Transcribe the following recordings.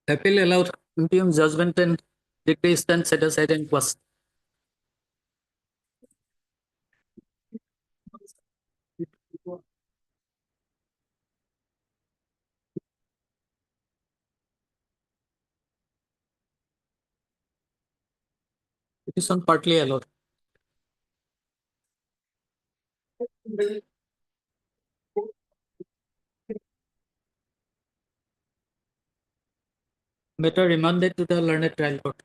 Appeal allowed contempt judgment and decree stand set aside and was. Petition partly allowed. Matter remanded to the learned trial court.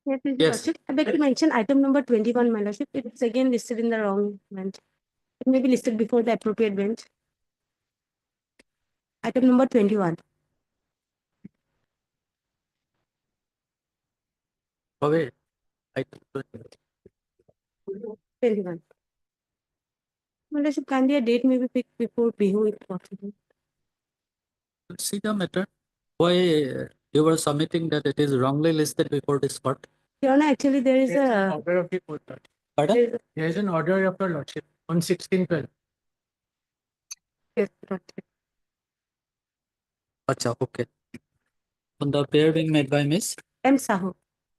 Yes, Your Yes. Lordship. I beg to mention item number 21, my Lordship. It's again listed in the wrong bench. It may be listed before the appropriate bench. Item number 21. Okay. Item 21. My Lordship, kindly a date may be picked before Bihu if possible. see the matter. Why you were submitting that it is wrongly listed before this court? Your Honor, actually there is a Order of the court. Pardon? There is an order of your lordship on 16/12. yes, Lordship. Acha, okay. On the pair being made by Miss M. Sahu.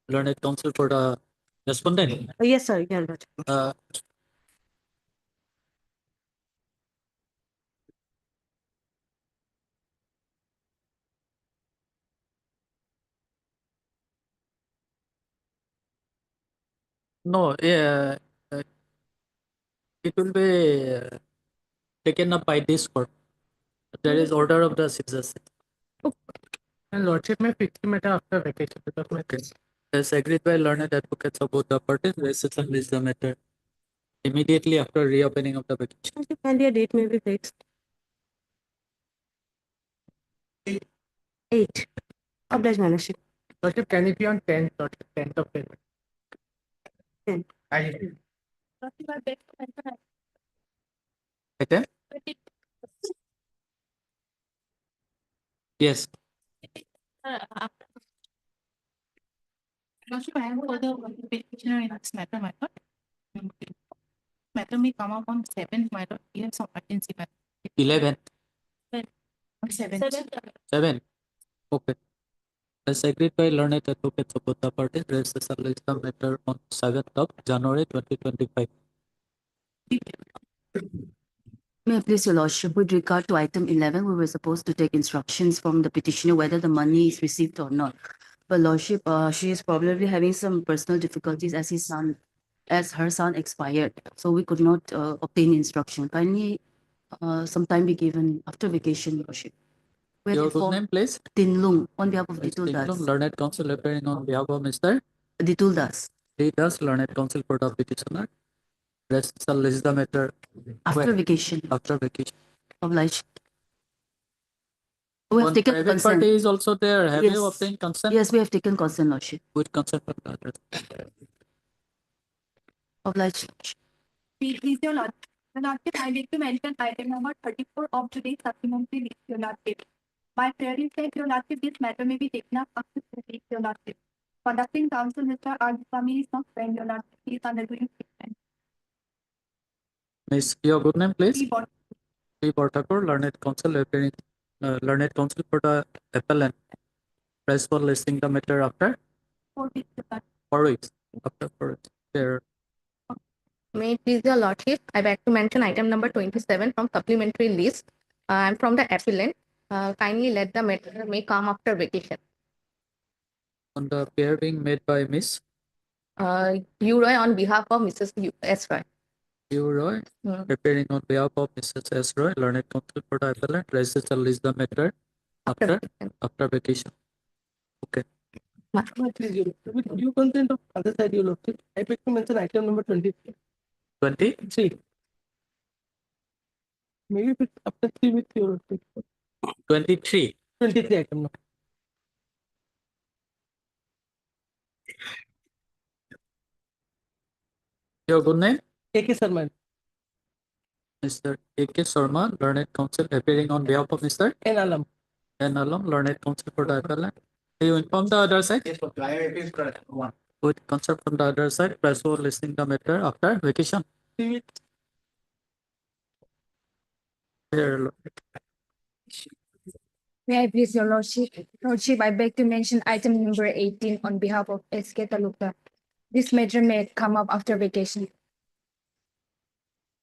Learned Counsel for the respondent. Yes, sir, Your Lordship. No, yeah, it will be taken up by this court. There is order of the citizens. And lordship may fix the matter after vacation because my As agreed by learned advocates of both the parties, rescission is the matter immediately after reopening of the vacation. Lordship, kindly a date may be fixed. 8. Oblige, my Lordship. lordship can it be on 10th, lordship, 10th of February? 10. Item? Yes. Lordship, I have further petitioner in this matter, my lord. Matter may come up on 7th, my lord. We have some urgency, my 11. lord. On 7th. 7. Okay. As agreed by learned advocates of both the parties, rescission is the matter on 7th of January 2025. May I please, Your Lordship, with regard to item 11, we were supposed to take instructions from the petitioner whether the money is received or not. But Lordship, she is probably having some personal difficulties as her son expired, so we could not obtain instruction. Kindly, some time be given after vacation, Lordship. We have Your good informed name, please? Tin Lung on behalf of Ms. Ditul Tinglung, Das. learned counsel appearing on behalf of Mr. Ditul Das. D. Das, learned counsel for the petitioner. Rescission is the matter After vacation, after vacation. oblige. We have One taken private consent. party is also there. Have Yes. you obtained consent? Yes, we have taken consent, Lordship. With consent from the others. Oblige. Please, your lord. Your lordship, I need to mention item number 34 of today's supplementary list, your lordship. By prayer check, your lordship, this matter may be taken up after 2 weeks, your lordship. Conducting counsel, Mr. R. Swami is not friend, your lordship. He is undergoing treatment. Miss, your good name, please? He bought P. Borthakur, learned counsel appearing, learned counsel for the appellant. Press for listing the matter after 4 weeks, your lordship. 4 weeks. After 4 weeks. There. May it please your lordship, I beg to mention item number 27 from supplementary list. I'm from the appellant. Kindly let the matter may come after vacation. On the pair being made by Miss Uroy on behalf of Mrs. S. Roy. U. Roy, appearing on behalf of Mrs. S. Roy, learned counsel for the appellant. Rescission is the matter after vacation. Okay. with due consent of other side, your lordship, I beg to mention item number 23. 23. Maybe with after 3 weeks, your lordship. 23. 23 item number. Your good name? AK Sharma, Mr. A.K. Sharma, learned counsel appearing on behalf of Mr. N. Alam. N. Alam, learned counsel for the appellant. You inform the other side? Yes, I is correct. One. With consent from the other side, press for listening the matter after vacation. Here, May I please your lordship? Lordship, I beg to mention item number 18 on behalf of SK Talukder. This matter may come up after vacation.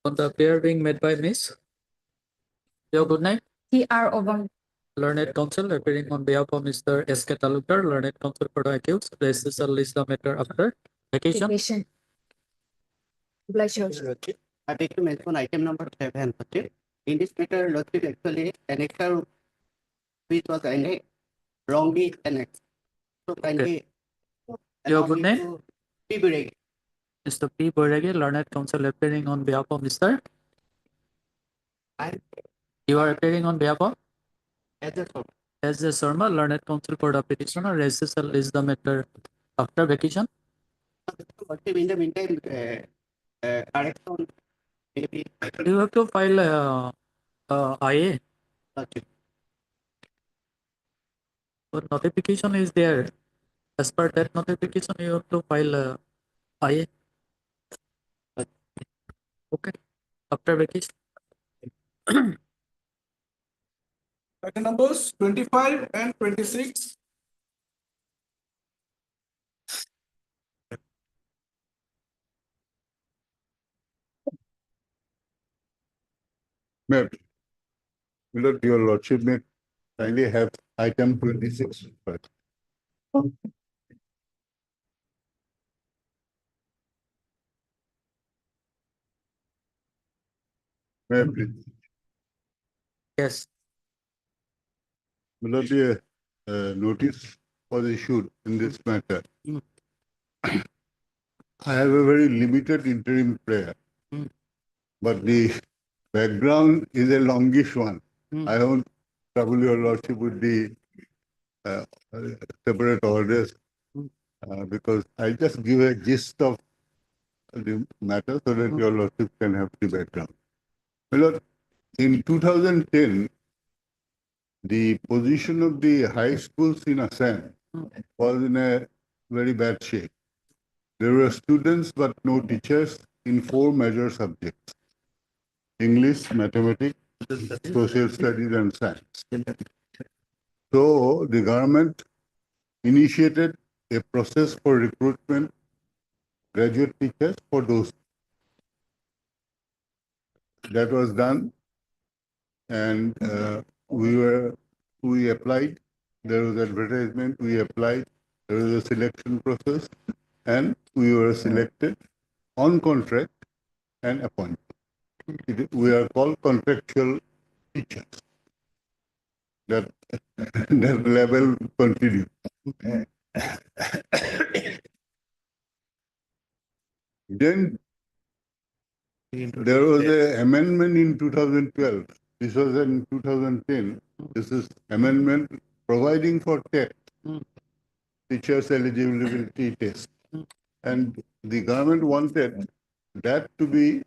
on the appeal being made by Miss. Your good name? T.R. Obang. Learned counsel appearing on behalf of Mr. S.K. Talukder, learned counsel for the accused, raises a list the matter after vacation. Vacation. Oblige your Lordship, I beg to mention item number 7. Lordship. In this matter, Lordship, actually annexer which was wrongly annexed. So kindly. Your allow good me name? to be brief. Mr. P. Borrege, learned counsel appearing on behalf of Mr. I, You are appearing on behalf of as a sort, S. J. Sharma, learned counsel for the petitioner, raises a list the matter after vacation. Lordship, in the meantime, correction may be. You have to file IA. Lordship. But notification is there. As per that notification, you have to file IA. Okay. After vacation. Item numbers 25 and 26. Ma'am, Milord, your lordship may kindly have item 26 first. Ma'am, please. Yes. Milord, a notice was issued in this matter. Mm. I have a very limited interim prayer, Mm. but the background is a longish one. Mm. I won't trouble your lordship with the uh, separate orders Mm. because I just give a gist of the matter so that your lordship can have the background. Milord, in 2010, the position of the high schools in Assam was in a very bad shape. There were students but no teachers in 4 major subjects: English, mathematics, social studies, and science. So the government initiated a process for recruitment graduate teachers for those. That was done, and we applied. There was advertisement. We applied. There was a selection process, and we were selected on contract and appointed. We are called contractual teachers. That that level continues. Then there was an amendment in 2012. This was in 2010. This is amendment providing for TET, teachers eligibility test. And the government wanted that to be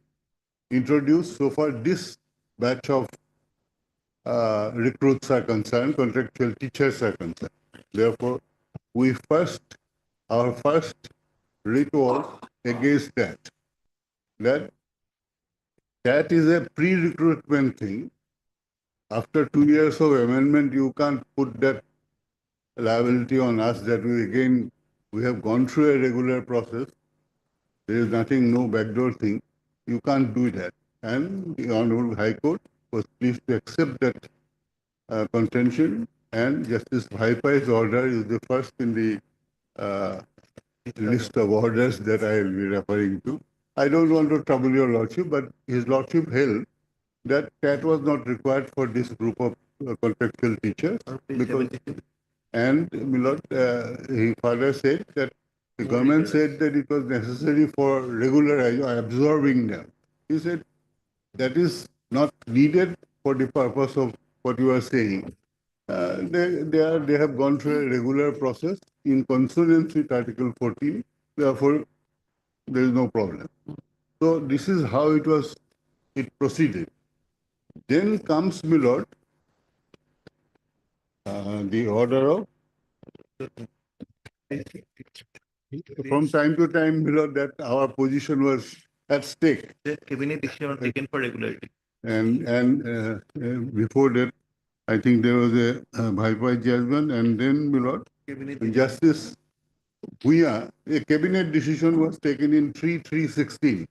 introduced so far this batch of recruits are concerned, contractual teachers are concerned. Therefore, our first writ was against that. That is a pre-recruitment thing. After 2 years of amendment, you can't put that liability on us that we have gone through a regular process. There is nothing, no backdoor thing. You can't do that. And the Honorable High Court was pleased to accept that contention, and Justice Bhaipai's order is the first in the list of orders that I will be referring to. I don't want to trouble your lordship, but his lordship held that was not required for this group of contractual teachers. And Milord, he further said that the government said that it was necessary for absorbing them. He said that is not needed for the purpose of what you are saying. They have gone through a regular process in consonance with Article 14. Therefore, there is no problem. So this is how it proceeded. Then comes, my lord, the order of, from time to time, my lord, that our position was at stake. The cabinet decision was taken for regularity. And before that, I think there was a bypass judgment, and then, my lord, Justice Bhuya, a cabinet decision was taken in 3/3/16.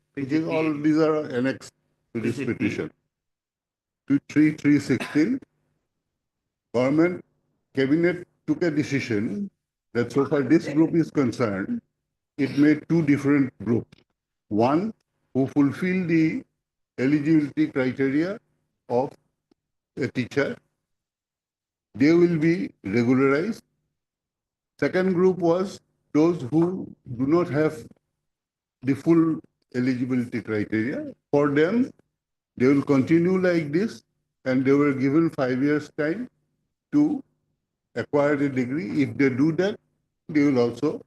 All these are annexed to this petition. To 3/3/16, government cabinet took a decision that so far this group is concerned, it made two different groups. One who fulfill the eligibility criteria of a teacher, they will be regularized. Second group was those who do not have the full eligibility criteria. For them, they will continue like this, and they were given 5 years time to acquire the degree. If they do that, they will also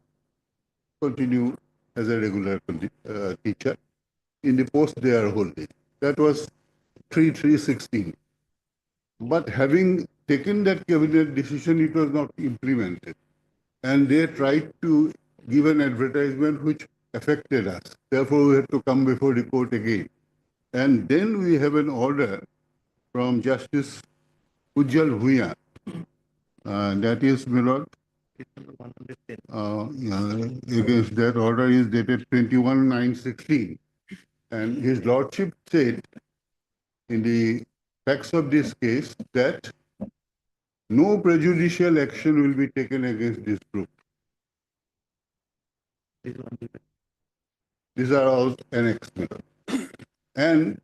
continue as a regular teacher in the post they are holding. That was 3/3/16. But having taken that cabinet decision, it was not implemented. And they tried to give an advertisement which affected us. Therefore, we had to come before the court again. And then we have an order from Justice Ujjal Bhuya. That is, my lord, against that order is dated 21/9/16. And his lordship said in the facts of this case that no prejudicial action will be taken against this group. These are all annexed. And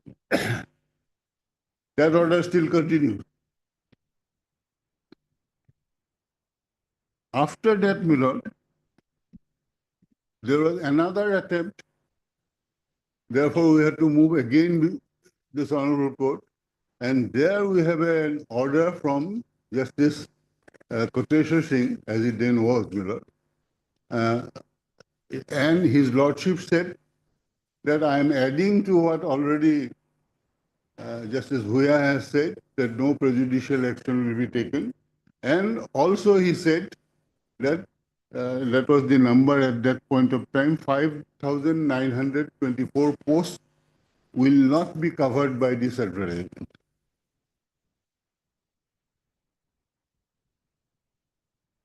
that order still continues. After that, my lord, there was another attempt. Therefore, we had to move again with this honorable court. And there we have an order from Justice Koteshwar Singh, as it then was, my lord. And his lordship said that I am adding to what already Justice Bhuya has said, that no prejudicial action will be taken. And also he said that that was the number at that point of time, 5,924 posts will not be covered by this advertisement.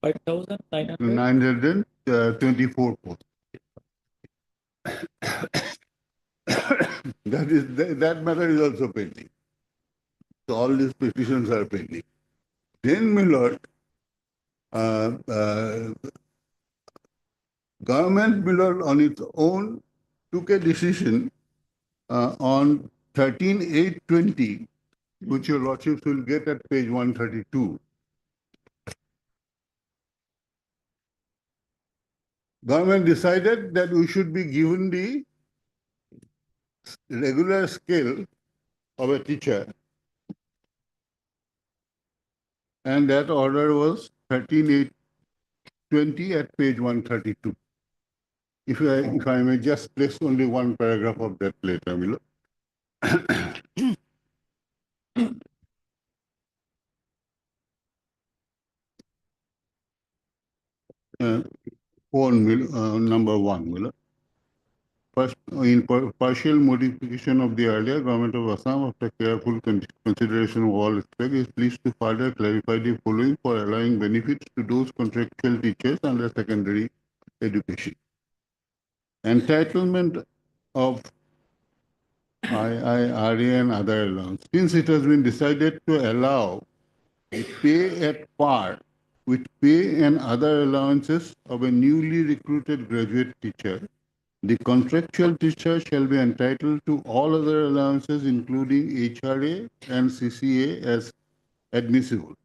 5,900. 924 posts. That matter is also pending. So all these petitions are pending. Then, my lord, government, my lord, on its own took a decision on 13/8/20, which your lordships will get at page 132. Government decided that we should be given the regular scale of a teacher, and that order was 13/8/20 at page 132. If I may just place only one paragraph of that later, my lord. Number one, my lord. First, in partial modification of the earlier Government of Assam, after careful consideration of all aspects, is pleased to further clarify the following for allowing benefits to those contractual teachers under secondary education. Entitlement of IIRA and other allowance. Since it has been decided to allow pay at par with pay and other allowances of a newly recruited graduate teacher, the contractual teacher shall be entitled to all other allowances, including HRA and CCA, as admissible.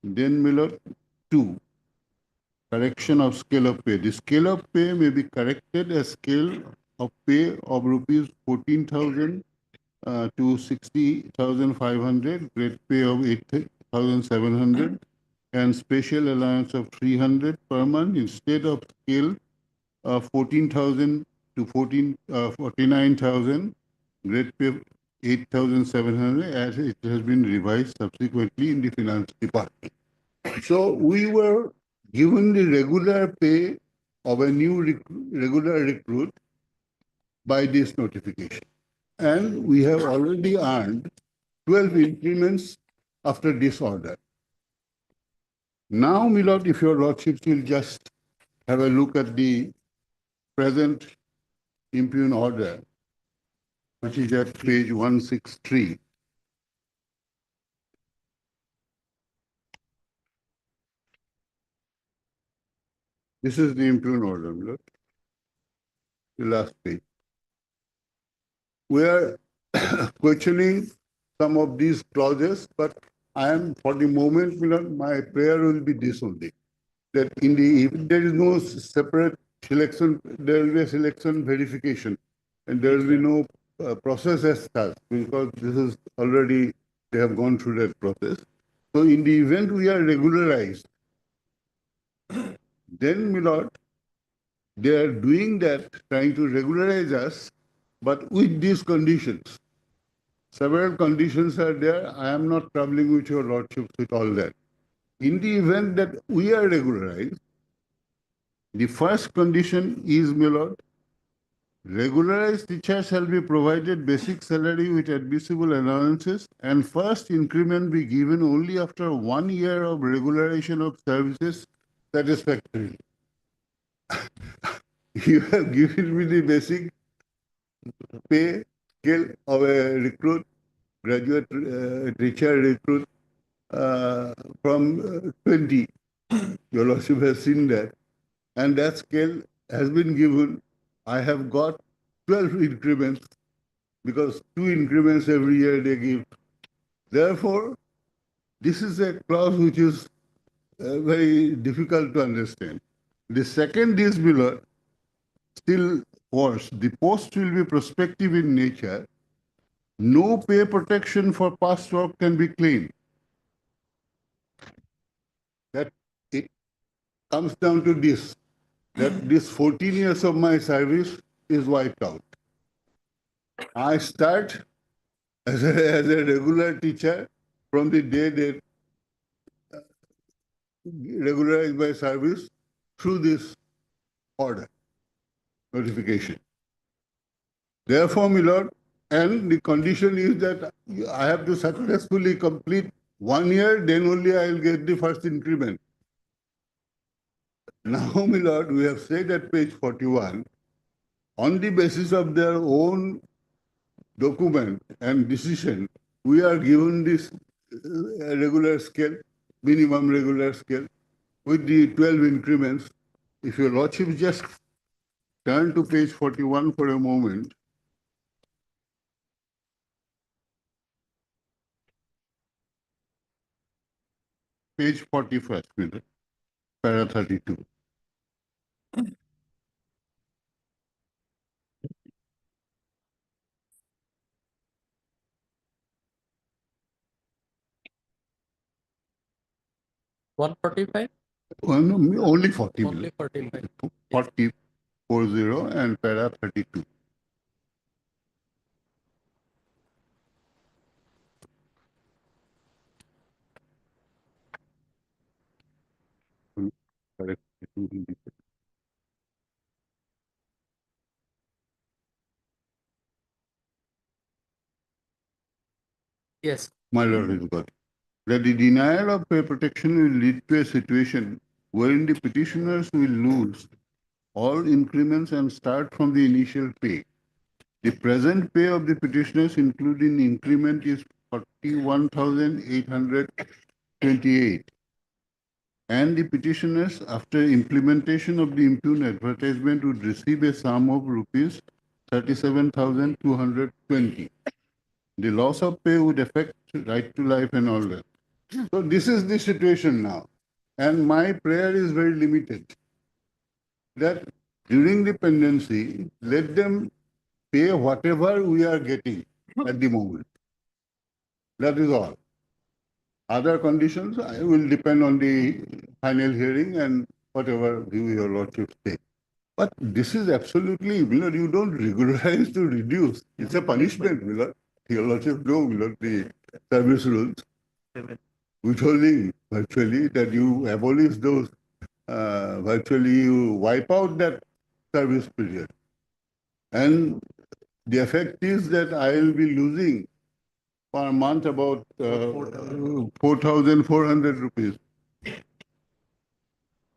Then, my lord, 2, correction of scale of pay. The scale of pay may be corrected as scale of pay of rupees 14,000 to 60,500, grade pay of 8,700, and special allowance of 300 per month instead of scale of 14,000 to 49,000, grade pay 8,700, as it has been revised subsequently in the finance department. So we were given the regular pay of a new regular recruit by this notification. And we have already earned 12 increments after this order. Now, my lord, if your lordships will just have a look at the present impugn order, which is at page 163. This is the impugn order, my lord. The last page. We are questioning some of these clauses, but I am, for the moment, my lord, my prayer will be this only, that in the, if there is no separate selection, there will be a selection verification, and there will be no process as such, because this is already, they have gone through that process. So in the event we are regularized, then, my lord, they are doing that, trying to regularize us, but with these conditions. Several conditions are there. I am not troubling with your lordships with all that. In the event that we are regularized, the first condition is, my lord, regularized teachers shall be provided basic salary with admissible allowances, and first increment be given only after 1 year of regularization of services satisfactorily. You have given me the basic pay scale of a recruit, graduate teacher recruit from 20. Your lordship has seen that. And that scale has been given. I have got 12 increments because 2 increments every year they give. Therefore, this is a clause which is very difficult to understand. The second is below, still worse. The post will be prospective in nature. No pay protection for past work can be claimed. That it comes down to this, that this 14 years of my service is wiped out. I start as a regular teacher from the day they regularize my service through this order, notification. Therefore, my lord, and the condition is that I have to successfully complete 1 year, then only I will get the first increment. Now, my lord, we have said at page 41, on the basis of their own document and decision, we are given this regular scale, minimum regular scale, with the 12 increments. If your lordship just turn to page 41 for a moment. Page 41st, minute, para 32. One 45, No, only 40. only 45. 40, 40 and para 32. Correct. Yes. My lord has got it. That the denial of pay protection will lead to a situation wherein the petitioners will lose all increments and start from the initial pay. The present pay of the petitioners, including increment, is 41,828. And the petitioners, after implementation of the impugn advertisement, would receive a sum of rupees 37,220. The loss of pay would affect right to life and all that. So this is the situation now. And my prayer is very limited. That during the pendency, let them pay whatever we are getting at the moment. That is all. Other conditions will depend on the final hearing and whatever view your lordship take. But this is absolutely, you don't regularize to reduce. It's a punishment, Your Lordship know, the service rules, withholding virtually that you abolish those, virtually you wipe out that service period. And the effect is that I will be losing per month about 4,400 rupees.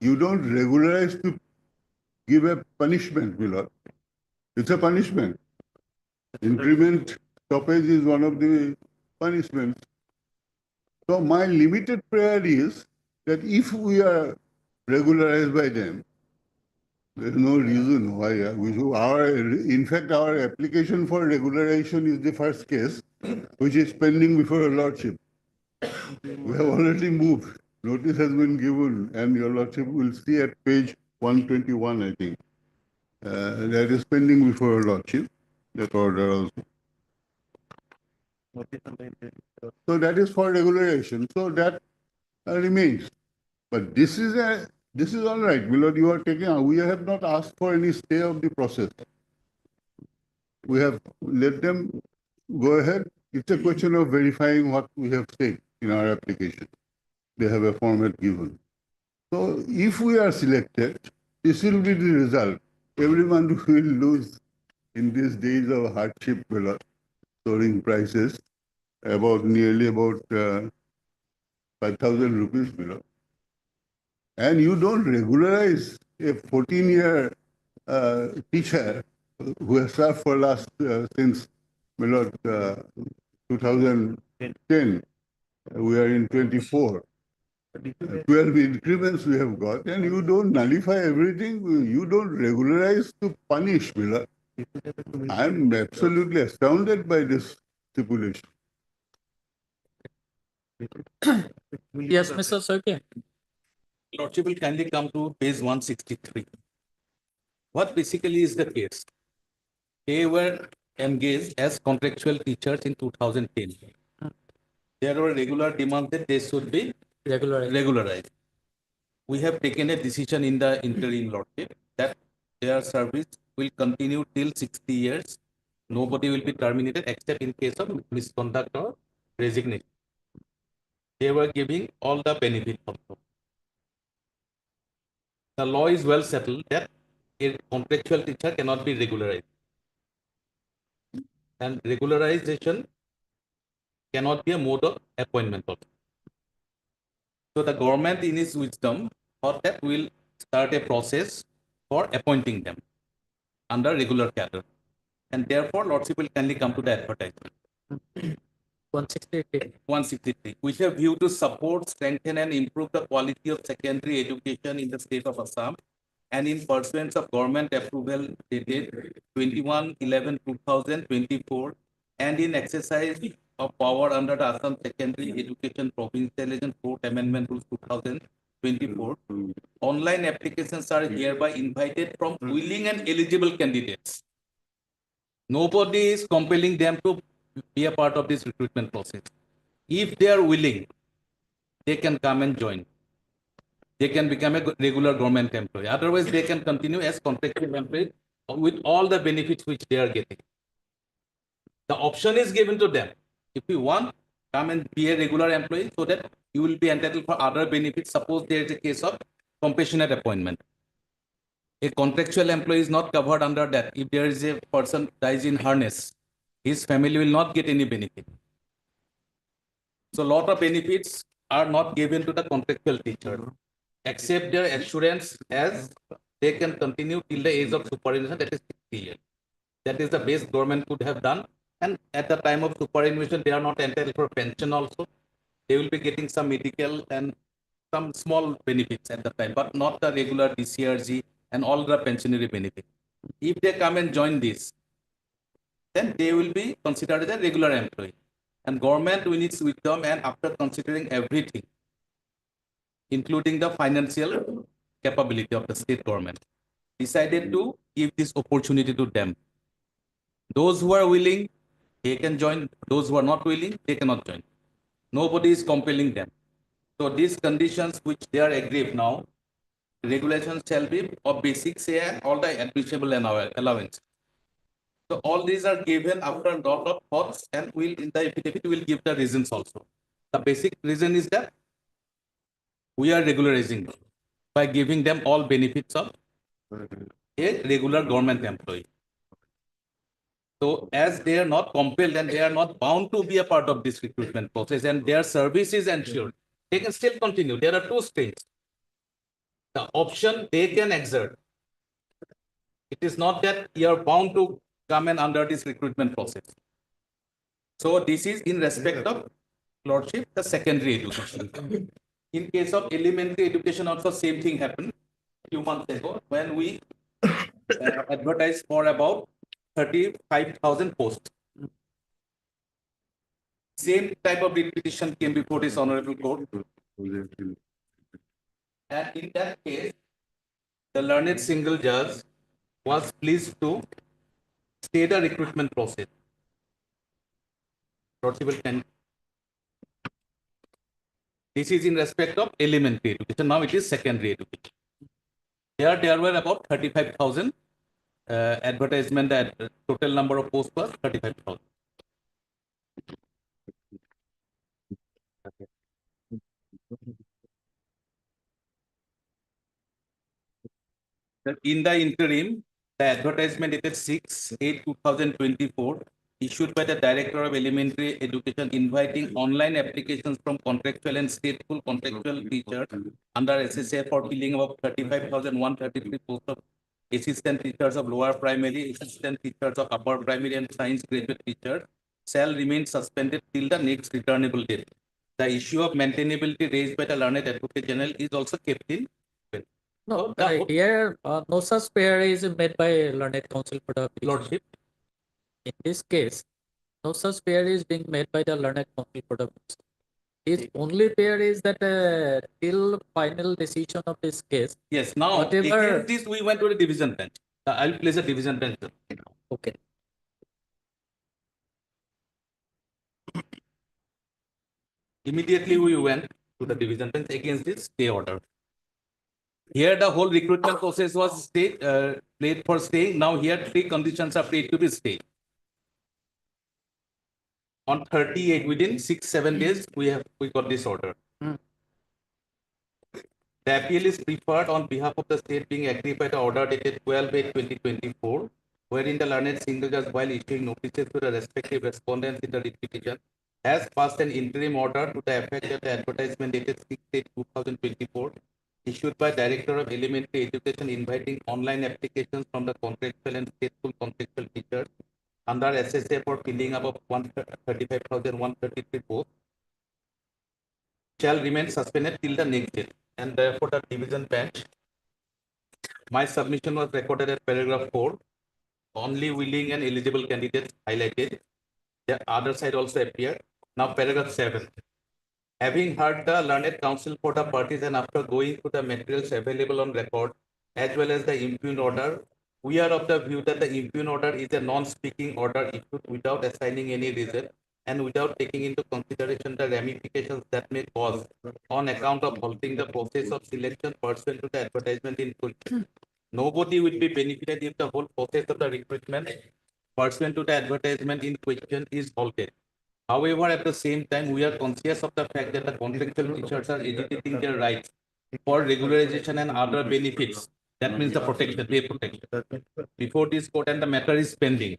You don't regularize to give a punishment, It's a punishment. Increment stoppage is one of the punishments. So my limited prayer is that if we are regularized by them, there is no reason why we should. In fact, our application for regularization is the first case, which is pending before Your Lordship. We have already moved. Notice has been given, and Your Lordship will see at page 121, I think. That is pending before Your Lordship, that order also. So that is for regularization. So that remains. But this is all right, Milord. You are taking. We have not asked for any stay of the process. We have let them go ahead. It's a question of verifying what we have said in our application. They have a format given. So if we are selected, this will be the result. Everyone will lose in these days of hardship, soaring prices, nearly about 5,000 rupees, And you don't regularize a 14-year teacher who has served for last since 2010. We are in 24. 12 increments we have got, and you don't nullify everything. You don't regularize to punish, I'm absolutely astounded by this stipulation. Yes, Mr. Soke. Lordship will kindly come to page 163. What basically is the case? They were engaged as contractual teachers in 2010. There were regular demands that they should be regularized. We have taken a decision in the interim lordship that their service will continue till 60 years. Nobody will be terminated except in case of misconduct or resignation. They were giving all the benefits also. The law is well settled that a contractual teacher cannot be regularized. And regularization cannot be a mode of appointment also. So the government in its wisdom thought that will start a process for appointing them under regular cadre. And therefore, Lordship will kindly come to the advertisement. 163. 163. We have view to support, strengthen, and improve the quality of secondary education in the state of Assam, and in pursuance of government approval dated 21/11/2024, and in exercise of power under the Assam Secondary Education Provincialization 4th Amendment Rules 2024, online applications are hereby invited from willing and eligible candidates. Nobody is compelling them to be a part of this recruitment process. If they are willing, they can come and join. They can become a regular government employee. Otherwise, they can continue as contractual employees with all the benefits which they are getting. The option is given to them. If you want, come and be a regular employee so that you will be entitled for other benefits. Suppose there is a case of compassionate appointment. A contractual employee is not covered under that. If there is a person dies in harness, his family will not get any benefit. So a lot of benefits are not given to the contractual teacher, except their assurance as they can continue till the age of superannuation, that is 60 years. That is the best government could have done. And at the time of superannuation, they are not entitled for pension also. They will be getting some medical and some small benefits at the time, but not the regular DCRG and all the pensionary benefits. If they come and join this, then they will be considered as a regular employee. And government, in its wisdom and after considering everything, including the financial capability of the state government, decided to give this opportunity to them. Those who are willing, they can join. Those who are not willing, they cannot join. Nobody is compelling them. So these conditions which they are aggrieved now, regulations shall be of basic say and all the admissible allowance. So all these are given after a lot of thoughts, and will in the affidavit will give the reasons also. The basic reason is that we are regularizing them by giving them all benefits of a regular government employee. So as they are not compelled and they are not bound to be a part of this recruitment process, and their service is ensured, they can still continue. There are two stages. The option they can exert. It is not that you are bound to come and under this recruitment process. So this is in respect of Lordship, the secondary education. In case of elementary education, also same thing happened few months ago when we advertised for about 35,000 posts. Same type of petition came before this honorable court. And in that case, the learned single judge was pleased to stay the recruitment process. This is in respect of elementary education. Now it is secondary education. There were about 35,000 advertisement. The total number of posts was 35,000. In the interim, the advertisement dated 6/8/2024 issued by the Director of Elementary Education inviting online applications from contractual and stateful contractual teachers under SSA for filling of 35,133 posts of assistant teachers of lower primary, assistant teachers of upper primary, and science graduate teachers shall remain suspended till the next returnable date. The issue of maintainability raised by the Learned Advocate General is also kept in. No, here no such query is made by Learned Counsel for the petition. Lordship. In this case, no such query is being made by the Learned Counsel for the petition. His only fear is that till final decision of this case. Yes, now whatever against this we went to the division bench. I'll place a division bench. Okay. Immediately we went to the division bench against this stay order. Here the whole recruitment process was played for staying. Now here three conditions are played to be stayed. On 38, within 6-7 days, we got this order. The appeal is preferred on behalf of the state being agreed by the order dated 12/8/2024, wherein the learned single judge, while issuing notices to the respective respondents in the writ petition, has passed an interim order to the effect that the advertisement dated 6/8/2024, issued by Director of Elementary Education inviting online applications from the contractual and stateful contractual teachers under SSA for filling up of 35,133 posts shall remain suspended till the next date. And therefore the division bench, my submission was recorded at paragraph 4. Only willing and eligible candidates highlighted. The other side also appeared. Now paragraph 7. Having heard the learned counsel for the parties and after going through the materials available on record as well as the impugned order, we are of the view that the impugned order is a non-speaking order issued without assigning any reason and without taking into consideration the ramifications that may cause on account of halting the process of selection pursuant to the advertisement in question. Nobody will be benefited if the whole process of the recruitment pursuant to the advertisement in question is halted. However, at the same time, we are conscious of the fact that the contractual teachers are agitating their rights for regularization and other benefits. That means the protection, pay protection. Before this court and the matter is pending.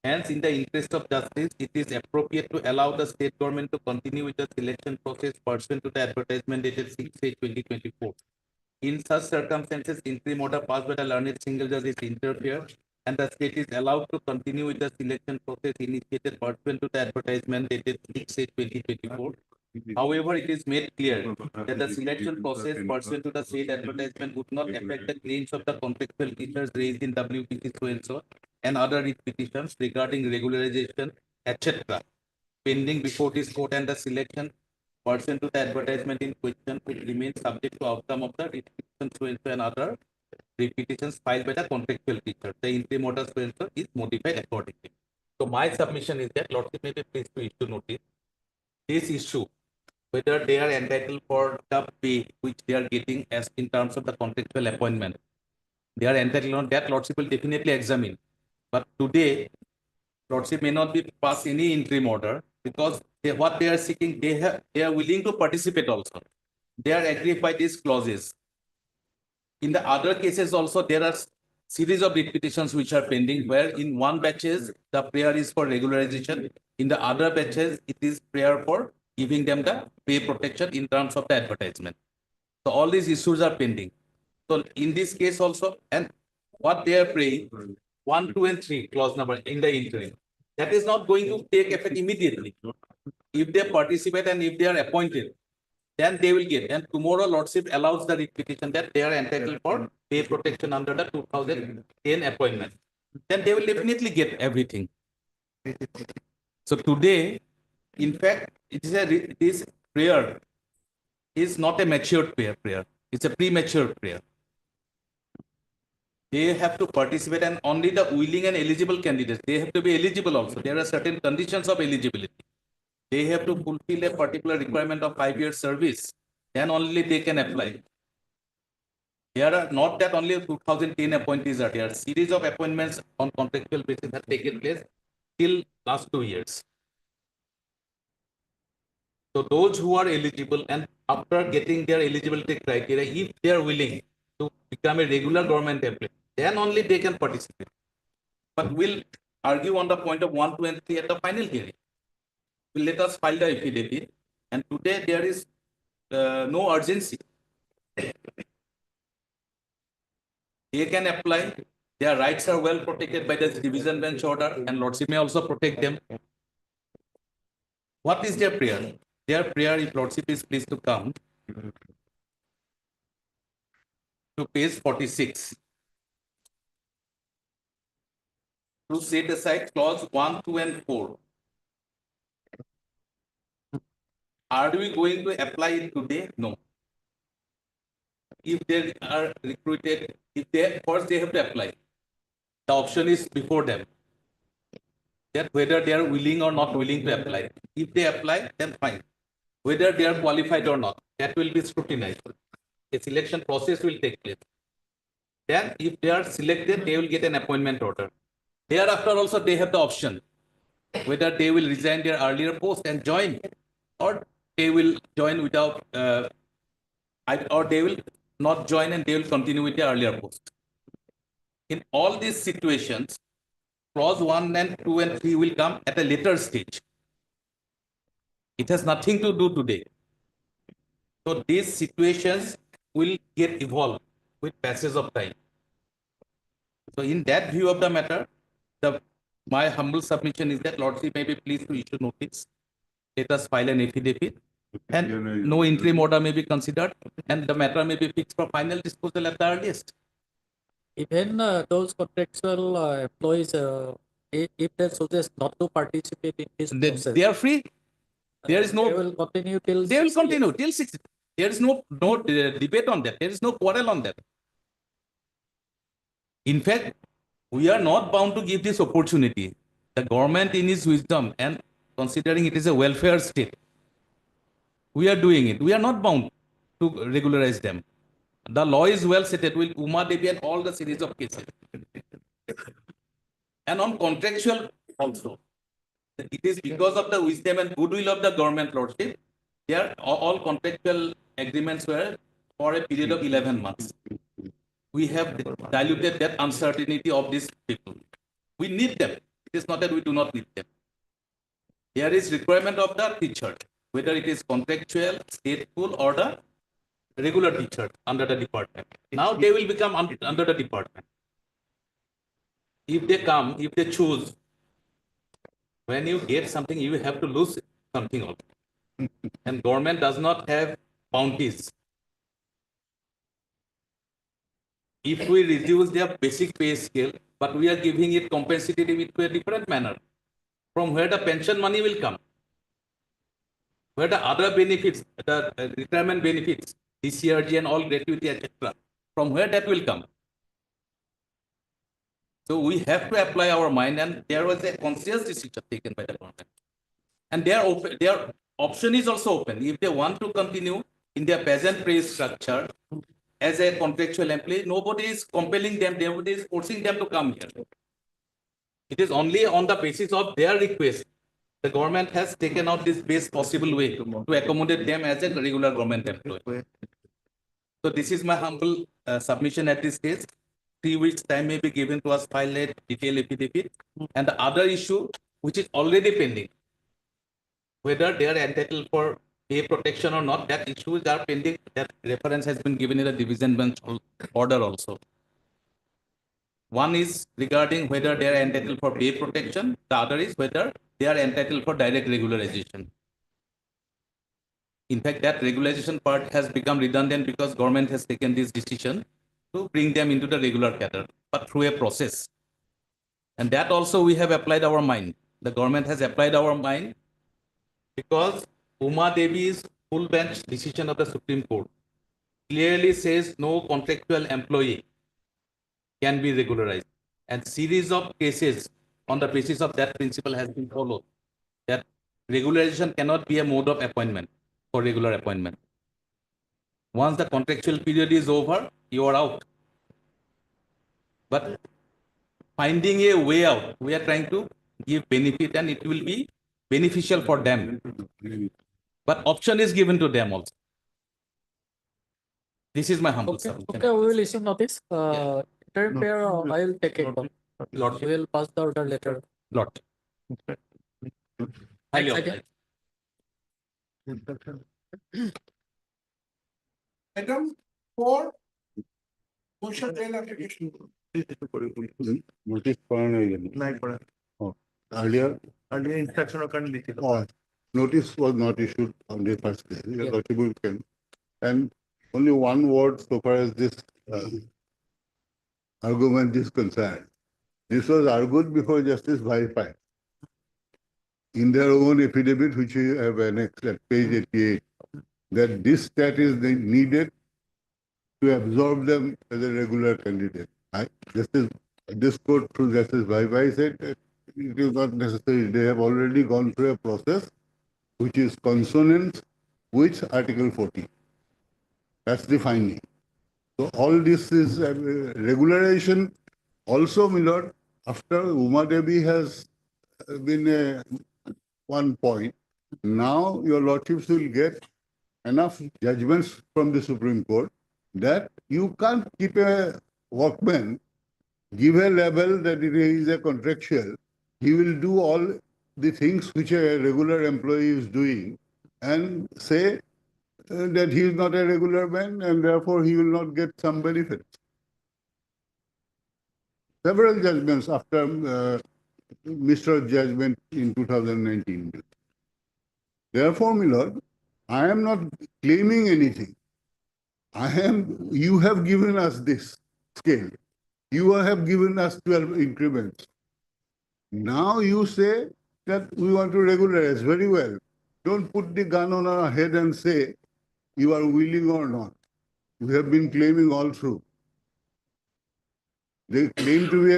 Hence, in the interest of justice, it is appropriate to allow the state government to continue with the selection process pursuant to the advertisement dated 6/8/2024. In such circumstances, interim order passed by the learned single judge is interfered, and the state is allowed to continue with the selection process initiated pursuant to the advertisement dated 6/8/2024. However, it is made clear that the selection process pursuant to the said advertisement would not affect the claims of the contractual teachers raised in WPC so and other writ petitions regarding regularization, etc., pending before this court, and the selection pursuant to the advertisement in question will remain subject to outcome of the writ petition so and other writ petitions filed by the contractual teacher. The interim order so is modified accordingly. So my submission is that Lordship may be pleased to issue notice. This issue whether they are entitled for the pay which they are getting as in terms of the contractual appointment. They are entitled on that, Lordship will definitely examine. But today, Lordship may not be pass any interim order because what they are seeking, they are willing to participate also. They are aggrieved by these clauses. In the other cases also, there are series of writ petitions which are pending, where in one batches, the prayer is for regularization. In the other batches, it is prayer for giving them the pay protection in terms of the advertisement. So all these issues are pending. So in this case also, and what they are praying, 1, 2, and 3 clause number in the interim, that is not going to take effect immediately. If they participate and if they are appointed, then they will get. And tomorrow, Lordship allows the writ petition that they are entitled for pay protection under the 2010 appointment. Then they will definitely get everything. So today, in fact, this prayer is not a matured prayer. It's a premature prayer. They have to participate, and only the willing and eligible candidates, they have to be eligible also. There are certain conditions of eligibility. They have to fulfill a particular requirement of 5 years service. Then only they can apply. There are not that only 2010 appointees are there. Series of appointments on contractual basis have taken place till last 2 years. So those who are eligible and after getting their eligibility criteria, if they are willing to become a regular government employee, then only they can participate. But we'll argue on the point of 1, 2, and 3 at the final hearing. Will let us file the affidavit, and today there is no urgency. They can apply. Their rights are well protected by the division bench order, and Lordship may also protect them. What is their prayer? Their prayer, if Lordship is pleased to come to page 46, to set aside clause 1, 2, and 4. Are we going to apply it today? No. If they are recruited, first they have to apply. The option is before them, that whether they are willing or not willing to apply. If they apply, then fine. Whether they are qualified or not, that will be scrutinized. A selection process will take place. Then if they are selected, they will get an appointment order. Thereafter also they have the option whether they will resign their earlier post and join, or they will join without, or they will not join and they will continue with their earlier post. In all these situations, clause 1 and 2 and 3 will come at a later stage. It has nothing to do today. So these situations will get evolved with passage of time. So in that view of the matter, my humble submission is that Lordship may be pleased to issue notice. Let us file an affidavit, and no interim order may be considered, and the matter may be fixed for final disposal at the earliest. Even those contractual employees, if they suggest not to participate in this process, They are free. There is no. They will continue till. They will 6 years. continue till 6. There is no debate on that. There is no quarrel on that. In fact, we are not bound to give this opportunity. The government, in its wisdom and considering it is a welfare state, we are doing it. We are not bound to regularize them. The law is well settled with Uma Devi and all the series of cases. And on contractual also, it is because of the wisdom and goodwill of the government, Lordship. There all contractual agreements were for a period of 11 months. We have diluted that uncertainty of these people. We need them. It is not that we do not need them. There is requirement of the teacher, whether it is contractual, stateful, or the regular teacher under the department. Now they will become under the department. If they come, if they choose, when you get something, you have to lose something also. And government does not have bounties. If we reduce their basic pay scale, but we are giving it compensative to a different manner, from where the pension money will come, where the other benefits, the retirement benefits, DCRG and all gratuity, etc., from where that will come. So we have to apply our mind, and there was a conscious decision taken by the government. And their option is also open. If they want to continue in their present pay structure as a contractual employee, nobody is compelling them, nobody is forcing them to come here. It is only on the basis of their request. The government has taken out this best possible way to accommodate them as a regular government employee. So this is my humble submission at this stage. 3 weeks time may be given to us file a detailed affidavit. And the other issue, which is already pending, whether they are entitled for pay protection or not, that issues are pending. That reference has been given in the division bench order also. One is regarding whether they are entitled for pay protection. The other is whether they are entitled for direct regularization. In fact, that regularization part has become redundant because government has taken this decision to bring them into the regular cadre, but through a process. And that also we have applied our mind. The government has applied our mind because Uma Devi's full bench decision of the Supreme Court clearly says no contractual employee can be regularized. And series of cases on the basis of that principle has been followed. That regularization cannot be a mode of appointment for regular appointment. Once the contractual period is over, you are out. But finding a way out, we are trying to give benefit and it will be beneficial for them. But option is given to them also. This is my humble submission. Okay, we will issue notice. Interim pair, I will take it. Lord, We will pass the order later. Lord. Highly obliged. Item 4, motion bail application. Notice করানো হয়নি। নাই করা। Earlier, Earlier instruction or current লিখিত। notice was not issued on the first day. Your Lordship can. And only one word so far as this argument is concerned. This was argued before Justice Bhaipai in their own affidavit, which you have annexed at page 88, that this stat is needed to absorb them as a regular candidate. This court through Justice Bhaipai said that it is not necessary. They have already gone through a process which is consonant with Article 40. That's the finding. So all this is regularization. Also, my lord, after Uma Devi has been one point, now your lordships will get enough judgments from the Supreme Court that you can't keep a workman, give a label that it is a contractual. He will do all the things which a regular employee is doing and say that he is not a regular man and therefore he will not get some benefits. Several judgments after Mr. Judgment in 2019. Therefore, my lord, I am not claiming anything. You have given us this scale. You have given us 12 increments. Now you say that we want to regularize. Very well. Don't put the gun on our head and say you are willing or not. You have been claiming all through. They claim to be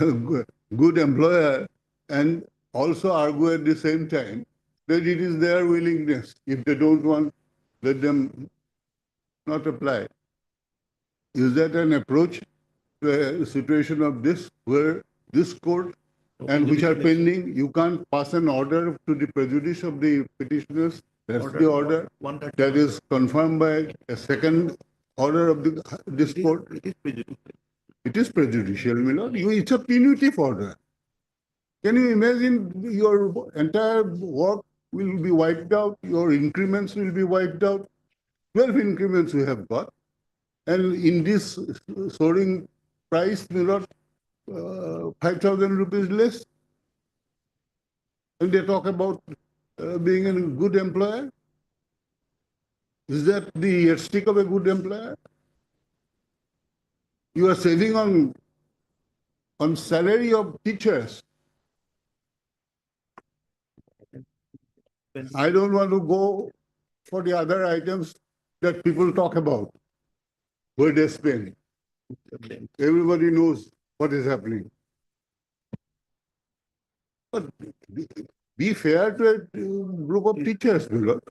a good employer and also argue at the same time that it is their willingness. If they don't want, let them not apply. Is that an approach to a situation of this, where this court and which are pending, you can't pass an order to the prejudice of the petitioners? That's the order that is confirmed by a second order of this court. It is prejudicial. It is prejudicial, my lord. It's a punitive order. Can you imagine your entire work will be wiped out, your increments will be wiped out? 12 increments we have got. And in this soaring price, my lord, 5,000 rupees less. And they talk about being a good employer. Is that the yardstick of a good employer? You are saving on salary of teachers. I don't want to go for the other items that people talk about, where they spend. Everybody knows what is happening. But Be fair to a group of teachers, because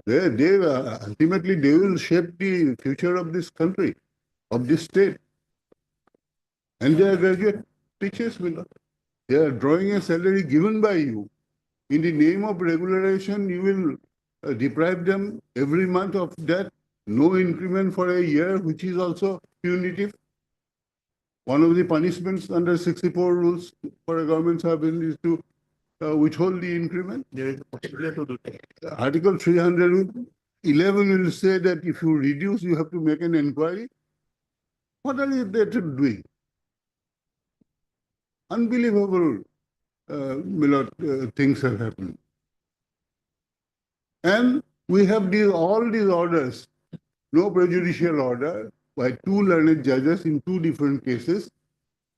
they ultimately they will shape the future of this country, of this state. And they are graduate teachers, because they are drawing a salary given by you. In the name of regularization, you will deprive them every month of that, no increment for a year, which is also punitive. One of the punishments under 64 rules for a government servant is to withhold the increment. There is a possibility to do that. Article 311 will say that if you reduce, you have to make an inquiry. What are they doing? Unbelievable things have happened. And we have all these orders, no prejudicial order by two learned judges in two different cases.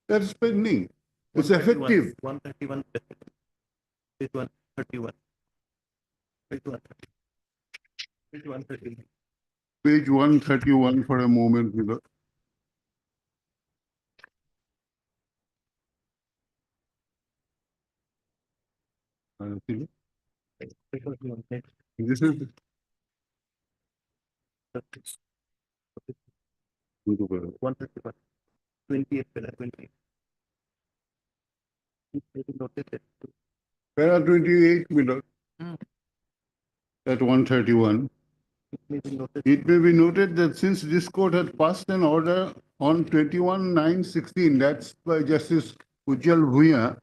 That's pending. It's effective. 131. Page 131. Page 131. Page 131. Page 131 for a moment, Page 131. Next. This is 131. 28. 20. Noted. para 28 at 131. It may be noted that since this court had passed an order on 21/9/16, that's by Justice Ujjal Bhuya,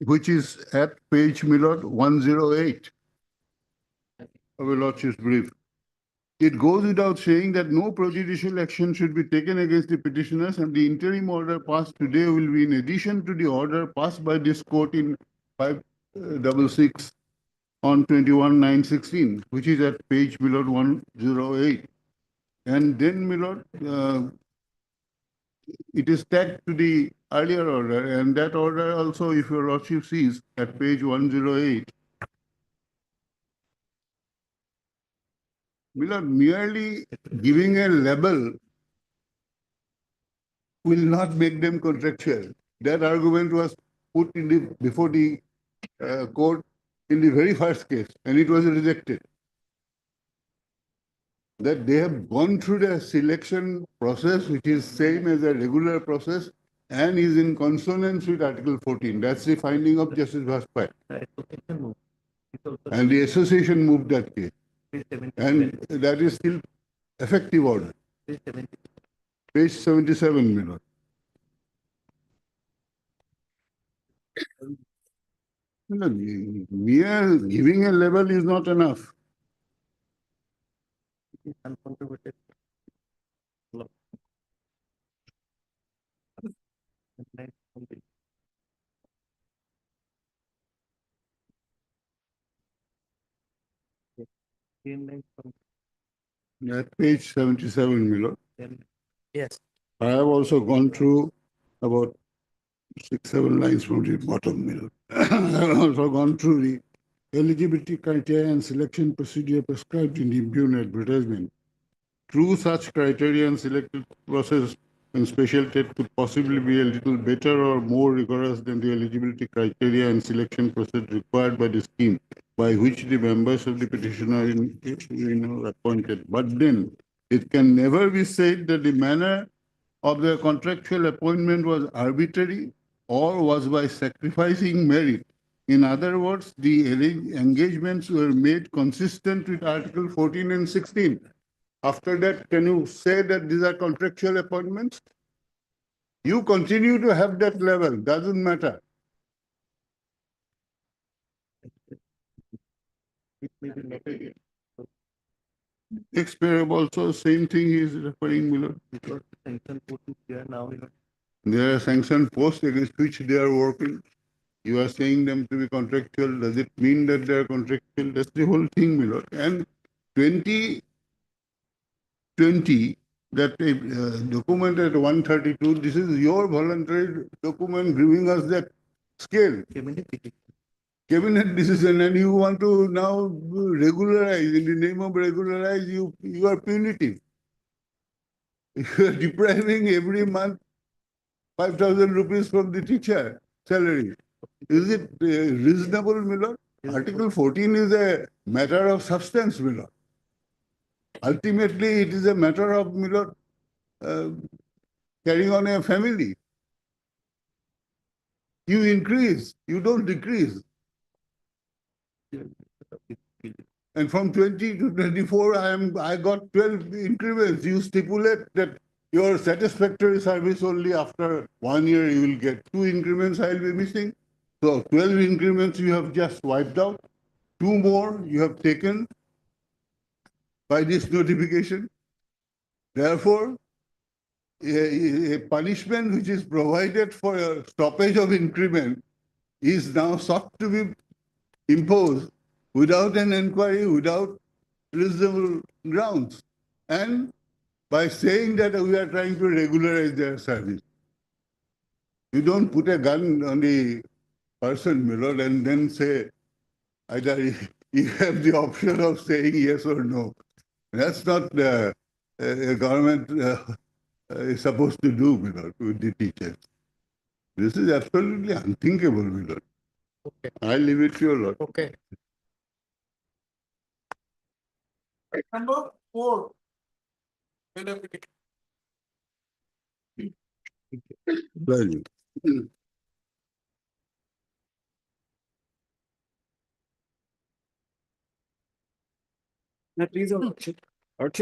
which is at page 108 of a Lordship's brief. It goes without saying that no prejudicial action should be taken against the petitioners, and the interim order passed today will be in addition to the order passed by this court in 566 on 21/9/16, which is at page 108. And then, it is tagged to the earlier order, and that order also, if your Lordship sees at page 108, merely giving a label will not make them contractual. That argument was put before the court in the very first case, and it was rejected. That they have gone through the selection process, which is same as a regular process, and is in consonance with Article 14. That's the finding of Justice Bhaspar. And the association moved that case. And that is still effective order. Page 77, my lord. Mere giving a label is not enough. Uncontroverted. At page 77, my lord. Yes. I have also gone through about 6-7 lines from the bottom, my lord. I have also gone through the eligibility criteria and selection procedure prescribed in the impugn advertisement. Through such criteria and selected process and special TET could possibly be a little better or more rigorous than the eligibility criteria and selection process required by the scheme by which the members of the petitioner are appointed. But then it can never be said that the manner of the contractual appointment was arbitrary or was by sacrificing merit. In other words, the engagements were made consistent with Article 14 and 16. After that, can you say that these are contractual appointments? You continue to have that level, doesn't matter. It may be noted Next paragraph also, same thing he is referring, Miller. because sanction put is there now. There are sanctioned posts against which they are working. You are saying them to be contractual. Does it mean that they are contractual? That's the whole thing, Miller. And 2020, that document at 132, this is your voluntary document giving us that scale. Cabinet decision, and you want to now regularize. In the name of regularize, you are punitive. You are depriving every month 5,000 rupees from the teacher salary. Is it reasonable, my lord? Article 14 is a matter of substance, my lord. Ultimately, it is a matter of, my lord, carrying on a family. You increase, you don't decrease. And from 20 to 24, I got 12 increments. You stipulate that your satisfactory service only after 1 year you will get 2 increments I'll be missing. So 12 increments you have just wiped out. 2 more you have taken by this notification. Therefore, a punishment which is provided for a stoppage of increment is now sought to be imposed without an inquiry, without reasonable grounds, and by saying that we are trying to regularize their service. You don't put a gun on the person, my lord, and then say either you have the option of saying yes or no. That's not a government is supposed to do, my lord, with the teachers. This is absolutely unthinkable, my lord. Okay. I leave it to your lord. Okay. Number 4. Mail application. Well, That is Lordship,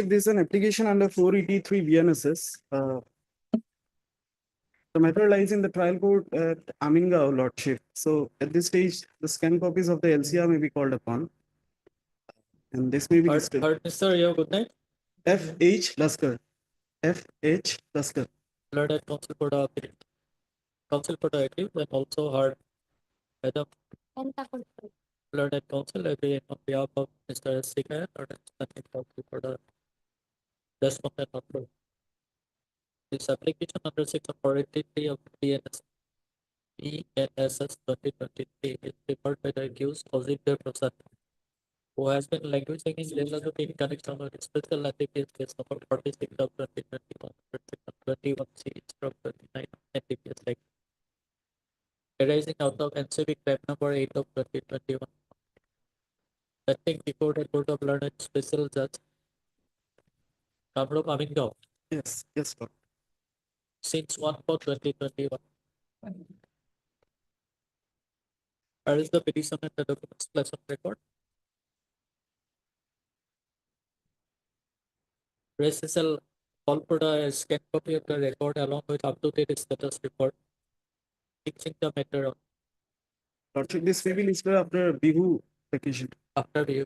this is an application under 483 BNSS. The matter lies in the trial court at Amingao, Lordship. So at this stage, the scanned copies of the LCR may be called upon. And this may be listed. Sir, your good night. F.H. Laskar. F.H. Laskar. Lord at Council for the Council for the Active and also heard Madam Lord at Council agree on behalf of Mr. S. Sikaya, Lord at Council for the respondent of this application under section 483 of BNSS 2023 is prepared by the accused Ozibir Prasad, who has been languishing in jail in connection with special NDPS case number 46 of 2021, section 21C, stroke 29 NDPS Act, arising out of NCB crime number 8 of 2021. Acting before the Court of Learned Special Judge Kamrup Amingao Yes, yes, Lord. since 1/4/2021. Where is the petition and the documents placed on record? SSL call for the scan copy of the record along with up-to-date status report, fixing the matter on Lordship, this may be listed after Bihu petition. after the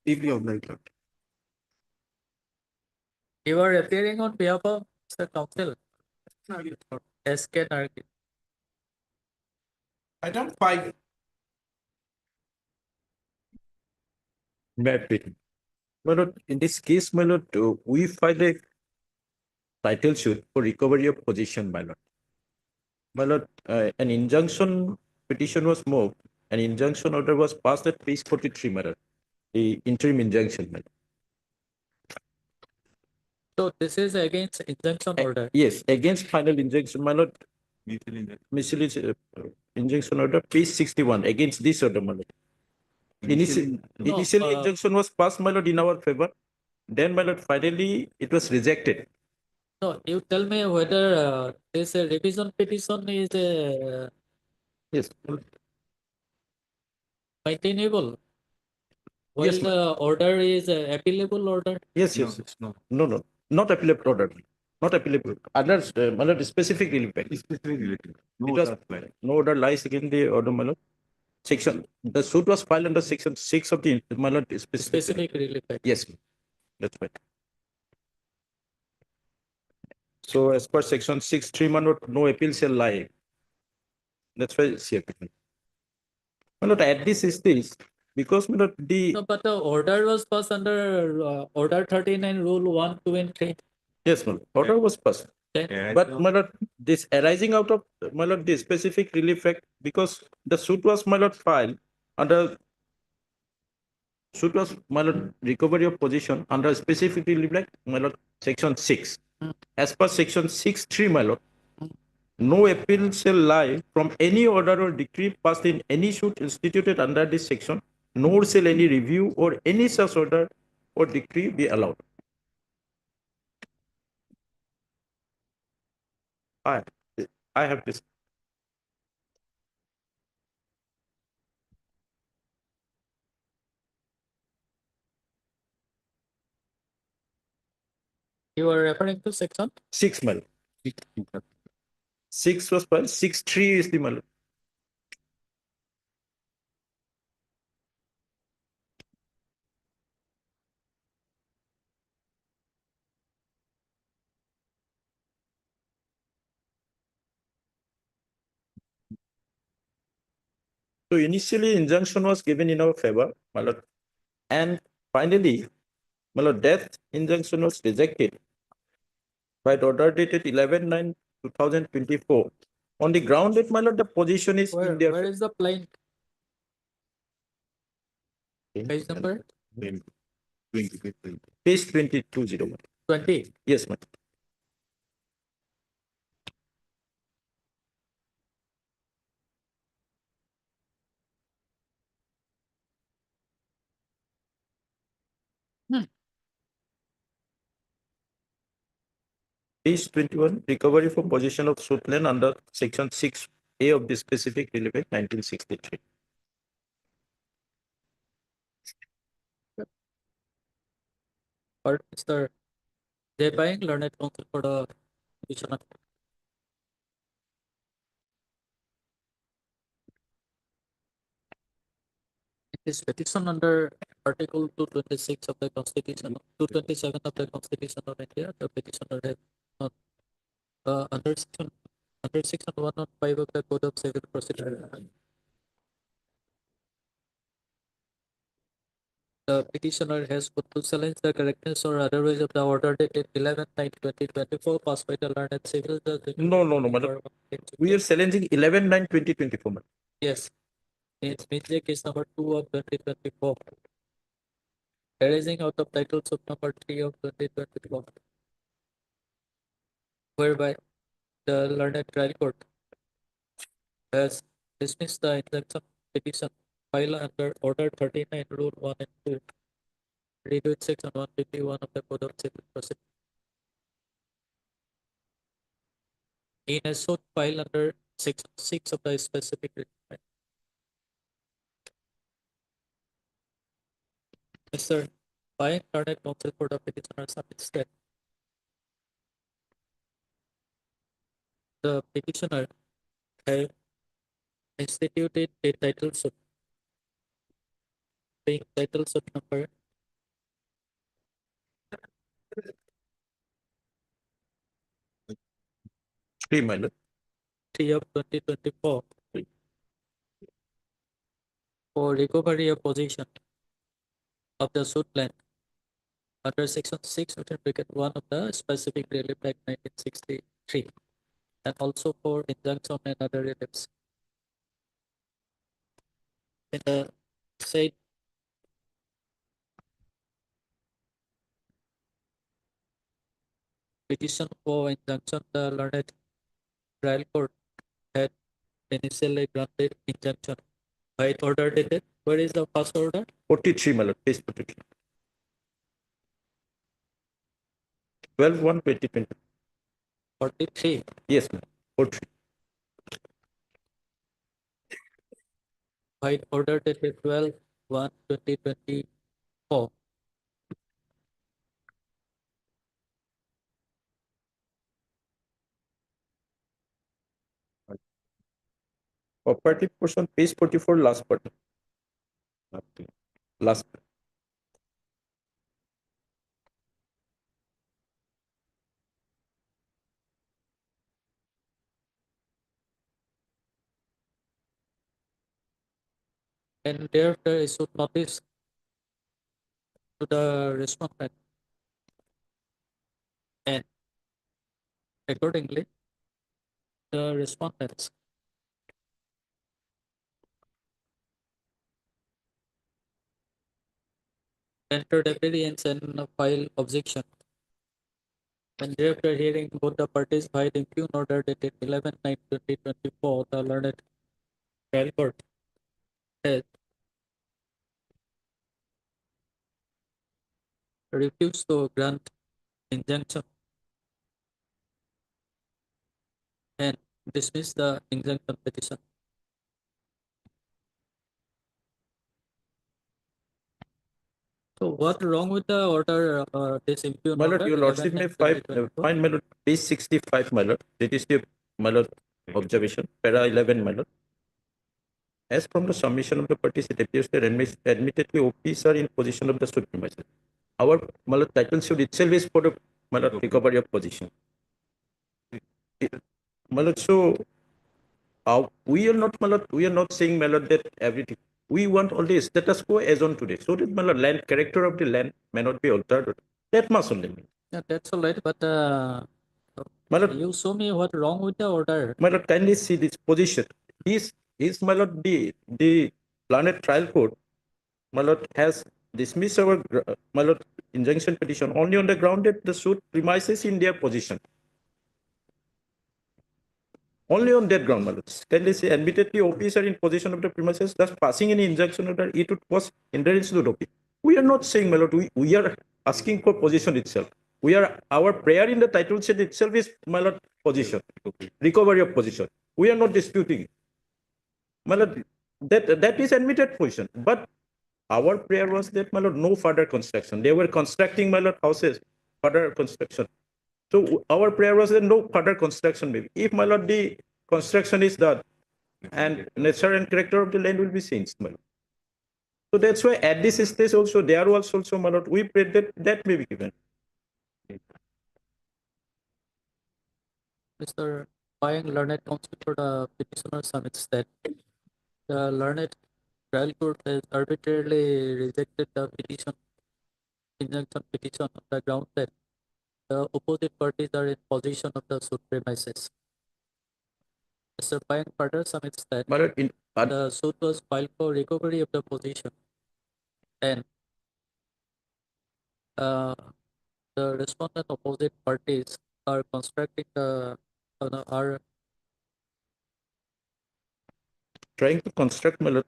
Deeply obliged, Lord. You are appearing on behalf of Mr. Counsel SK Nargi. Item 5. May I plead? My lord, in this case, my lord, we filed a title suit for recovery of possession, my lord. My lord, an injunction petition was moved, an injunction order was passed at page 43, my lord. The interim injunction, my lord. So this is against injunction order. Yes, against final injunction, my lord. Miscellaneous injunction order, page 61, against this order, my lord. Initially, injunction was passed, my lord, in our favor. Then, my lord, finally, it was rejected. No, you tell me whether this revision petition is Yes. maintainable. While Yes, the order is appealable order. Yes, yes. No, not appealable order. Not appealable. Others, my lord, specific relief. Specific relief. No order lies against the order, my lord. Section, the suit was filed under section 6 of the, my lord, Specific relief. Yes, that's right. So as per section 6(3), my lord, no appeal shall lie. That's why CFP. My lord, at this stage, because my lord, No, but the order was passed under order 39 rule 1, 2 and 3. Yes, my lord, order was passed. Okay. But my lord, this arising out of, my lord, the specific relief act, because the suit was, my lord, filed under, suit was, my lord, recovery of possession under specific relief act, my lord, section 6. As per section 6(3), my lord, no appeal shall lie from any order or decree passed in any suit instituted under this section, nor shall any review or any such order or decree be allowed. I, I have this. You are referring to section? 6 mal. 6 was file, 6(3) is the mal. So initially injunction was given in our favor, my lord, and finally, my lord, death injunction was rejected by the order dated 11/9/2024. On the ground that, my lord, the position is in their Where is the plain page number? page 2201. 20. Yes, ma'am. Hmm. Page 21, recovery from possession of suit land under section 6A of the specific relevant 1963. Or Mr. J. Buying learned counsel for the petitioner. This petition under Article 226 of the Constitution, 227 of the Constitution of India, the petitioner has not, under section 105 of the Code of Civil Procedure. The petitioner has put to challenge the correctness or otherwise of the order dated 11/9/2024 passed by the learned civil judge. No, madam. We are challenging 11/9/2024, madam. Yes, it's Midley case number 2 of 2024. Arising out of title suit number 3 of 2024. Whereby the learned trial court has dismissed the injunction petition filed under Order 39, Rule 1 and 2, read with Section 151 of the Code of Civil Procedure. In a suit filed under Section 6 of the specific requirement. Mr. By learned counsel for the petitioner submits that the petitioner have instituted a title suit, being title suit number 3, my lord. 3 of 2024 for recovery of possession of the suit land under section 6 within bracket 1 of the specific relief act 1963 and also for injunction and other reliefs. In the said petition for injunction, the learned trial court had initially granted injunction by order dated. Where is the first order? 43, my lord, page 43. 12/1/2020. 43. Yes, ma'am. 43. By order dated 12/1/2024. Operative portion, page 44, last part. Last. And thereafter issued notice to the respondent and accordingly the respondents entered a variance and file objection When thereafter hearing both the parties filed in Q order dated 11/9/2024, the learned trial court has refused to grant injunction and dismiss the injunction petition. So what wrong with the order, this impugn My lord, order? your lordship may find, my lord, page 65, my lord. That is the, my lord, observation, para 11, my lord. As from the submission of the parties, it appears that admittedly OPs are in position of the suit premises. Our, my lord, title suit itself is for the, my lord, recovery of position. My lord, so we are not, my lord, we are not saying, my lord, that everything. We want only status quo as on today, so that, my lord, land character of the land may not be altered. That must only mean. Yeah, that's all right, but My lord, you show me what wrong with the order. my lord, kindly see this position. Is my lord, the planet trial court, my lord, has dismissed our, my lord, injunction petition only on the ground that the suit premises in their position. Only on that ground, my lord. Kindly say, admittedly, OPs are in possession of the premises, thus passing any injunction order, it would cause hindrance to the OP. We are not saying, my lord, we are asking for position itself. Our prayer in the title said itself is, my lord, position, recovery of position. We are not disputing. My lord, that is admitted position. But our prayer was that, my lord, no further construction. They were constructing, my lord, houses, further construction. So our prayer was that no further construction maybe. If, my lord, the construction is done and nature and character of the land will be changed, my lord. So that's why at this stage also, there was also, my lord, we prayed that that may be given. Mr. Payang, learned counsel for the petitioner submits that the learned trial court has arbitrarily rejected the petition, injunction petition on the ground that the opposite parties are in possession of the suit premises. Mr. Payang further submits that My lord, the suit was filed for recovery of the position and the respondent opposite parties are constructing the are trying to construct, my lord,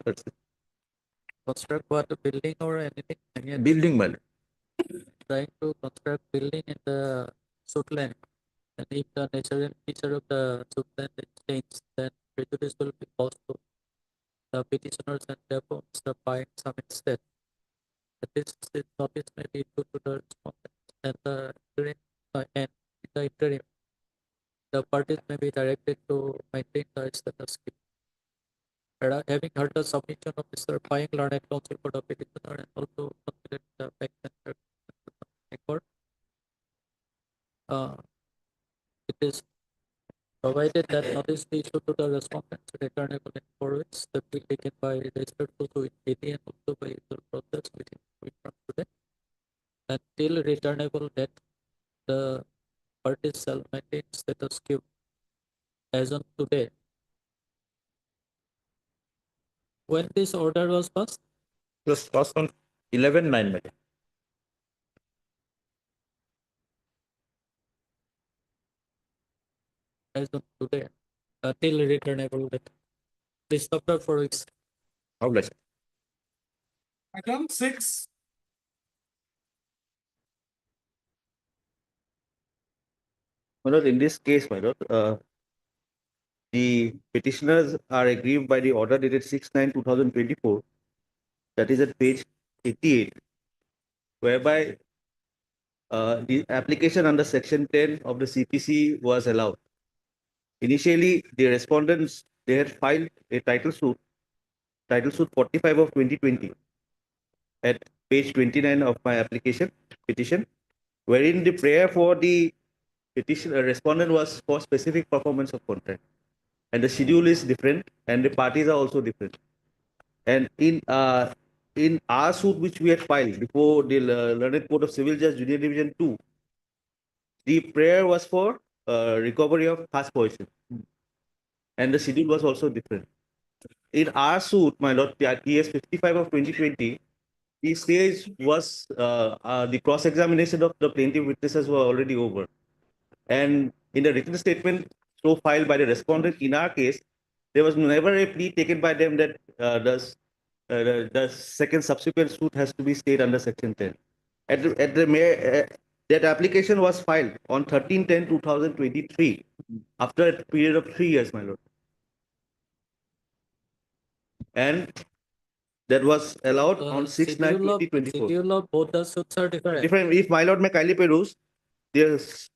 construct what building or anything. building, my lord. Trying to construct building in the suitland, and if the natural feature of the suitland is changed, then prejudice will be caused to the petitioners, and therefore Mr. Pine submits that this notice may be issued to the respondent and the interim and in the interim the parties may be directed to maintain the status quo. Having heard the submission of Mr. Pine, learned counsel for the petitioner, and also considered the facts and record, it is provided that notice be issued to the respondent returnable in 4 weeks, the bill taken by registered to AD and also by usual process within a week from today. Until returnable that the parties shall maintain status quo as on today. When this order was passed? It was passed on 11/9, my lord. As on today, until returnable that. This after 4 weeks. How bless. Item 6. My lord, in this case, my lord, the petitioners are aggrieved by the order dated 6/9/2024, that is at page 88, whereby the application under section 10 of the CPC was allowed. Initially, the respondents, they had filed a title suit 45 of 2020 at page 29 of my petition, wherein the prayer for the petition respondent was for specific performance of contract, and the schedule is different, and the parties are also different. And in our suit which we had filed before the Learned Court of Civil Judge Junior Division 2, the prayer was for recovery of past position, and the schedule was also different. In our suit, my lord, the TS 55 of 2020, the stage was the cross-examination of the plaintiff witnesses were already over. And in the written statement so filed by the respondent in our case, there was never a plea taken by them that the second subsequent suit has to be stayed under Section 10. That application was filed on 13/10/2023 after a period of 3 years, my lord. And that was allowed on 6/9/2024. Schedule of both the suits are different. Different. If my lord may kindly peruse, there's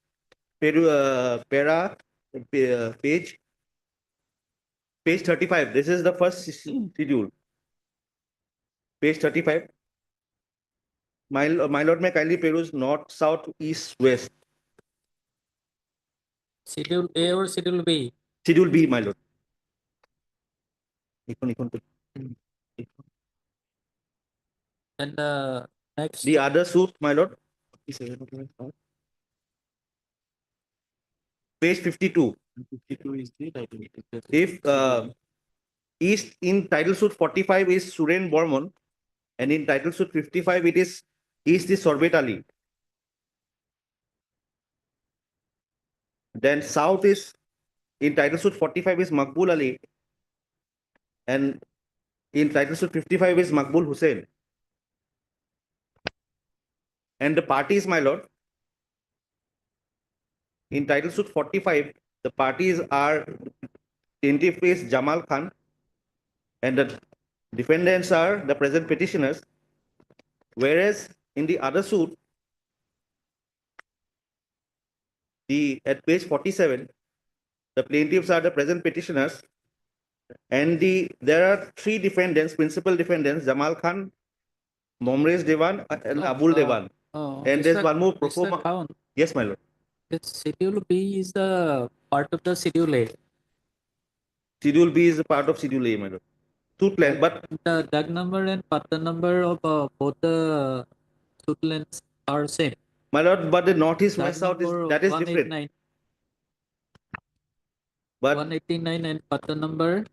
page 35. This is the first schedule. Page 35. My lord may kindly peruse north, south, east, west. Schedule A or Schedule B? Schedule B, my lord. And next. The other suit, my lord. Page 52. 52 is the title. If East in title suit 45 is Suren Bormon, and in title suit 55 it is East is Sorbet Ali. Then South is in title suit 45 is Makbul Ali, and in title suit 55 is Makbul Hussain. And the parties, my lord, in title suit 45, the parties are plaintiff is Jamal Khan, and the defendants are the present petitioners. Whereas in the other suit, at page 47, the plaintiffs are the present petitioners, and there are three defendants, principal defendants: Jamal Khan, Momrez Devan, and Abul Devan. And there's one more pro forma. Yes, my lord. This Schedule B is the part of the Schedule A. Schedule B is a part of Schedule A, my lord. Suit length, but the DAG number and patta number of both the suit lengths are same. My lord, but the northeast, DAG west, south is number that is different. 189. But 189 and patta number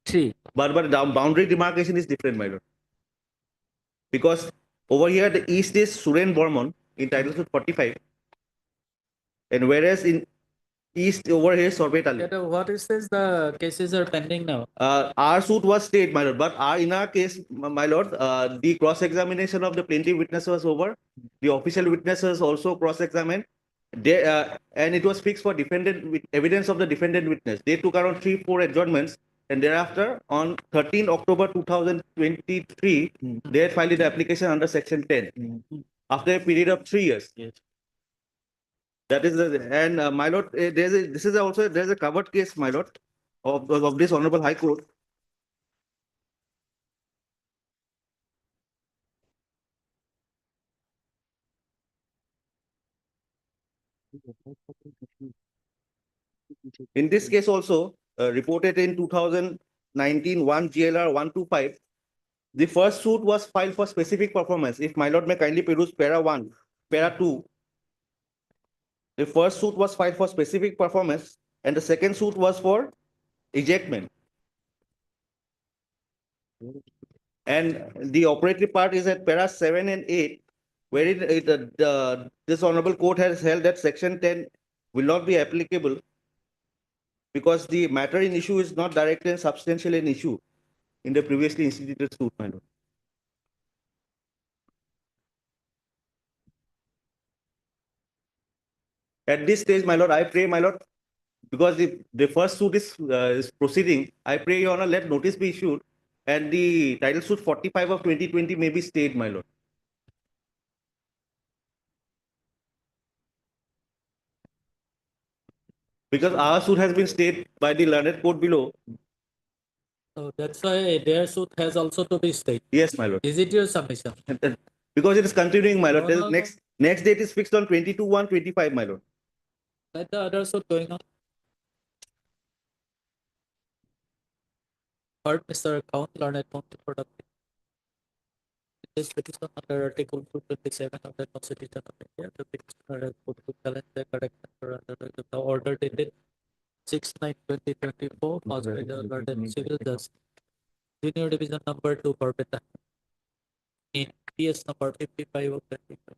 3. But the boundary demarcation is different, my lord. Because over here the east is Suren Bormon in title suit 45, and whereas in east over here Sorbet Ali. What is this? The cases are pending now. Our suit was stayed, my lord, but in our case, my lord, the cross-examination of the plaintiff witness was over. The official witnesses also cross-examined. And it was fixed for defendant with evidence of the defendant witness. They took around 3-4 adjournments, and thereafter, on 13 October 2023, they had filed the application under Section 10 after a period of 3 years. Yes. That is my lord, there's a covered case, my lord, of this Honorable High Court. In this case also, reported in 2019 1 GLR 125, the first suit was filed for specific performance. If my lord may kindly peruse para 1, para 2. The first suit was filed for specific performance, and the second suit was for ejectment. And the operative part is at para 7 and 8, wherein this honorable court has held that Section 10 will not be applicable because the matter in issue is not directly and substantial in issue in the previously instituted suit, my lord. At this stage, my lord, I pray, my lord, because the first suit is proceeding, I pray, Your Honor, let notice be issued, and the title suit 45 of 2020 may be stayed, my lord. Because our suit has been stayed by the learned court below. So that's why their suit has also to be stayed. Yes, my lord. Is it your submission? Because it is continuing, my lord. No. Next date is fixed on 22/1/25, my lord. Let the other suit going on. Heard Mr. Account, learned county product. This petition under Article 227 of the Constitution of India, the petitioner has put to challenge the correct number under the order dated 6/9/2024, passed by the London Civil Justice, Junior Division number 2, Corbetta, in PS number 55 of 25.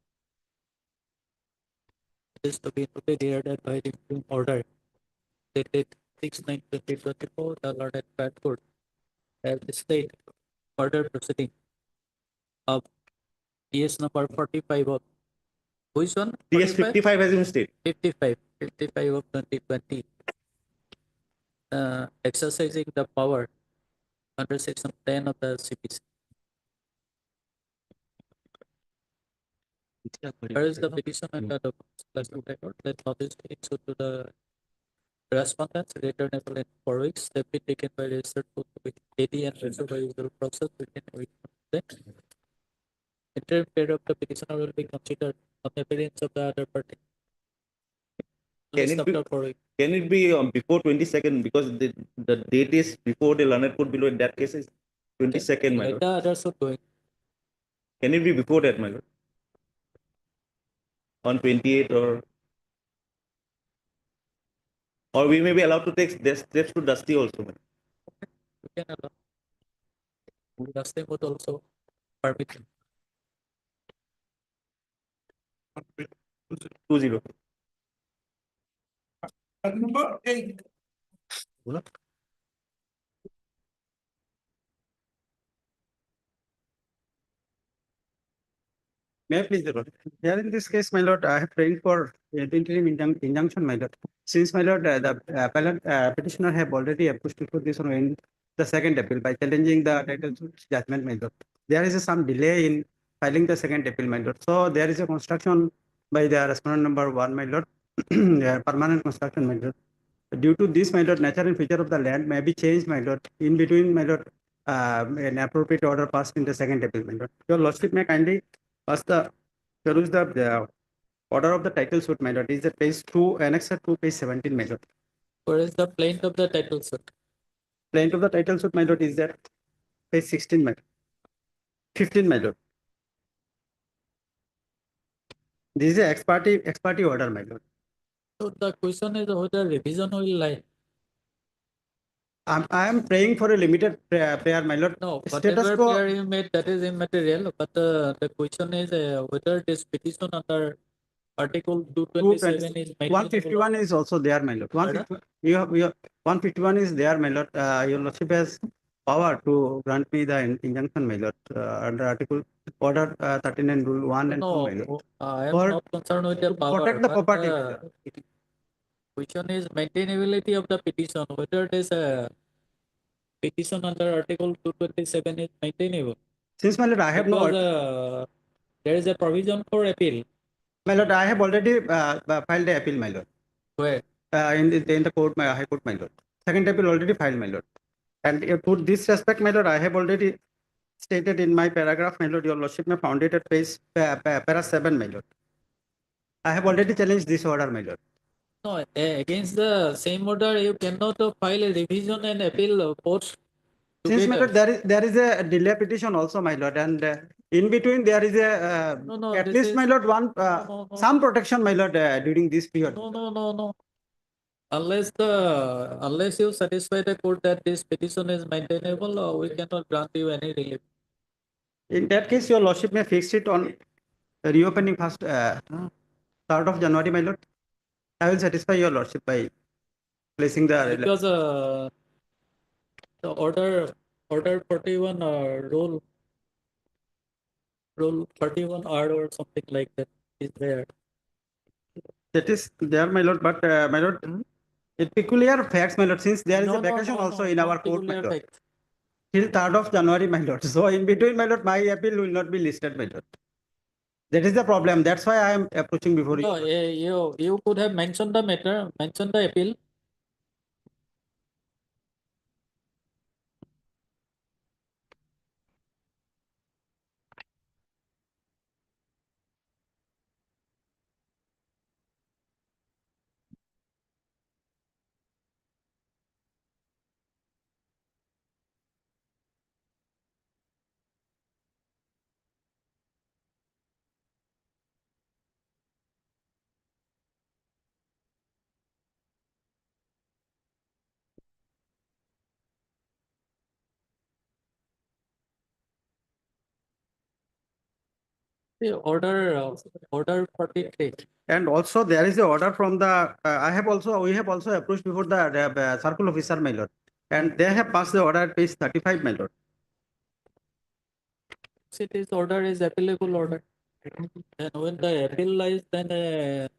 is to be noted here that by the Supreme Order dated 6/9/2024, the Lord and Bradford have stayed further proceeding of PS number 45 of which one? DS 55 has been stayed. 55 of 2020. Exercising the power under section 10 of the CPC. Where is the petition and the document record that notice issued to the respondents returnable in 4 weeks. Step be taken by registered post with AD and reserved by usual process within a week from today. Interim period of the petitioner will be considered on the appearance of the other party. Can List it be, after 4 weeks. can it be before 22nd because the date is before the learned code below in that case is 22nd, my Let lord. the others are going. Can it be before that, my lord? On 28 or we may be allowed to take steps to Dusty also. My lord. You can allow. The same would also permit. 20. Item number 8. May I please, the lord? Here in this case, my lord, I have framed for interim injunction, my lord. Since, my lord, the appellant petitioner have already pushed for this one in the second appeal by challenging the title judgment, my lord. There is some delay in filing the second appeal, my lord. So there is a construction by the respondent number 1, my lord, permanent construction, my lord. Due to this, my lord, nature and feature of the land may be changed, my lord. In between, my lord, an appropriate order passed in the second appeal, my lord. Your lordship may kindly pass the peruse the order of the title suit, my lord. Is the page 2, annexer 2, page 17, my lord. Where is the plaint of the title suit? Plaint of the title suit, my lord, is that page 16, my lord. 15, my lord. This is a ex parte order, my lord. So the question is whether revision will lie. I am praying for a limited prayer, my lord. No, Status whatever quo. prayer you made, that is immaterial. But the question is whether this petition under Article 227 is maintainable. 151 is also there, my lord. 151, you have 151 is there, my lord. Your lordship has power to grant me the injunction, my lord, under Article Order 39 Rule 1 and 2, my lord. I am For not concerned with the power. protect the but property, my the lord. question is maintainability of the petition, whether this petition under Article 227 is maintainable. Since, my lord, I have Because no. there is a provision for appeal. My lord, I have already filed the appeal, my lord. Where? In the court, my high court, my lord. Second appeal already filed, my lord. And to this respect, my lord, I have already stated in my paragraph, my lord, your lordship may found it at page para 7, my lord. I have already challenged this order, my lord. No, against the same order, you cannot file a revision and appeal post Since, my together. lord, there is a delay petition also, my lord, and in between there is a No, at this least, is my lord, one no, some protection, my lord, during this period. no. Unless you satisfy the court that this petition is maintainable, we cannot grant you any relief. In that case, your lordship may fix it on reopening first 3rd of January, my lord. I will satisfy your lordship by placing the Because the order 41 rule 31 R or something like that is there. that is there, my lord. But my lord, it peculiar facts, my lord. Since there is a vacation also in our court, my lord, till 3rd of January, my lord. So in between, my lord, my appeal will not be listed, my lord. That is the problem. That's why I am approaching before No, you could have mentioned the matter, mentioned the appeal. The order 43. And also there is a order from the, we have also approached before the circle officer, my lord. And they have passed the order at page 35, my lord. See, this order is appealable order. And when the appeal lies, then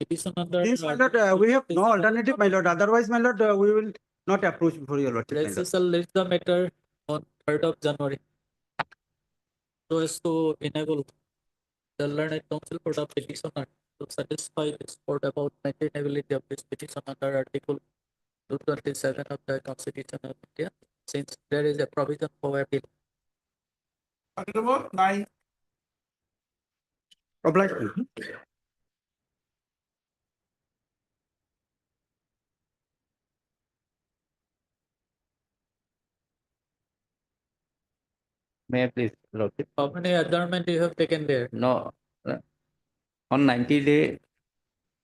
petition under. This, my lord, we have no alternative, my lord. Otherwise, my lord, we will not approach before your lordship, my lord. Recessal lifts the matter on 3rd of January. So as to enable the learned counsel for the petitioner to satisfy this court about maintainability of this petition under Article 227 of the Constitution of India, since there is a provision for appeal. Item number 9. Obliged. May I please, Lordship? How many adjournment you have taken there? No, on 90-day,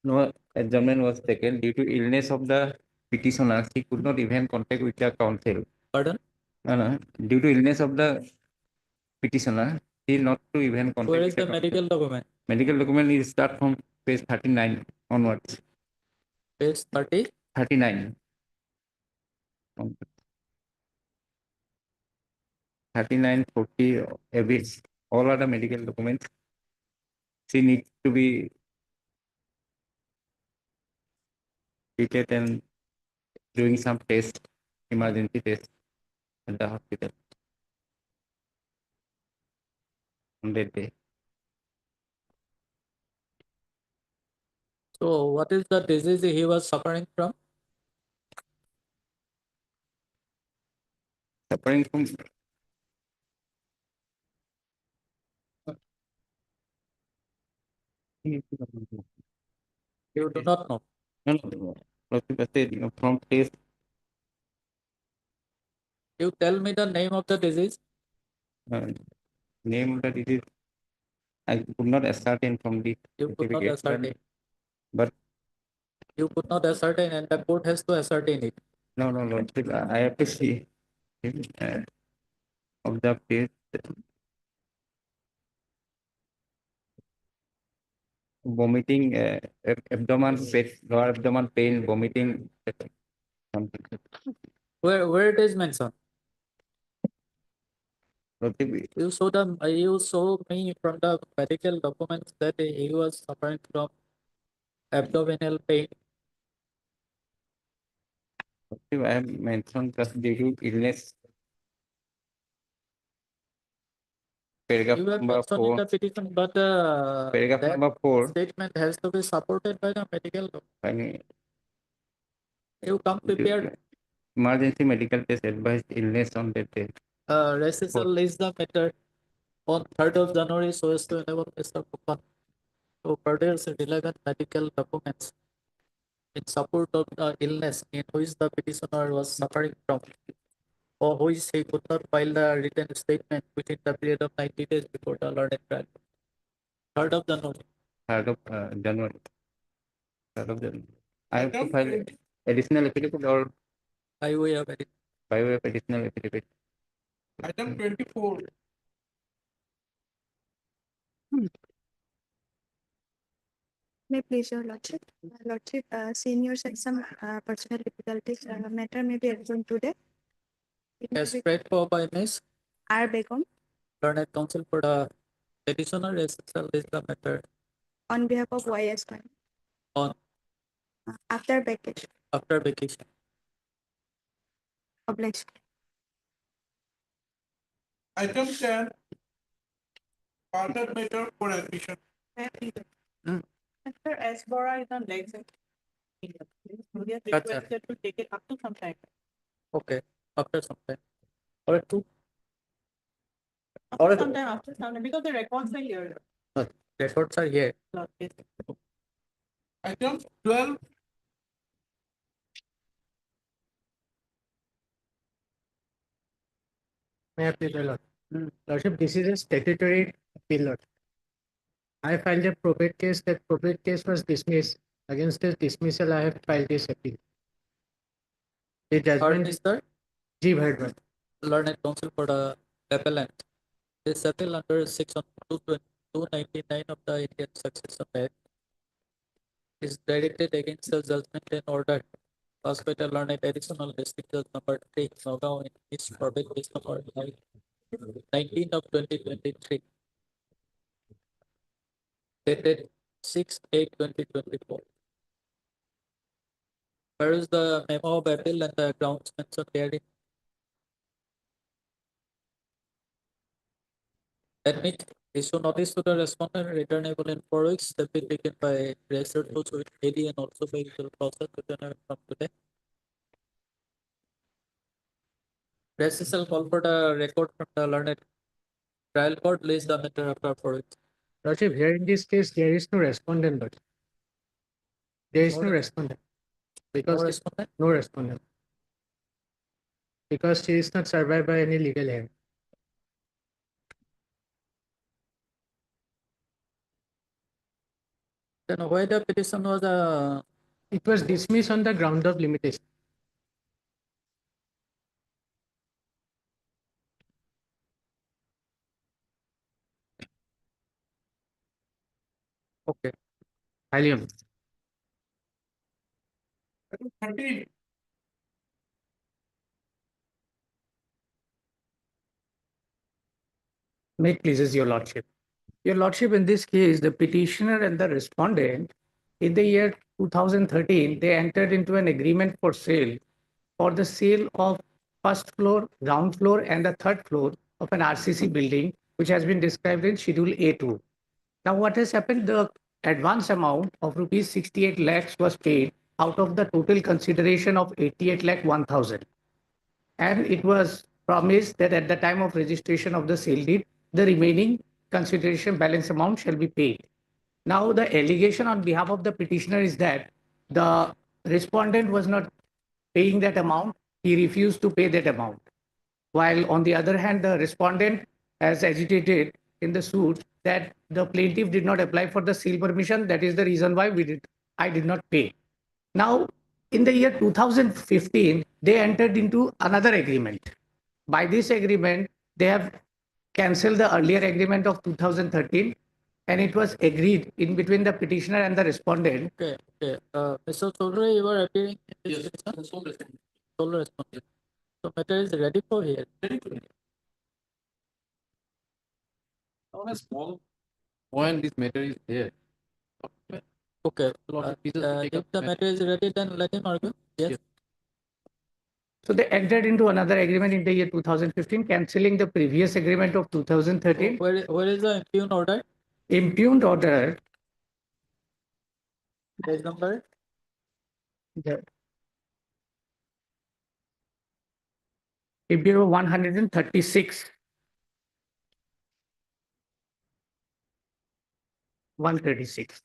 no adjournment was taken due to illness of the petitioner. She could not even contact with the council. Pardon? No, due to illness of the petitioner, she not to even contact Where with is the the council. medical document? Medical document is start from page 39 onwards. Page 30. 39. 39, 40, every, all are the medical documents. She needs to be treated and doing some test, emergency test at the hospital on that day. So what is the disease he was suffering from? Suffering from You do not know. From test. You tell me the name of the disease. Name of the disease I could not ascertain from the You could not certificate, ascertain. but You could not ascertain, and the court has to ascertain it. no, Lordship, I have to see of the page. Vomiting, abdomen, lower abdomen pain, vomiting, something. Where it is mentioned? Lordship, You show me from the medical documents that he was suffering from abdominal pain. Lordship, I have mentioned just due to illness. Paragraph You have number mentioned in 4. the petition, but Paragraph that number 4. statement has to be supported by the medical document. Finally, You come prepared. emergency medical test advised illness on that day. Recessal is the matter on 3rd of January so as to enable Mr. Kupan to produce relevant medical documents in support of the illness in which the petitioner was suffering from, or which he could not file the written statement within the period of 90 days before the learned trial. 3rd of January. 3rd of January. 3rd of January. I have to file additional affidavit or I way of it. by way of additional affidavit. Item 24. May please your lordship. Lordship, seniors had some personal difficulties. Matter may be adjourned today. It may As be prayed for by Miss R. Begum learned counsel for the petitioner, recessal is the matter on behalf of YS client. on After vacation. after vacation. Obliged. Item 10. Partner matter for admission. Mr. S. Bora is on legs. We are Gotcha. requested to take it up to some time. Okay, after some time. Or two. After some time, because the records are here. Records are here. Yes. Item 12. May I please, my lord? Lordship, this is a statutory appeal, lord. I filed a probate case. That probate case was dismissed. Against this dismissal, I have filed this appeal. The Third judgment is the G. Bhardwaj. learned counsel for the appellant. This appeal under section 299 of the Indian Succession Act is directed against the judgment and order passed by the learned additional district judge number 3, Nagaon in East Orbit, case number 19 of 2023, dated 6/8/2024. Where is the memo of appeal and the grounds mentioned therein? Admit, issue notice to the respondent returnable in 4 weeks. The appeal taken by registered post with AD and also by usual process returnable from today. Rest shall call for the record from the learned trial court, list the matter after 4 weeks. Lordship, here in this case, there is no respondent, Lordship. There is no respondent. Because No respondent? no respondent. Because she is not survived by any legal heir. Then why the petition was It was dismissed on the ground of limitation. okay? Helium. Item 13. May it pleases your lordship. Your lordship, in this case, the petitioner and the respondent, in the year 2013, they entered into an agreement for sale for the sale of first floor, ground floor, and the third floor of an RCC building, which has been described in Schedule A2. Now, what has happened? The advance amount of rupees 68 lakhs was paid out of the total consideration of 88 lakh 1,000. And it was promised that at the time of registration of the sale deed, the remaining consideration balance amount shall be paid. Now, the allegation on behalf of the petitioner is that the respondent was not paying that amount. He refused to pay that amount. While on the other hand, the respondent has agitated in the suit that the plaintiff did not apply for the sale permission. That is the reason why I did not pay. Now, in the year 2015, they entered into another agreement. By this agreement, they have cancelled the earlier agreement of 2013, and it was agreed in between the petitioner and the respondent. Okay, okay. Mr. Chaudhary, you are appearing in this petition? Sole respondent. So matter is ready for here. On a small point, this matter is there. Okay. If the matter is ready, then let him argue. Yes. So they entered into another agreement in the year 2015, cancelling the previous agreement of 2013. Where is the impugned order? Impugned order. Page number? Impugned 136. 136.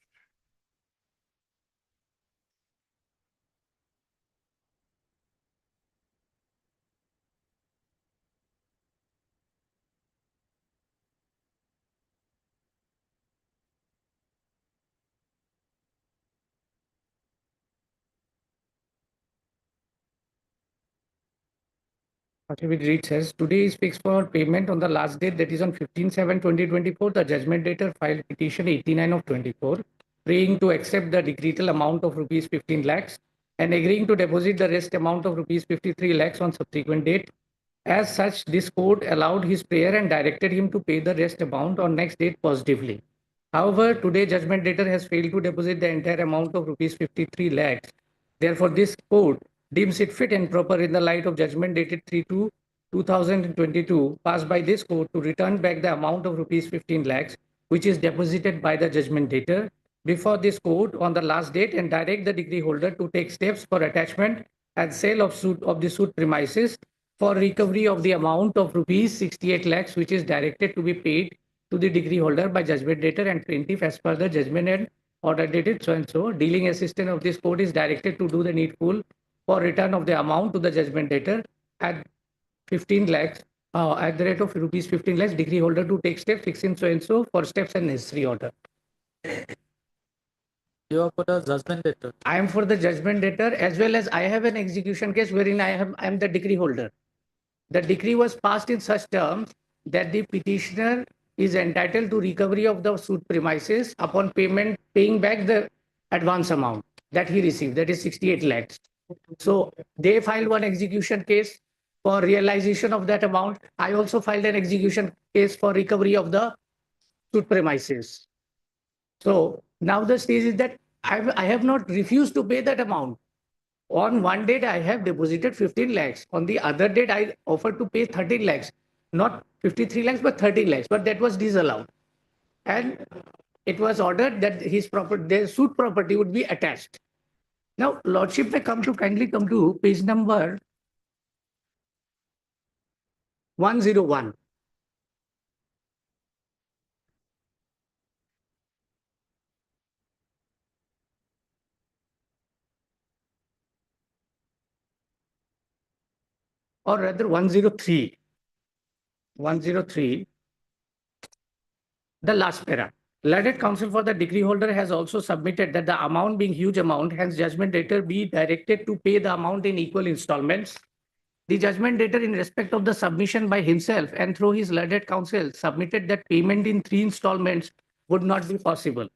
Which reads as, today is fixed for payment on the last date, that is on 15/7/2024. The judgment debtor filed petition 89 of 24, praying to accept the decretal amount of rupees 15 lakhs and agreeing to deposit the rest amount of rupees 53 lakhs on subsequent date. As such, this court allowed his prayer and directed him to pay the rest amount on next date positively. However, today judgment debtor has failed to deposit the entire amount of rupees 53 lakhs. Therefore, this court deems it fit and proper in the light of judgment dated 3/2/2022 passed by this court to return back the amount of rupees 15 lakhs, which is deposited by the judgment debtor before this court on the last date, and direct the degree holder to take steps for attachment and sale of the suit premises for recovery of the amount of rupees 68 lakhs, which is directed to be paid to the degree holder by judgment debtor and plaintiff as per the judgment and order dated so and so. Dealing assistant of this court is directed to do the needful for return of the amount to the judgment debtor at 15 lakhs, at the rate of rupees 15 lakhs, degree holder to take steps fixing so and so for steps and necessary order. You are for the judgment debtor. I am for the judgment debtor, as well as I have an execution case wherein I am the decree holder. The decree was passed in such terms that the petitioner is entitled to recovery of the suit premises upon paying back the advance amount that he received, that is 68 lakhs. So they filed one execution case for realization of that amount. I also filed an execution case for recovery of the suit premises. So now the stage is that I have not refused to pay that amount. On one date, I have deposited 15 lakhs. On the other date, I offered to pay 13 lakhs, not 53 lakhs, but 13 lakhs. But that was disallowed. And it was ordered that his property, the suit property would be attached. Now, Lordship may kindly come to page number 101. Or rather 103. 103, the last para. Landed counsel for the decree holder has also submitted that the amount being huge amount, hence judgment debtor be directed to pay the amount in equal installments. The judgment debtor in respect of the submission by himself and through his landed counsel submitted that payment in 3 installments would not be possible.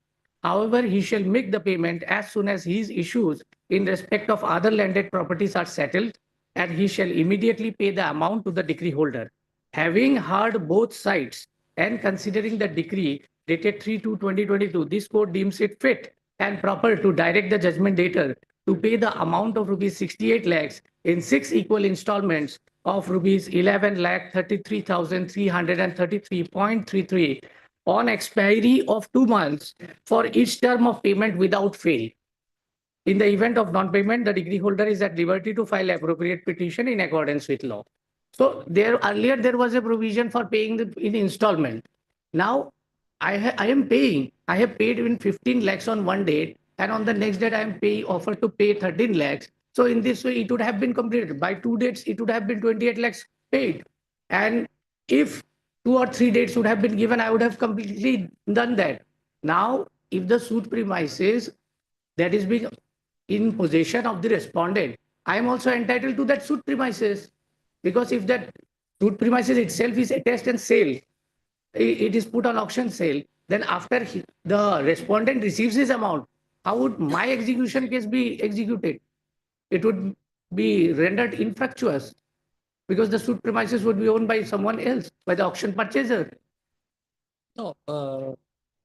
However, he shall make the payment as soon as his issues in respect of other landed properties are settled, and he shall immediately pay the amount to the decree holder. Having heard both sides and considering the decree dated 3/2/2022, this court deems it fit and proper to direct the judgment debtor to pay the amount of rupees 68 lakhs in 6 equal installments of rupees 11,33,333.33 on expiry of 2 months for each term of payment without fail. In the event of non-payment, the decree holder is at liberty to file appropriate petition in accordance with law. So earlier there was a provision for paying in installment. Now I am paying. I have paid in 15 lakhs on one date, and on the next date I am offered to pay 13 lakhs. So in this way, it would have been completed. By 2 dates, it would have been 28 lakhs paid. And if 2 or 3 dates would have been given, I would have completely done that. Now, if the suit premises that is being in possession of the respondent, I am also entitled to that suit premises. Because if that suit premises itself is attached and sale, it is put on auction sale, then after the respondent receives his amount, how would my execution case be executed? It would be rendered infructuous because the suit premises would be owned by someone else, by the auction purchaser. No,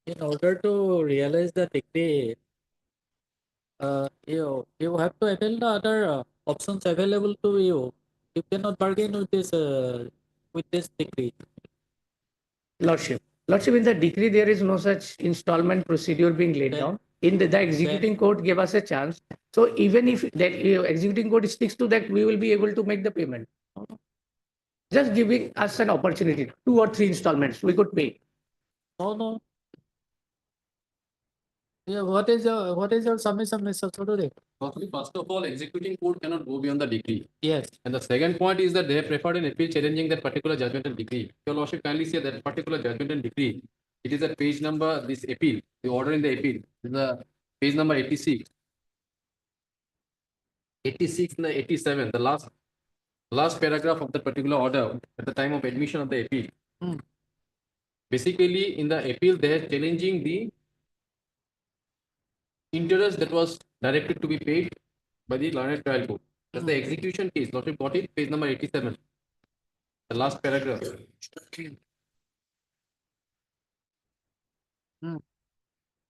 in order to realize the decree, you have to avail the other options available to you. You cannot bargain with this decree. Lordship, in the decree, there is no such installment procedure being laid down. In the executing court gave us a chance. So even if that executing court sticks to that, we will be able to make the payment. Just giving us an opportunity, 2 or 3 installments, we could pay. No. Yeah, what is your submission, Mr. Choduri? First of all, executing court cannot go beyond the decree. Yes. And the second point is that they have preferred an appeal challenging that particular judgment and decree. Your Lordship kindly say that particular judgment and decree. It is at page number, this appeal, the order in the appeal, is the page number 86. 86 and the 87, the last paragraph of that particular order at the time of admission of the appeal. Basically, in the appeal, they are challenging the interest that was directed to be paid by the learned trial court. That's the execution case. Lordship got it, page number 87. The last paragraph.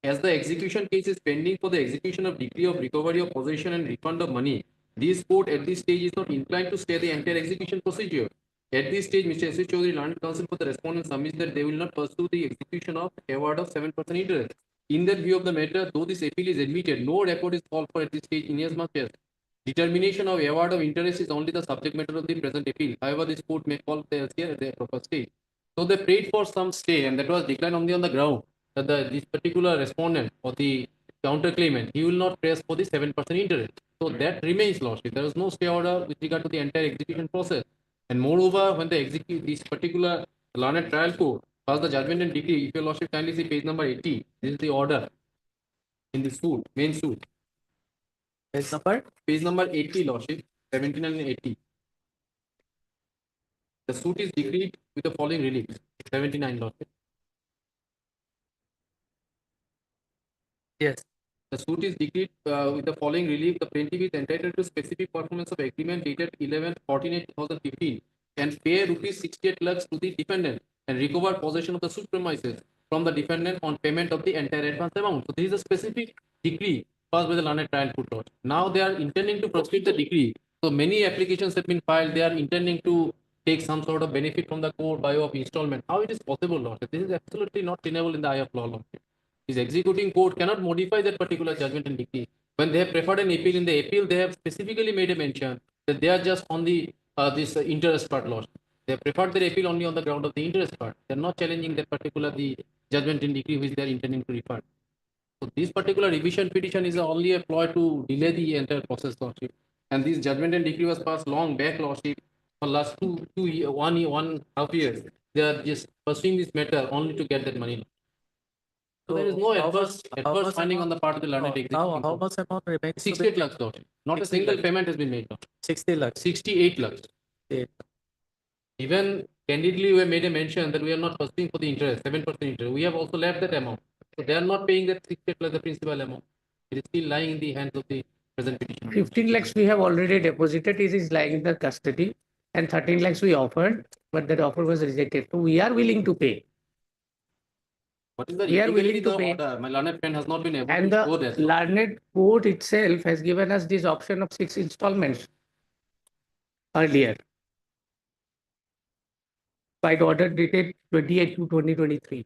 As the execution case is pending for the execution of decree of recovery of possession and refund of money, this court at this stage is not inclined to stay the entire execution procedure. At this stage, Mr. S. Chaudhary, learned counsel for the respondent submits that they will not pursue the execution of award of 7% interest. In their view of the matter, though this appeal is admitted, no record is called for at this stage inasmuch as determination of award of interest is only the subject matter of the present appeal. However, this court may call the LCR at the proper stage. So they prayed for some stay, and that was declined only on the ground that this particular respondent or the counterclaimant, he will not press for the 7% interest. So that remains, Lordship. There is no stay order with regard to the entire execution process. And moreover, when they execute this particular learned trial court, pass the judgment and decree, if your Lordship kindly see page number 80, this is the order in the suit, main suit. Page number 80, Lordship, 17 and 80. The suit is decreed with the following relief. 79 Lordship. Yes. The suit is decreed with the following relief. The plaintiff is entitled to specific performance of agreement dated 11/14/2015 and pay rupees 68 lakhs to the defendant and recover possession of the suit premises from the defendant on payment of the entire advance amount. So this is a specific decree passed by the learned trial court. Now they are intending to prosecute the decree. So many applications have been filed. They are intending to take some sort of benefit from the court by way of installment. How it is possible, Lord? This is absolutely not tenable in the eye of law, Lord. This executing court cannot modify that particular judgment and decree. When they have preferred an appeal, in the appeal they have specifically made a mention that they are just on the this interest part loss. They have preferred their appeal only on the ground of the interest part. They are not challenging that particular the judgment and decree which they are intending to refer. So this particular revision petition is only a ploy to delay the entire process, lordship. And this judgment and decree was passed long back, lordship. For last 1.5 years, they are just pursuing this matter only to get that money. So there is no adverse finding on the part of the learned executive. How much amount remains? 68 lakhs, lordship. Not a single payment has been made. 60 lakhs. 68 lakhs. Even candidly, we have made a mention that we are not pursuing for the interest, 7% interest. We have also left that amount. So they are not paying that 68 lakhs, the principal amount. It is still lying in the hands of the present petitioner. 15 lakhs we have already deposited. It is lying in the custody, and 13 lakhs we offered, but that offer was rejected. So we are willing to pay. What is the We are willing to the pay. order? My learned friend has not been able And to show the that. learned court itself has given us this option of 6 installments earlier by the order dated 28/2/2023.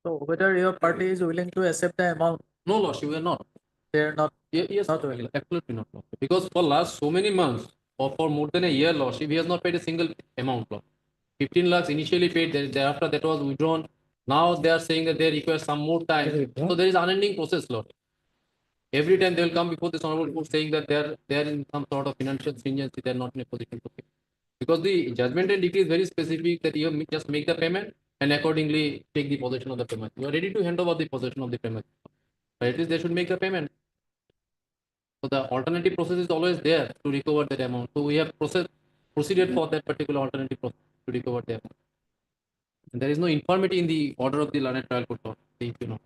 So whether your party is willing to accept the amount? No, lordship, we are not. They are not. Yes, not willing. absolutely not, lordship. Because for last so many months or for more than a year, lordship, he has not paid a single amount, lordship. 15 lakhs initially paid, thereafter that was withdrawn. Now they are saying that they require some more time. So there is unending process, Lord. Every time they will come before this honorable court saying that they are in some sort of financial stringency, they are not in a position to pay. Because the judgment and decree is very specific that you just make the payment and accordingly take the possession of the payment. You are ready to hand over the possession of the payment. But at least they should make the payment. So the alternative process is always there to recover that amount. So we have proceeded for that particular alternative process to recover the amount. And there is no infirmity in the order of the learned trial court, if you know.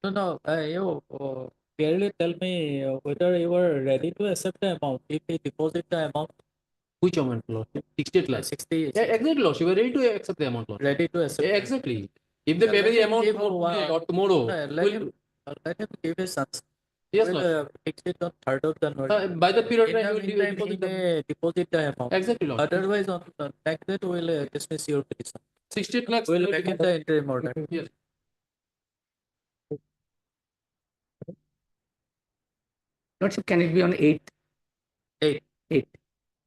No. You clearly tell me whether you are ready to accept the amount. If we deposit the amount. Which amount, Lord? 68 lakhs. 60. Yeah, exactly, Lord. You are ready to accept the amount, Lord. Ready to accept. Yeah, exactly. If they pay the amount today or tomorrow, let him give a chance. Yes, We'll, Lord. fix it on 3rd of January. By the period, In right, the you will meantime, deposit he the may deposit the amount. Exactly, Lord. Otherwise, on like that, we'll dismiss your petition. 68 lakhs. We'll make it the interim order. Yes. Lordship, can it be on 8th? 8.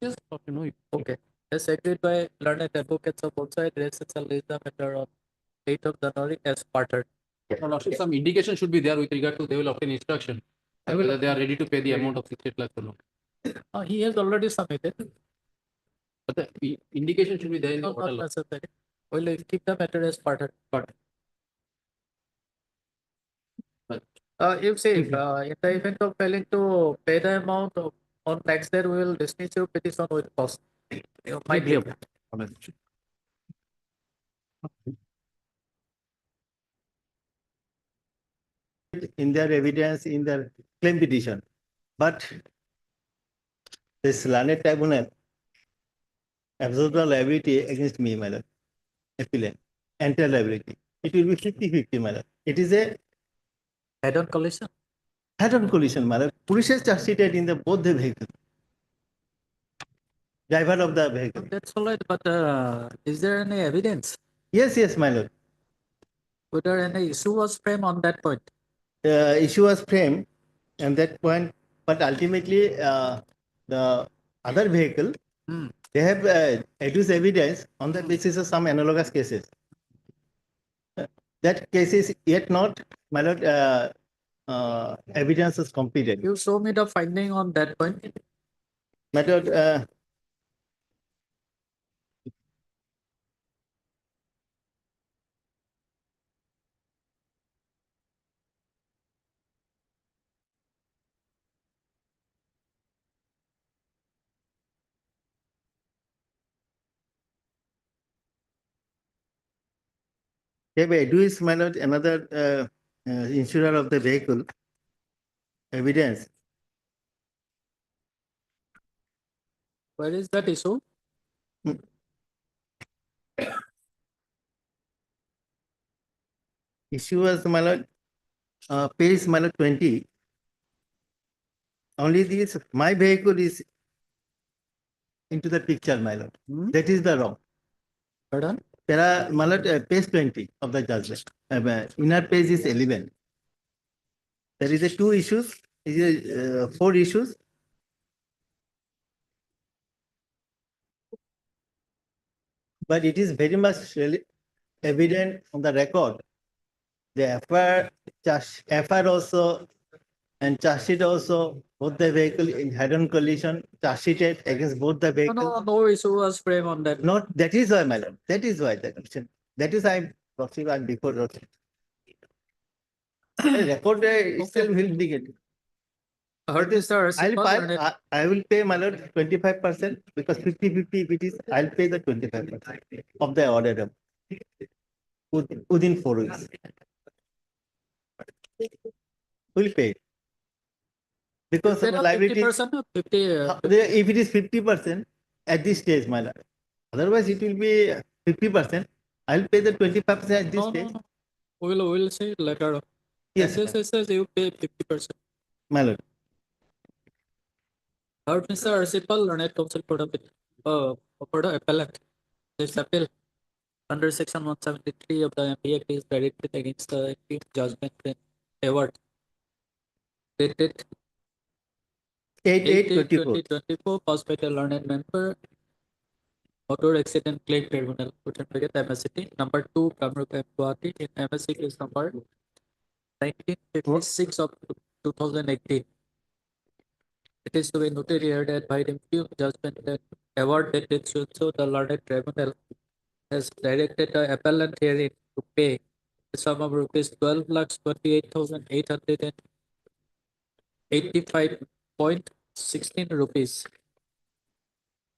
Yes, Lord, you know it. Okay. As agreed by learned advocates of both sides, raise shall raise the matter on 8th of January as parted. Lordship, some indication should be there with regard to they will obtain instruction whether they are ready to pay the amount of 68 lakhs or not. He has already submitted. But the indication should be there in the No, order. not necessary. We'll keep the matter as parted. You see, in the event of failing to pay the amount on next day, we will dismiss your petition with cost. You might be able. In their evidence in their claim petition. But this learned tribunal absorbs the liability against me, my lord, appellant, entire liability. It will be 50-50, my lord. It is a head-on collision. Head-on collision, my lord. Police has just seated in the both the vehicles. Driver of the vehicle. That's all right, but is there any evidence? Yes, my lord. Whether any issue was framed on that point? Issue was framed at that point, but ultimately the other vehicle, they have adduced evidence on the basis of some analogous cases. That case is yet not, my lord, evidence is completed. You show me the finding on that point. My lord, Have adduced, my lord, another insurer of the vehicle evidence. Where is that issue? Issue was, my lord, page, my lord, 20. Only this, my vehicle is into the picture, my lord. That is the wrong. Pardon? My lord, page 20 of the judgment. Inner page is 11. There is a two issues, four issues. But it is very much really evident on the record. The FR also and charge sheet also, both the vehicle in head-on collision, charge sheeted against both the No, vehicles. no issue was framed on that. Not, that is why, my lord. That is why the question. That is I'm before wrote. The record itself will indicate. Heard Mr. I will pay, my lord, 25% because 50-50 if it is, I'll pay the 25% of the order within 4 weeks. Will pay. Because of the liability. 50% or 50? If it is 50% at this stage, my lord. Otherwise, it will be 50%. I'll pay the 25% at this stage. No. We'll say later. Yes, Yes, you pay 50%. my lord. Heard Mr. Arsipal, learned counsel for the appellant. This appeal under section 173 of the MB Act is directed against the judgment and award dated 8/8/2024 passed by the learned member Motor Accident Claim Tribunal, MSCT number 2, Kamrup M. Guwahati in MSC case number 1956 of 2018. It is to be noted here that by the impugned judgment and award dated so the learned tribunal has directed the appellant herein to pay the sum of rupees 12,28,885.16 rupees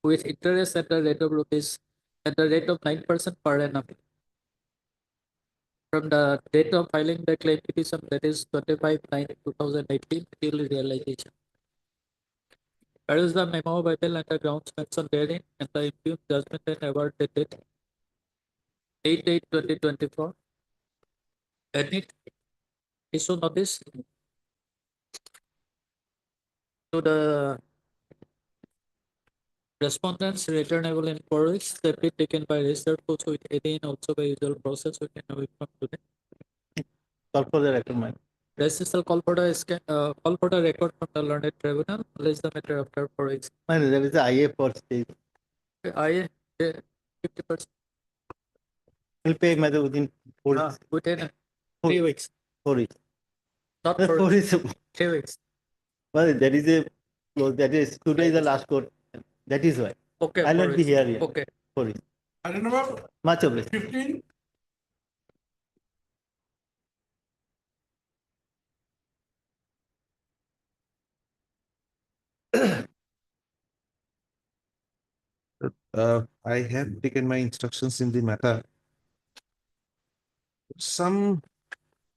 with interest at the rate of 9% per annum from the date of filing the claim petition, that is 25/9/2018 till realization. That is the memo of appeal and the grounds mentioned therein, and the impugned judgment and award dated 8/8/2024. Any issue notice to the respondents returnable in 4 weeks. The plea taken by registered post with 18 also by usual process we can have from today. Call for the record, man. Registrar call for the record from the learned tribunal. Place the matter after 4 weeks. Man, there is a IA for stage. I 50%. Will pay, mother, within 4 weeks. Within 3 weeks. 4 weeks. Not 4 4 weeks. weeks. 3 weeks. Well, that is today is the last court. That is why. Okay. I'll not be here yet. Okay. 4 weeks. Item number Much obliged. 15. I have taken my instructions in the matter. Some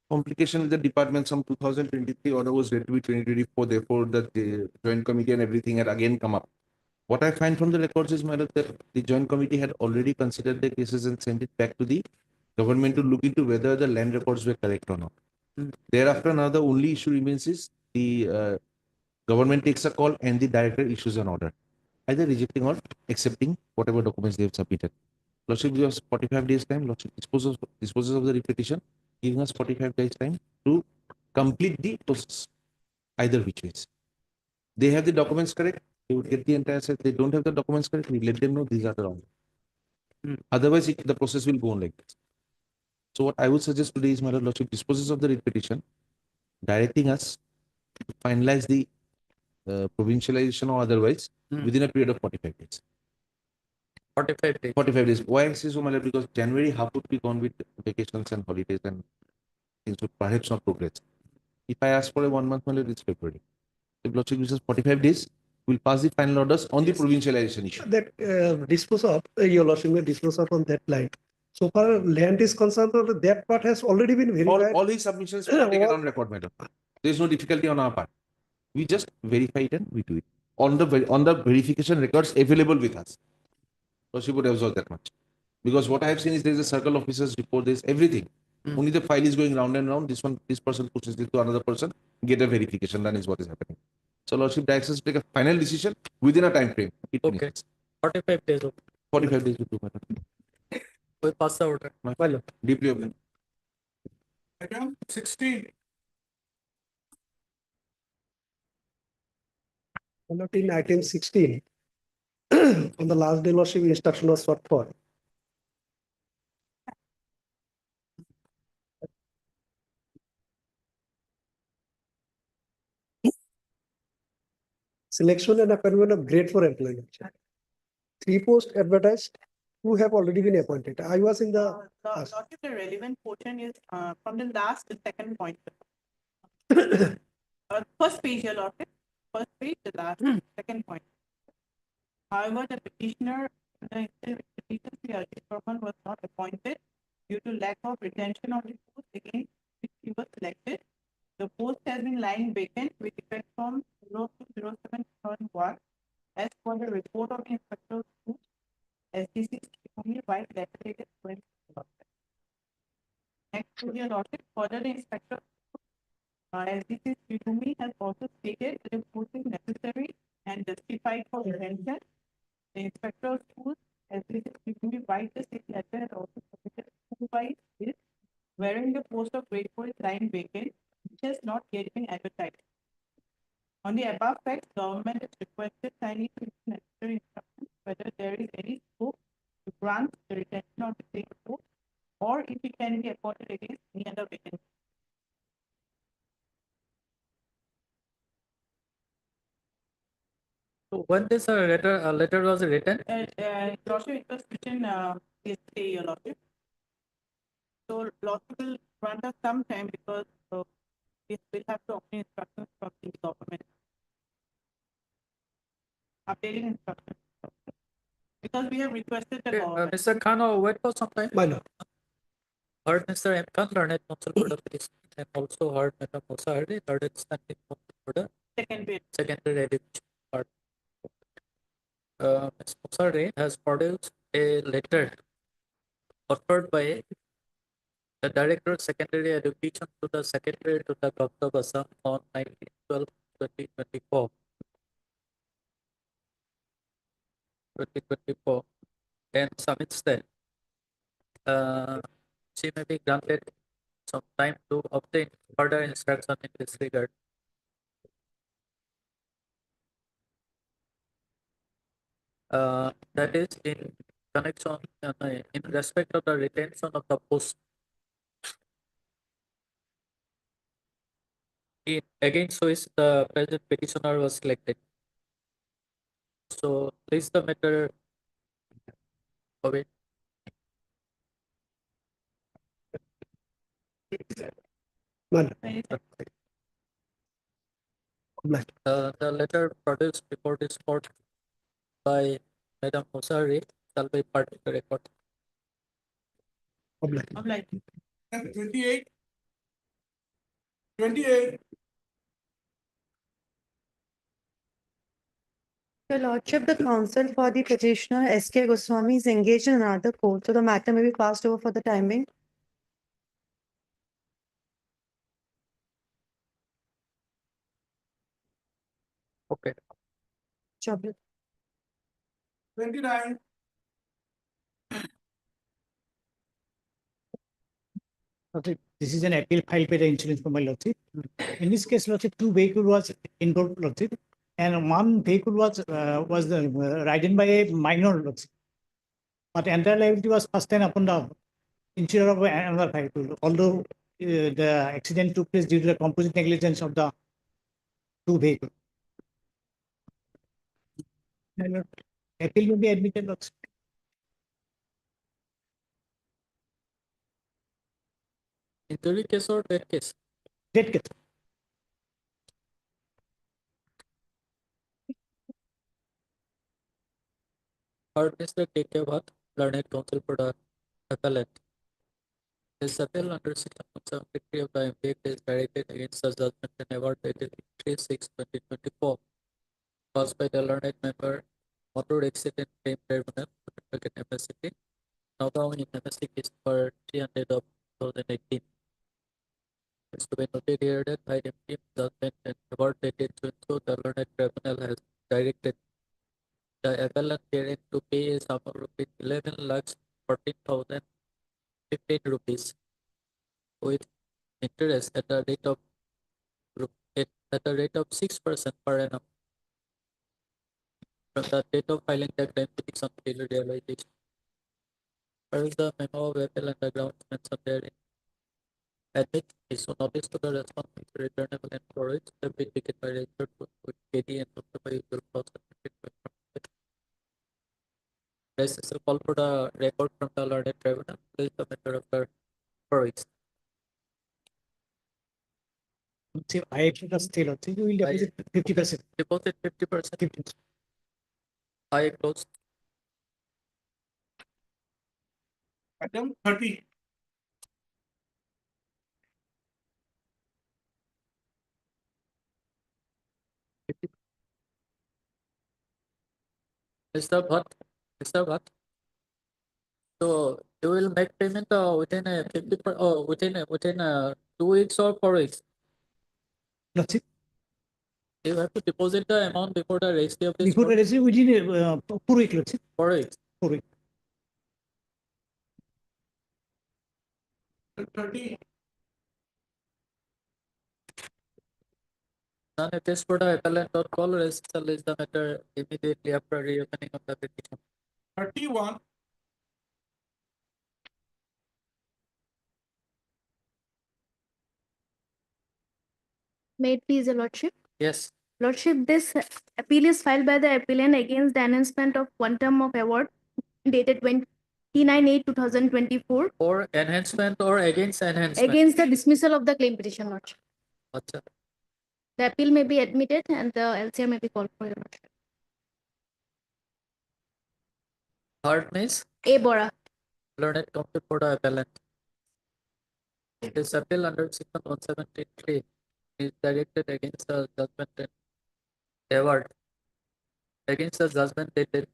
complication with the department, some 2023 order was read to be 2024, therefore the joint committee and everything had again come up. What I find from the records is, my lord, that the joint committee had already considered the cases and sent it back to the government to look into whether the land records were correct or not. Thereafter, now the only issue remains is the government takes a call and the director issues an order, either rejecting or accepting whatever documents they have submitted. Lordship gives us 45 days time. Lordship disposes of the petition, giving us 45 days time to complete the process, either which ways. They have the documents correct, they would get the entire set. They don't have the documents correct, we let them know these are the wrong. Otherwise, the process will go on like this. So what I would suggest today is, my lordship disposes of the writ petition, directing us to finalize the provincialization or otherwise within a period of 45 days. 45 days. 45 days. Why I say so, my lord? Because January half would be gone with vacations and holidays and things would perhaps not progress. If I ask for a 1 month, my lord, it's February. If lordship gives us 45 days, we'll pass the final orders on the provincialization issue. That dispose of, your lordship will dispose of on that line. So far land is concerned, that part has already been verified. All his submissions are taken on record, madam. There is no difficulty on our part. We just verify it and we do it on the verification records available with us. So she would absorb that much. Because what I have seen is there is a circle officers report, there is everything. Only the file is going round and round. This person pushes it to another person, get a verification. That is what is happening. So Lordship directs us to take a final decision within a time frame. Okay. 45 days. 45 days to do, madam. We pass the order. Deeply open. Item 16. Not in item 16. On the last day, Lordship, instruction was sought for. Selection and appointment of grade 4 employee. 3 posts advertised, who have already been appointed. I was in the. Lordship, the relevant portion is from the last to second point. First page, your Lordship. First page, the last, second point. However, the petitioner, the petitioner was not appointed due to lack of retention of the post against which he was selected. The post has been lying vacant with effect from 02/07/2001 as per the report of the inspector of schools, SDC only by letter dated 20. Next to your Lordship, further the inspector SDC Srikumi has also stated that the post is necessary and justified for retention. The inspector of schools SDC Srikumi by the state letter has also submitted school-wide list wherein the post of grade 4 is lying vacant, which has not yet been advertised. On the above facts, government is requested kindly to issue necessary instructions whether there is any scope to grant the retention of the same post or if it can be appointed against any other vacancy. So when this letter was written? Lordship, it was written yesterday, your Lordship. So Lordship will grant us some time because we will have to obtain instructions from the government. Updating instructions. Because we have requested the government. Mr. Khan, wait for some time. Why not? Heard Mr. M. Khan, learned counsel for the petition, and also heard Madam Musa Hardy, learned standing counsel for the secondary education part. Ms. Musa Hardy has produced a letter authored by the Director of Secondary Education to the Secretary to the Governor of Assam on 19/12/2024. 2024 and submits that she may be granted some time to obtain further instruction in this regard. That is in connection in respect of the retention of the post against which the present petitioner was selected. So this is the matter of it. The letter produced before this court by Madam Musari shall be part of the record. 28. 28. Your Lordship, the counsel for the petitioner S.K. Goswami is engaged in another court, so the matter may be passed over for the time being. Okay. 29. Okay, this is an appeal filed by the insurance for my Lordship. In this case, Lordship, two vehicles was involved, Lordship, and one vehicle was ridden by a minor, Lordship. But entire liability was first time upon the insurer of another vehicle, although the accident took place due to the composite negligence of the two vehicles. Appeal will be admitted, Lordship. Injury case or death case? Death case. Heard Mr. K.K. Bhatt, learned counsel for the Appellant. This appeal under section 173 of the MPAct is directed against the judgment and award dated 3/6/2024, caused by the learned member, Motor Accident Claim Tribunal, MSCP, now found in MSC case number 300 of 2018. It's to be noted here that by MPM judgment and award dated so the learned tribunal has directed the appellant herein to pay a sum of rupees 11 lakhs 14,015 rupees with interest at the rate of at the rate of 6% per annum from the date of filing the claim petition till realization. Whereas the memo of appeal and the grounds mentioned therein admit issue notice to the responsible returnable and for which have been taken by registered with KD and by usual process. This is a call for the record from the learned tribunal. Please the matter of the queries. I plus still, I think we will deposit 50%. Deposit 50%. I close. Item 30. Mr. Bhatt, Mr. Bhatt. So you will make payment within a 50 within 2 weeks or 4 weeks. That's it. You have to deposit the amount before the registry of this. Before the registry, within 4 weeks, let's say. 4 weeks. 4 weeks. 30. None it is for the appellant or call registrar is the matter immediately after reopening of the petition. 31. May it please your lordship? Yes. Lordship, this appeal is filed by the appellant against the announcement of quantum of award dated 29/8/2024 For enhancement or against enhancement? against the dismissal of the claim petition, lordship. Acha. The appeal may be admitted and the LCR may be called for your lordship. Third means A. Bora. learned counsel for the appellant. This appeal under section 173 is directed against the judgment and award against the judgment dated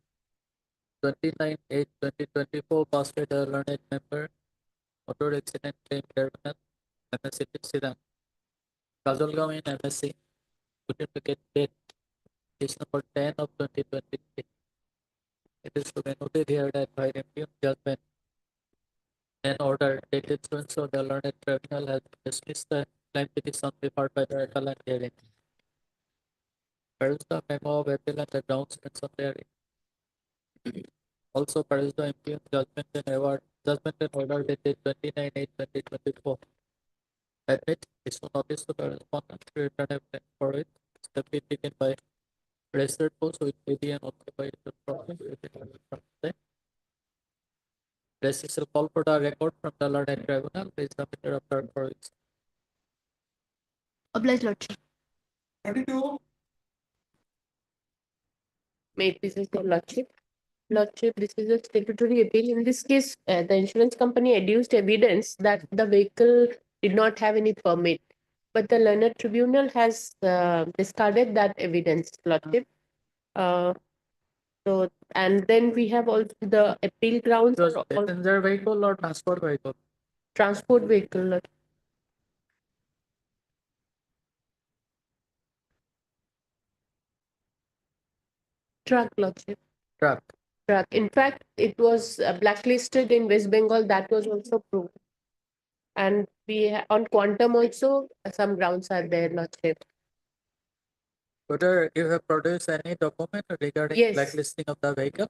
29/8/2024 passed by the learned member, Motor Accident Claim Tribunal, MSC Sidang, Kazolgaon in MSC, certificate date is number 10 of 2023. It is to be noted here that by impugned judgment and order dated so the learned tribunal has dismissed the claim petition preferred by the appellant hearing. Where is the memo of appeal and the grounds mentioned therein? Also, where is the impugned judgment and order dated 29/8/2024. Admit issue notice to the respondent to return a claim for it. Step be taken by registered post with PD and also by the problem from the This is a call for the record from the learned tribunal. Please submit the report for it. Obliged, lordship. 32. May it please your lordship. Lordship, this is a statutory appeal. In this case, the insurance company adduced evidence that the vehicle did not have any permit, but the learned tribunal has discarded that evidence, lordship. So, and then we have also the appeal grounds. It was passenger vehicle or transport vehicle? Transport vehicle, lordship. Truck, lordship. Truck. Truck. In fact, it was blacklisted in West Bengal. That was also proved. And we on quantum also some grounds are there, lordship. Whether you have produced any document regarding Yes. blacklisting of the vehicle?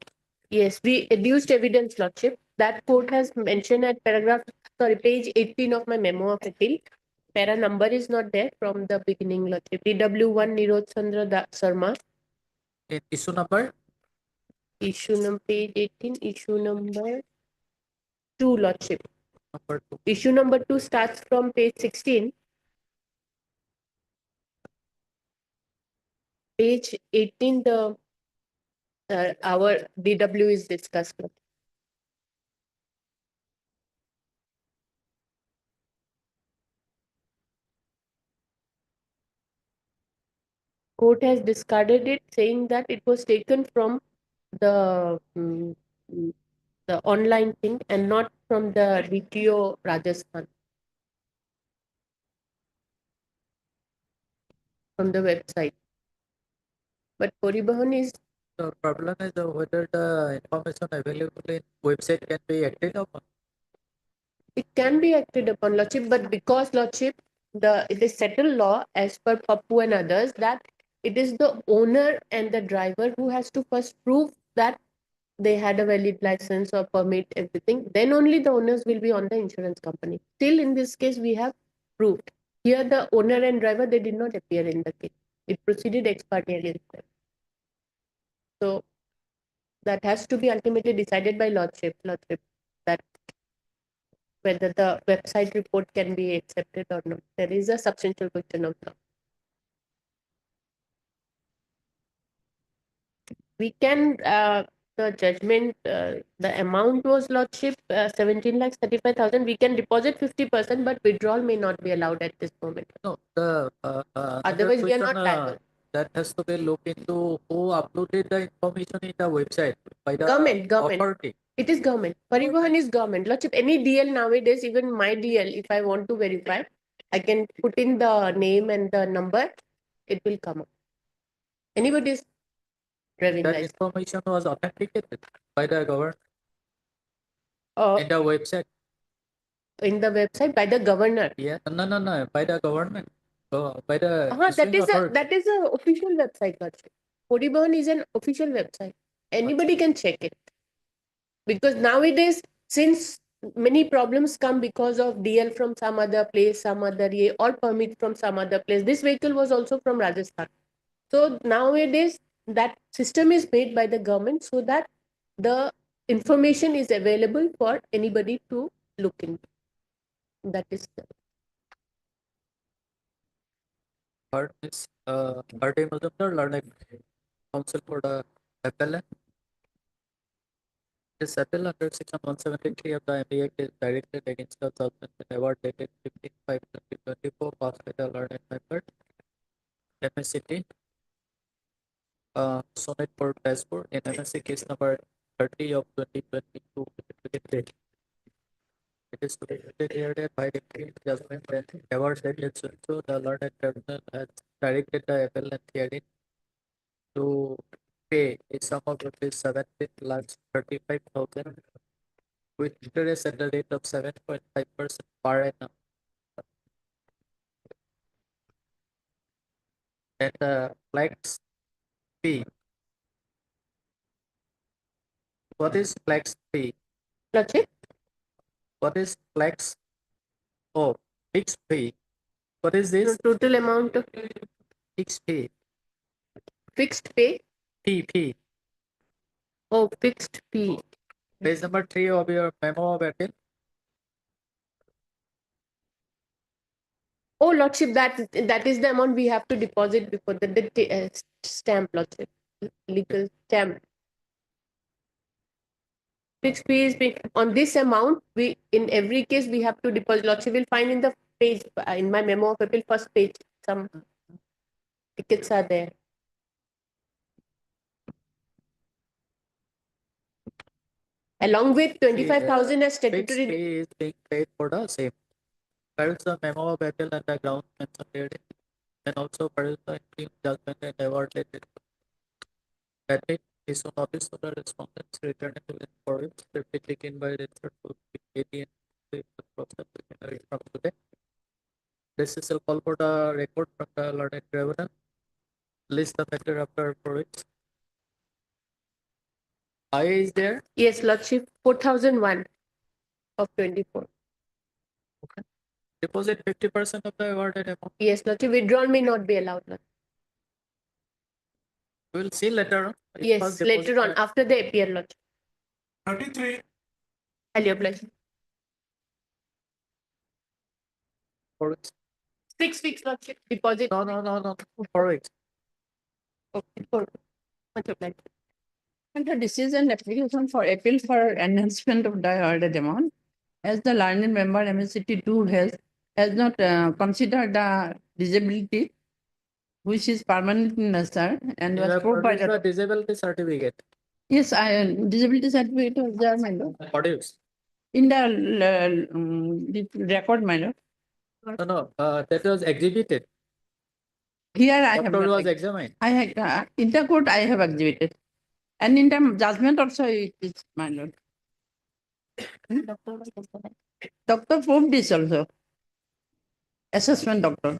Yes, we adduced evidence, lordship. That court has mentioned at page 18 of my memo of appeal. Para number is not there from the beginning, lordship. DW1 Nirod Chandra Sarma. Issue number? Issue number page 18, issue number 2, lordship. Number 2. Issue number 2 starts from page 16. Page 18, the our DW is discussed. Court has discarded it, saying that it was taken from the mm, mm, the online thing and not from the DTO Rajasthan, from the website. But Paribahan is The problem is whether the information available in website can be acted upon. it can be acted upon, Lordship, but because Lordship, it is settled law as per Pappu and others that it is the owner and the driver who has to first prove that they had a valid license or permit, everything. Then only the owners will be on the insurance company. Still, in this case, we have proved. Here, the owner and driver, they did not appear in the case. It proceeded ex parte against them. So that has to be ultimately decided by Lordship, that whether the website report can be accepted or not. There is a substantial question of law. We can, the judgment, the amount was Lordship 17,35,000. We can deposit 50%, but withdrawal may not be allowed at this moment. No, the Otherwise, we are not liable. that has to be looked into who uploaded the information in the website by the Government. authority. It is government. Parivahan is government. Lordship, any DL nowadays, even my DL, if I want to verify, I can put in the name and the number, it will come up. Anybody's driving That license. information was authenticated by the government in the website. In the website by the governor. Yeah, no, by the government. By the That is authority. that is a official website, Lordship. Parivahan is an official website. Anybody can check it. Because nowadays, since many problems come because of DL from some other place, some other year, or permit from some other place. This vehicle was also from Rajasthan. So nowadays, that system is made by the government so that the information is available for anybody to look into. That is the Part is Party Mazumdar learning council for the appellant. Is settled under section 173 of the MBA is directed against the judgment and award dated 15/5/2024 passed by the learned member MSCT Sonitpur Dashboard in MSC case number 30 of 2022. It is to be declared by the judgment and award dated so the learned tribunal has directed the appellant hearing to pay a sum of rupees 17,35,000 with interest at the rate of 7.5% per annum. And the flex fee. What is flex fee? What is flex? Oh, fixed fee. What is this? total amount of Fixed fee. fixed pay. Fee. Oh, fixed fee. Page number 3 of your memo of appeal. Oh, Lordship, that is the amount we have to deposit before the stamp, Lordship. Legal stamp. Fixed fee is on this amount. We in every case we have to deposit. Lordship will find in the page in my memo of appeal first page. Some tickets are there. Along with 25,000 as statutory. Fixed fee is being paid for the same. Files the memo of appeal and the ground mentioned herein, and also files the interim judgment and award dated. That it is on notice of the respondents returning to for it, safely taken by the third to the process from today. This is a call for the record from the learned tribunal. List the matter after for it. I is there? Yes, Lordship, 4,001 of 24. Okay. Deposit 50% of the awarded amount. Yes, Lordship, withdrawal may not be allowed. We'll see later. Yes, later on, after the appeal, Lordship. 33. I'll your pleasure. For it. 6 weeks, Lordship. Deposit. No. 4 weeks. Okay, 4 weeks. Much obliged. And the decision application for appeal for enhancement of the awarded amount, as the learned member MSCT 2 has not considered the disability which is permanent in nature and You was have proved by produced the. the disability certificate. Yes, disability certificate was there, my lord. Produce. In the record, my lord. No, that was exhibited. Here I have. Doctor not was ex- examined. I had in the court I have exhibited, and in the judgment also it is, my lord. Doctor proved this also. Assessment doctor.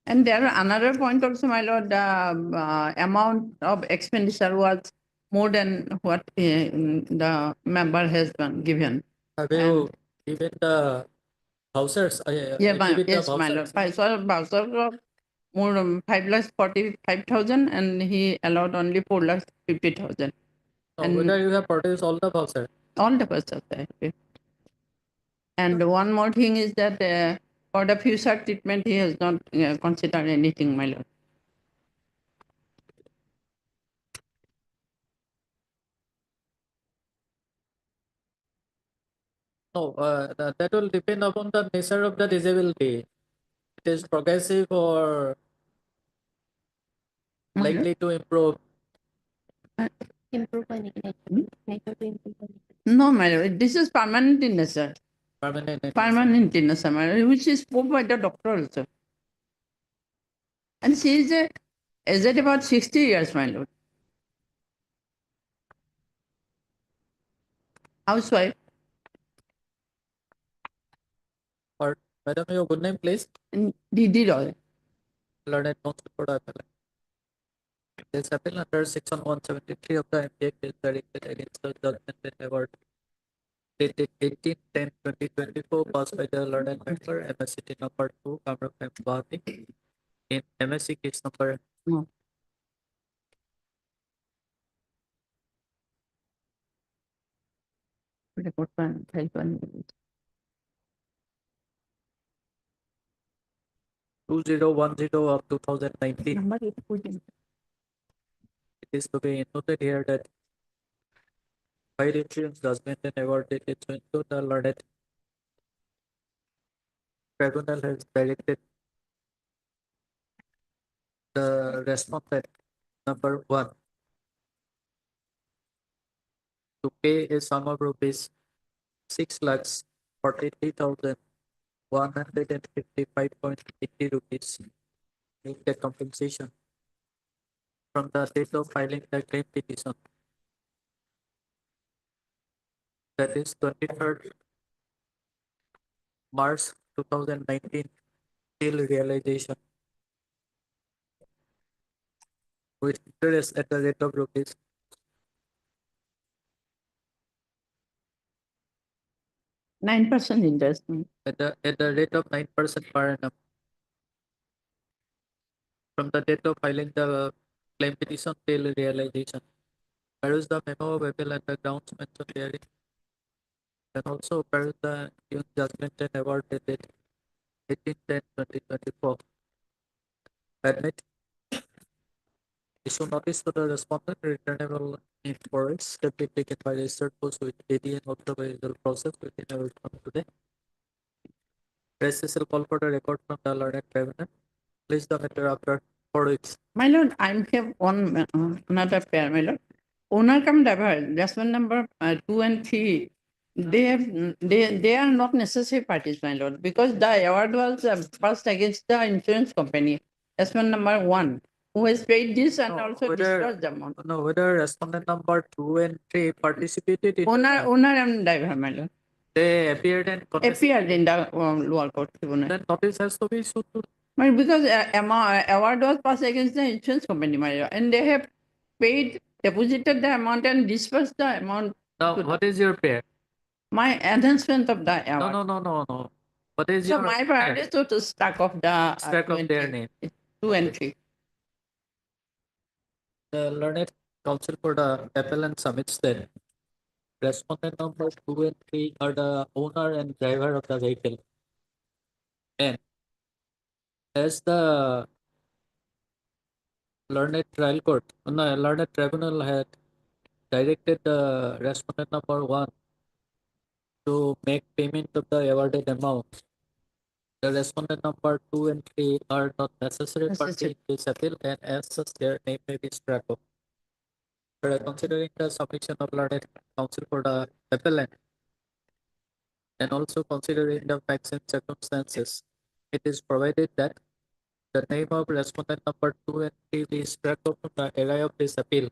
And there are another point also, my lord. The amount of expenditure was more than what the member has given. Have you given the vouchers? Yeah, Exhibit the yes, my lord. vouchers. I saw voucher of more 5,45,000, and he allowed only 4,50,000. No, whether you have produced all the vouchers. All the vouchers I have. And one more thing is that for the future treatment, he has not considered anything, my lord. No, that will depend upon the nature of the disability. It is progressive or likely to improve. Improve by nature to improve by No, my lord. This is permanent in nature. Permanent. Permanent in nature, my lord, which is proved by the doctor also. And she is aged about 60 years, my lord. Housewife. Or, madam, your good name, please. Didi Roy. Learned counsel for the appellant. This appeal under section 173 of the MPA is directed against the judgment and award dated 18/10/2024 passed by the learned member MSCT number 2, Kamrup M. Guwahati, in MSC case number No. Report one, type one. 2010 of 2019. Number 8. It is to be noted here that fire insurance judgment and award dated to the learned tribunal has directed the respondent number 1 to pay a sum of rupees 6,43,155.80 rupees in the compensation from the date of filing the claim petition, that is 23rd March 2019, till realization, with interest at the rate of rupees 9% interest. at the rate of 9% per annum from the date of filing the claim petition till realization. Peruse the memo of appeal and the grounds mentioned therein, and also peruse the judgment and award dated 18/10/2024. Admit, issue notice to the respondent returnable in forest that be taken by registered post with AD and observable process within a week from today. Press shall call for the record from the learned tribunal. Please the matter after 4 weeks. My lord, I have one another pair, my lord. Owner come driver, adjustment number 2 and 3. They are not necessary parties, my lord, because the award was passed against the insurance company. Adjustment number 1, who has paid this and also disbursed the amount. No, whether respondent number 2 and 3 participated in Owner and driver, my lord. They appeared and Appeared in the lower court tribunal. Then notice has to be issued to. Because award was passed against the insurance company, my lord, and they have paid, deposited the amount and disbursed the amount. Now, what is your pair? My enhancement of the award. No. What is So your my pair is to stack of the stack of their name? 2 and 3. The learned counsel for the appellant submits that respondent number 2 and 3 are the owner and driver of the vehicle. And as the learned trial court, no, learned tribunal had directed the respondent number 1 to make payment of the awarded amount. The respondent number 2 and 3 are not necessary party in this appeal, and as such, their name may be struck off. Considering the submission of learned counsel for the appellant, and also considering the facts and circumstances, it is provided that the name of respondent number 2 and 3 be struck off from the array of this appeal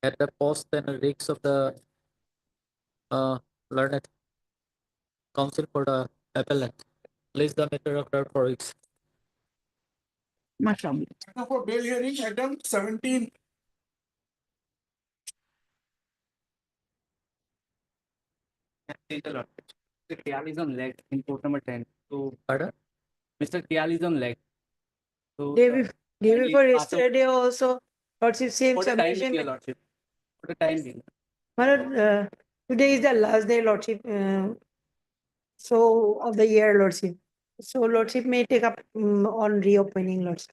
at the cost and risks of the learned counsel for the appellant. Place the matter of doubt for its. For bail hearing, item 17. Mr. Kyal is on leg in court number 10. So, Pardon? Mr. Kyal is on leg. So, Day before yesterday also, Lordship, same for the time being, submission. Your Lordship. For the time being. Well, today is the last day, Lordship. So of the year, Lordship. So Lordship may take up on reopening, Lordship.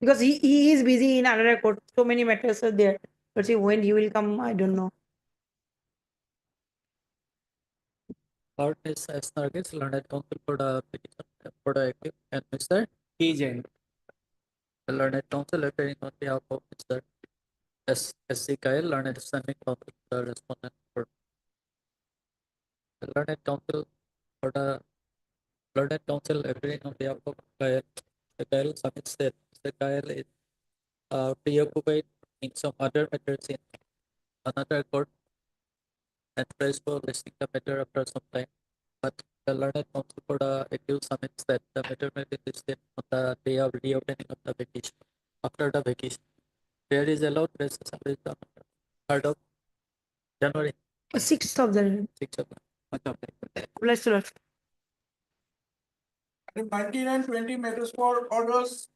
Because he is busy in another court. So many matters are there. Lordship, when he will come, I don't know. Court is Snargis, learned counsel for the petition for the appeal, and Mr. Agent. The learned counsel appearing on behalf of Mr. S.C. Kyle, learned standing counsel for the respondent for the learned counsel for the learned counsel appearing on behalf of Kyle. The Kyle submits that Mr. Kyle is preoccupied in some other matters in another court and tries for listing the matter after some time. But the learned counsel for the accused submits that the matter may be listed on the day of reopening of the vacation. After the vacation, there is allowed basis on the 3rd of January. 6th of the 6th of Bless the Lord. Item 19 and 20 matters for orders.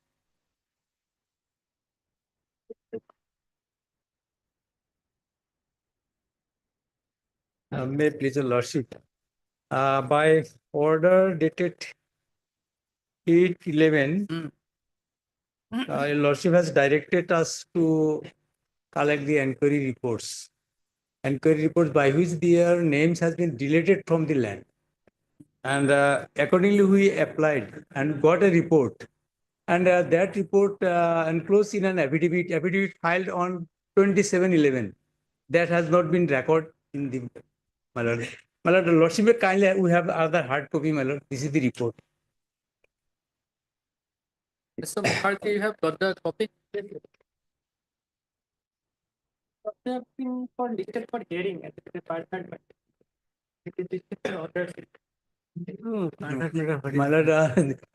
May it please your Lordship. By order dated 8/11, your Lordship has directed us to collect the inquiry reports. Inquiry reports by which their names has been deleted from the land. And accordingly, we applied and got a report. And that report enclosed in an affidavit filed on 27/11. That has not been recorded in the my lord. My lord, Lordship, kindly we have other hard copy, my lord. This is the report. Mr. Mukherjee, you have got the copy? They have been for listed for hearing at the department, but it is listed for orders. My lord,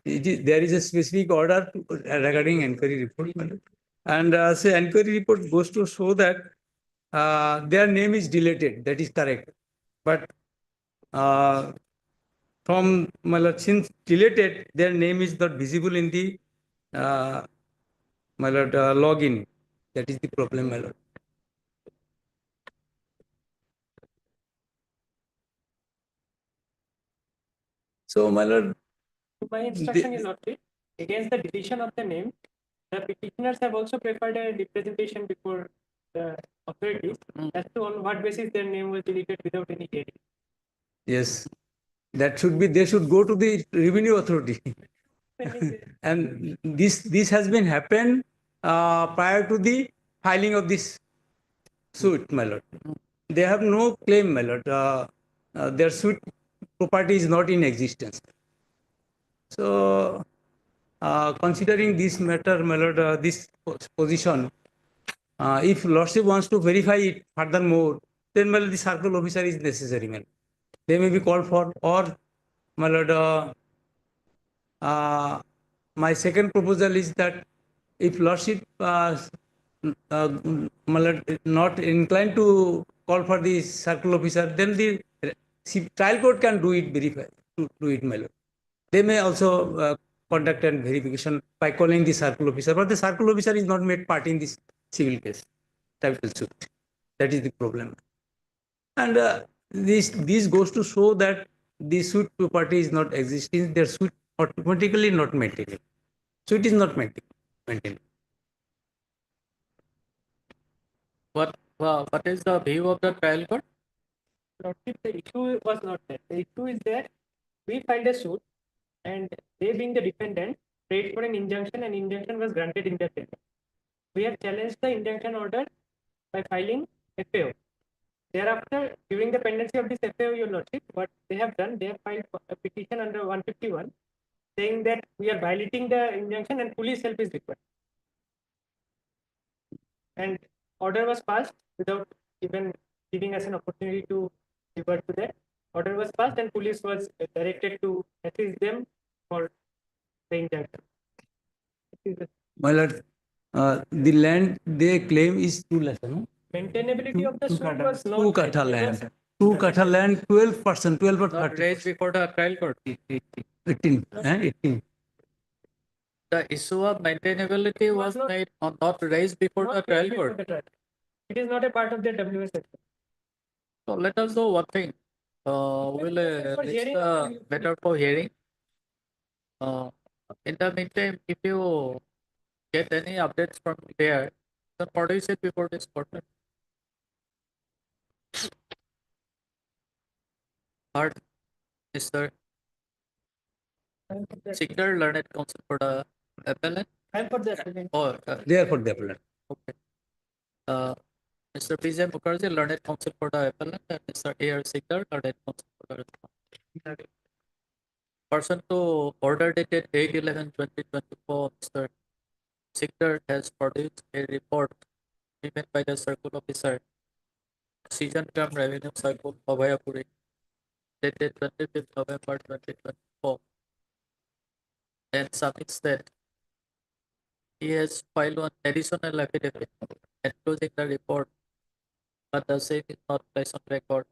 there is a specific order regarding inquiry report, my lord. And say inquiry report goes to show that their name is deleted. That is correct. But from my lord, since deleted, their name is not visible in the my lord login. That is the problem, my lord. So, my lord, My instruction is not against the deletion of the name. The petitioners have also preferred a representation before the authorities as to on what basis their name was deleted without any hearing. yes, that should be. They should go to the revenue authority. And this has been happened prior to the filing of this suit, my lord. They have no claim, my lord. Their suit property is not in existence. So, considering this matter, my lord, this position, if Lordship wants to verify it furthermore, then my lord, the circle officer is necessary, my lord. They may be called for, or my lord, my second proposal is that if Lordship not inclined to call for the circle officer, then the trial court can do it, verify, do it, my lord. They may also conduct a verification by calling the circle officer, but the circle officer is not made part in this civil case, title suit. That is the problem. And this goes to show that the suit property is not existing, their suit automatically not maintained. So it is not maintained. What is the view of the trial court? Lordship, the issue was not that. The issue is that we filed a suit and they being the defendant prayed for an injunction and injunction was granted in their favor. We have challenged the injunction order by filing FAO. Thereafter, during the pendency of this FAO, Your Lordship, what they have done, they have filed a petition under 151 saying that we are violating the injunction and police help is required. And order was passed without even giving us an opportunity to revert to that. Order was passed and police was directed to assist them for the injunction. My lord, the land they claim is 2 lakh, no? Maintainability of the suit was not 2 kattha land. 2 kattha land, 12%, 12 or Not 30. raised before the trial court. 18, 18. The issue of maintainability was made not raised before the trial court. It is not a part of the WS. So let us do one thing. We'll reach the matter for hearing. In the meantime, if you get any updates from there, then produce it before this quarter. Third, Mr. Singer, learned counsel for the appellant. I'm for the appellant. Oh, They are for the appellant. okay. Mr. P.J. Mukherjee, learned counsel for the appellant, and Mr. A.R. Singer, learned counsel for the respondent. Person to order dated 8/11/2024, Mr. Singer has produced a report given by the circle officer, Season Term Revenue Circle, Abhayapuri, dated 25th November 2024, and submits that he has filed one additional affidavit enclosing the report, but the same is not placed on record.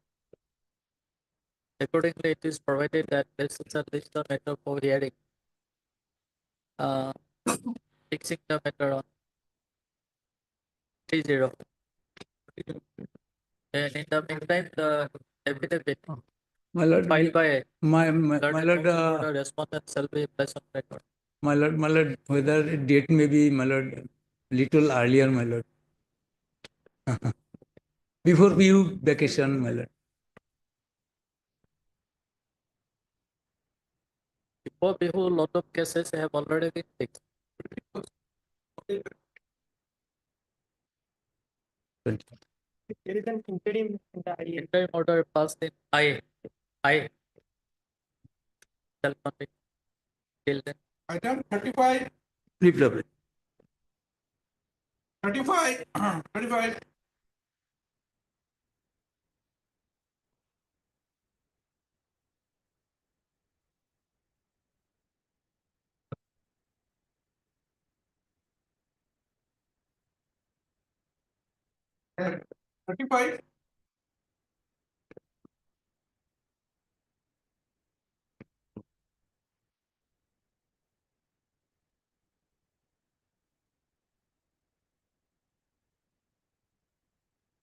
Accordingly, it is provided that this is a list of matter for hearing, fixing the matter on 30. And in the meantime, the affidavit My lord, filed by my learned lord, counsel for the respondent shall be placed on record. my lord, whether date may be, my lord, little earlier, my lord. Before you vacation, my lord. Before, lot of cases have already been fixed. There is an interim in the IA. Interim order passed in I shall continue till then. Item 35, Flip. 35, 35. And 35.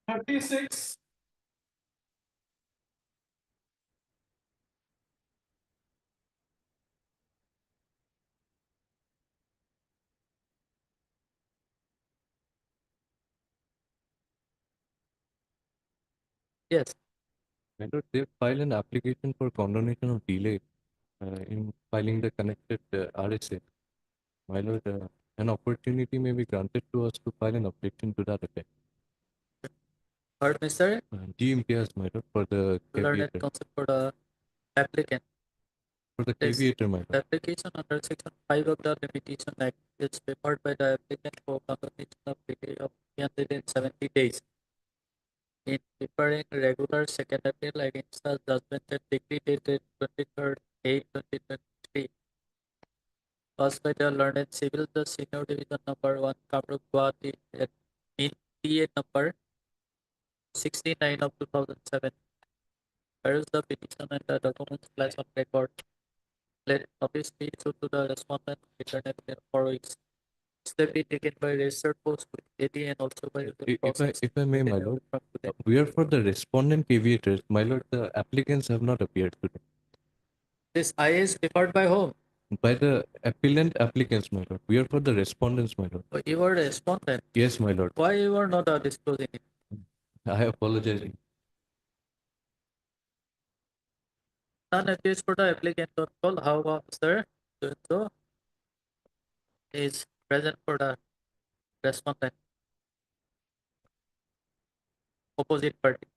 $36. Yes. My lord, they file an application for condonation of delay in filing the connected RSA. My lord, an opportunity may be granted to us to file an objection to that effect. Heard, Mr. GMPS, my lord, for the Learned caveator. counsel for the applicant. For the This caveator, my lord. application under Section 5 of the Limitation Act is prepared by the applicant for condonation of delay of 370 days. In preparing regular second appeal against the judgment and decree dated 23rd 8 2023, passed by the learned civil the senior division number 1 Kamrup Guwahati in TA number 69 of 2007. Whereas the petition and the documents placed on record, let notice be issued to the respondent within 4 weeks. Step be taken by registered post with AD and also by the process. If I may, my lord, we are for the respondent caveators. My lord, the applicants have not appeared today. This I is prepared by whom? By the appellant applicants, my lord. We are for the respondents, my lord. But you are a respondent. Yes, my lord. Why you are not disclosing it? I apologize. None appears for the applicant on call. However, sir, so is present for the respondent. Opposite party.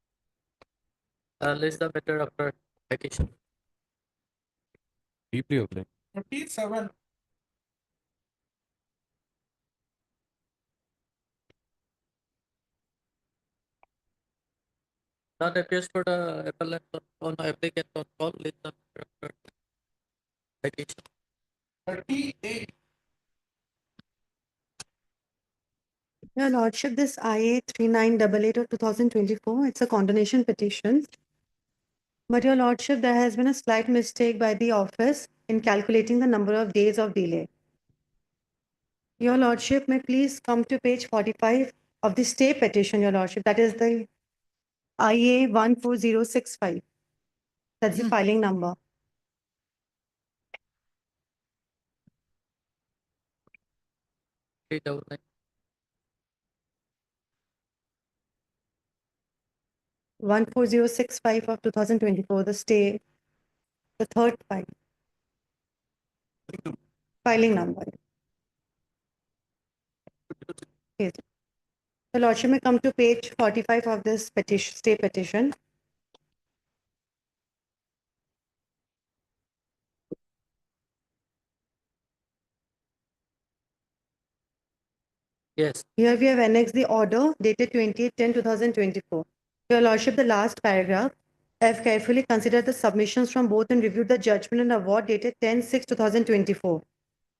List the matter after vacation. Deeply obliged. 37. None appears for the appellant on applicant on call. List the matter after vacation. 38. Your Lordship, this IA 3988 of 2024, it's a condonation petition. But Your Lordship, there has been a slight mistake by the office in calculating the number of days of delay. Your Lordship, may please come to page 45 of the stay petition, Your Lordship. That is the IA 14065. That's the filing number. Three double nine. 14065 of 2024, the stay, the third file. Filing number. Yes. The Lordship may come to page 45 of this petition, stay petition. Yes. Here we have annexed the order dated 28/10/2024. Your Lordship, the last paragraph. I have carefully considered the submissions from both and reviewed the judgment and award dated 10/6/2024,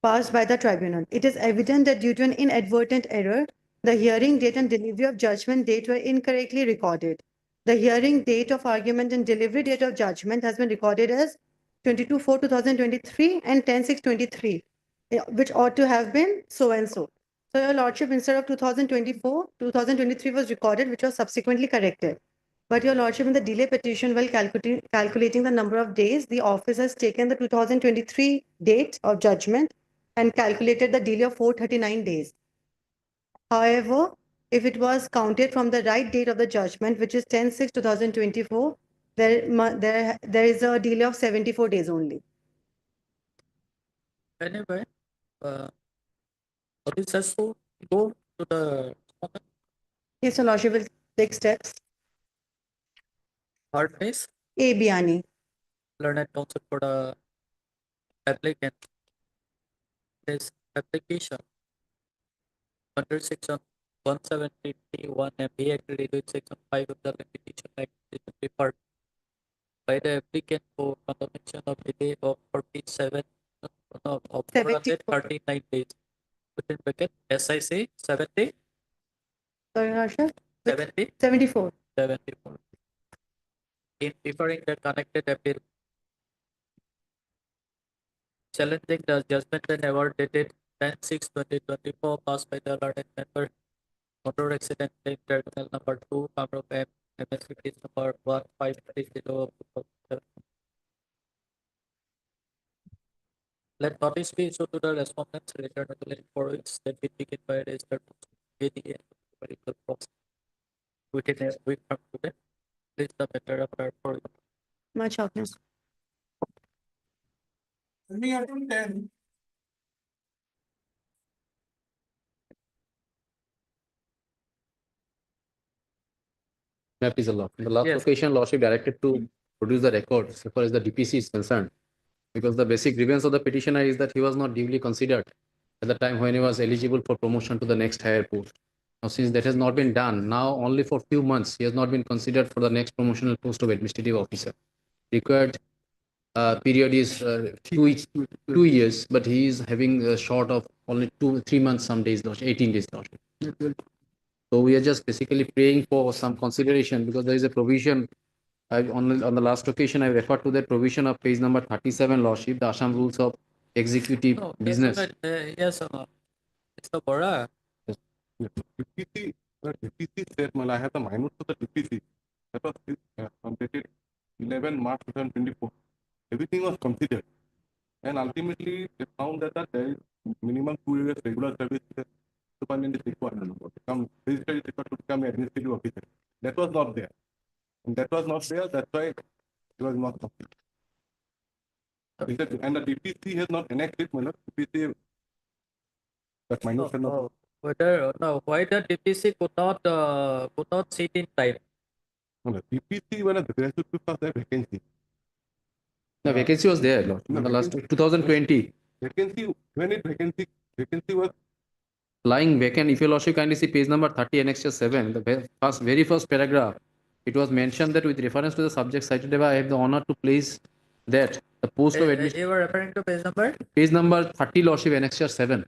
passed by the tribunal. It is evident that due to an inadvertent error, the hearing date and delivery of judgment date were incorrectly recorded. The hearing date of argument and delivery date of judgment has been recorded as 22/4/2023 and 10/6/23, which ought to have been so and so. So, Your Lordship, instead of 2024, 2023 was recorded, which was subsequently corrected. But Your Lordship, in the delay petition, while calculating the number of days, the office has taken the 2023 date of judgment and calculated the delay of 439 days. However, if it was counted from the right date of the judgment, which is 10/6/2024, there is a delay of 74 days only. Anyway, this has to go to the Yes, Your Lordship will take steps. hard face. A. Biani. Learned counsel for the applicant. This application under section 171 and be agreed with section 5 of the Limitation Act is referred by the applicant for confirmation of delay of 47 of 439 days. Within bracket, SIC 70. Sorry, Your Lordship. 70. 74. 74. In preferring the connected appeal, challenging the judgment and award dated 10/6/2024 passed by the learned member, motor accident claim tribunal number 2, Amro M, MSC case number 1530. Let notice be issued to the respondents returned to the for which that be taken by registered ADA medical process within a week from today. Please the matter appear for you. Much obvious. Ending item 10. Map is a law. The last Yes. occasion, Lordship directed to produce the record so far as the DPC is concerned, because the basic grievance of the petitioner is that he was not duly considered at the time when he was eligible for promotion to the next higher post. Now, since that has not been done, now only for few months he has not been considered for the next promotional post of administrative officer. Required period is 2 years, but he is having a short of only 3 months, some days, 18 days. So we are just basically praying for some consideration, because there is a provision. On the last occasion, I referred to that provision of page number 37, Lordship, the Assam Rules of Executive No, Business. yes, it's the Bora. DPC, the DPC said, well, I have the minutes of the DPC. That was dated 11 March 2024. Everything was considered. And ultimately, they found that there is minimum 2 years regular service superintendent is required to become registered to become an administrative officer. That was not there. And that was not there, that's why it was not complete. And the DPC has not enacted, my lord. DPC, that minus cannot. Why the DPC could not sit in time? No, no, DPC, when there should be first a vacancy. The vacancy was there, Lord, in the last 2020. Vacancy, when it vacancy was Lying vacant. If your lordship kindly see page number 30, annexure 7, the very first paragraph, it was mentioned that with reference to the subject cited above, I have the honor to place that the post of admission. You were referring to page number? Page number 30, lordship, annexure 7.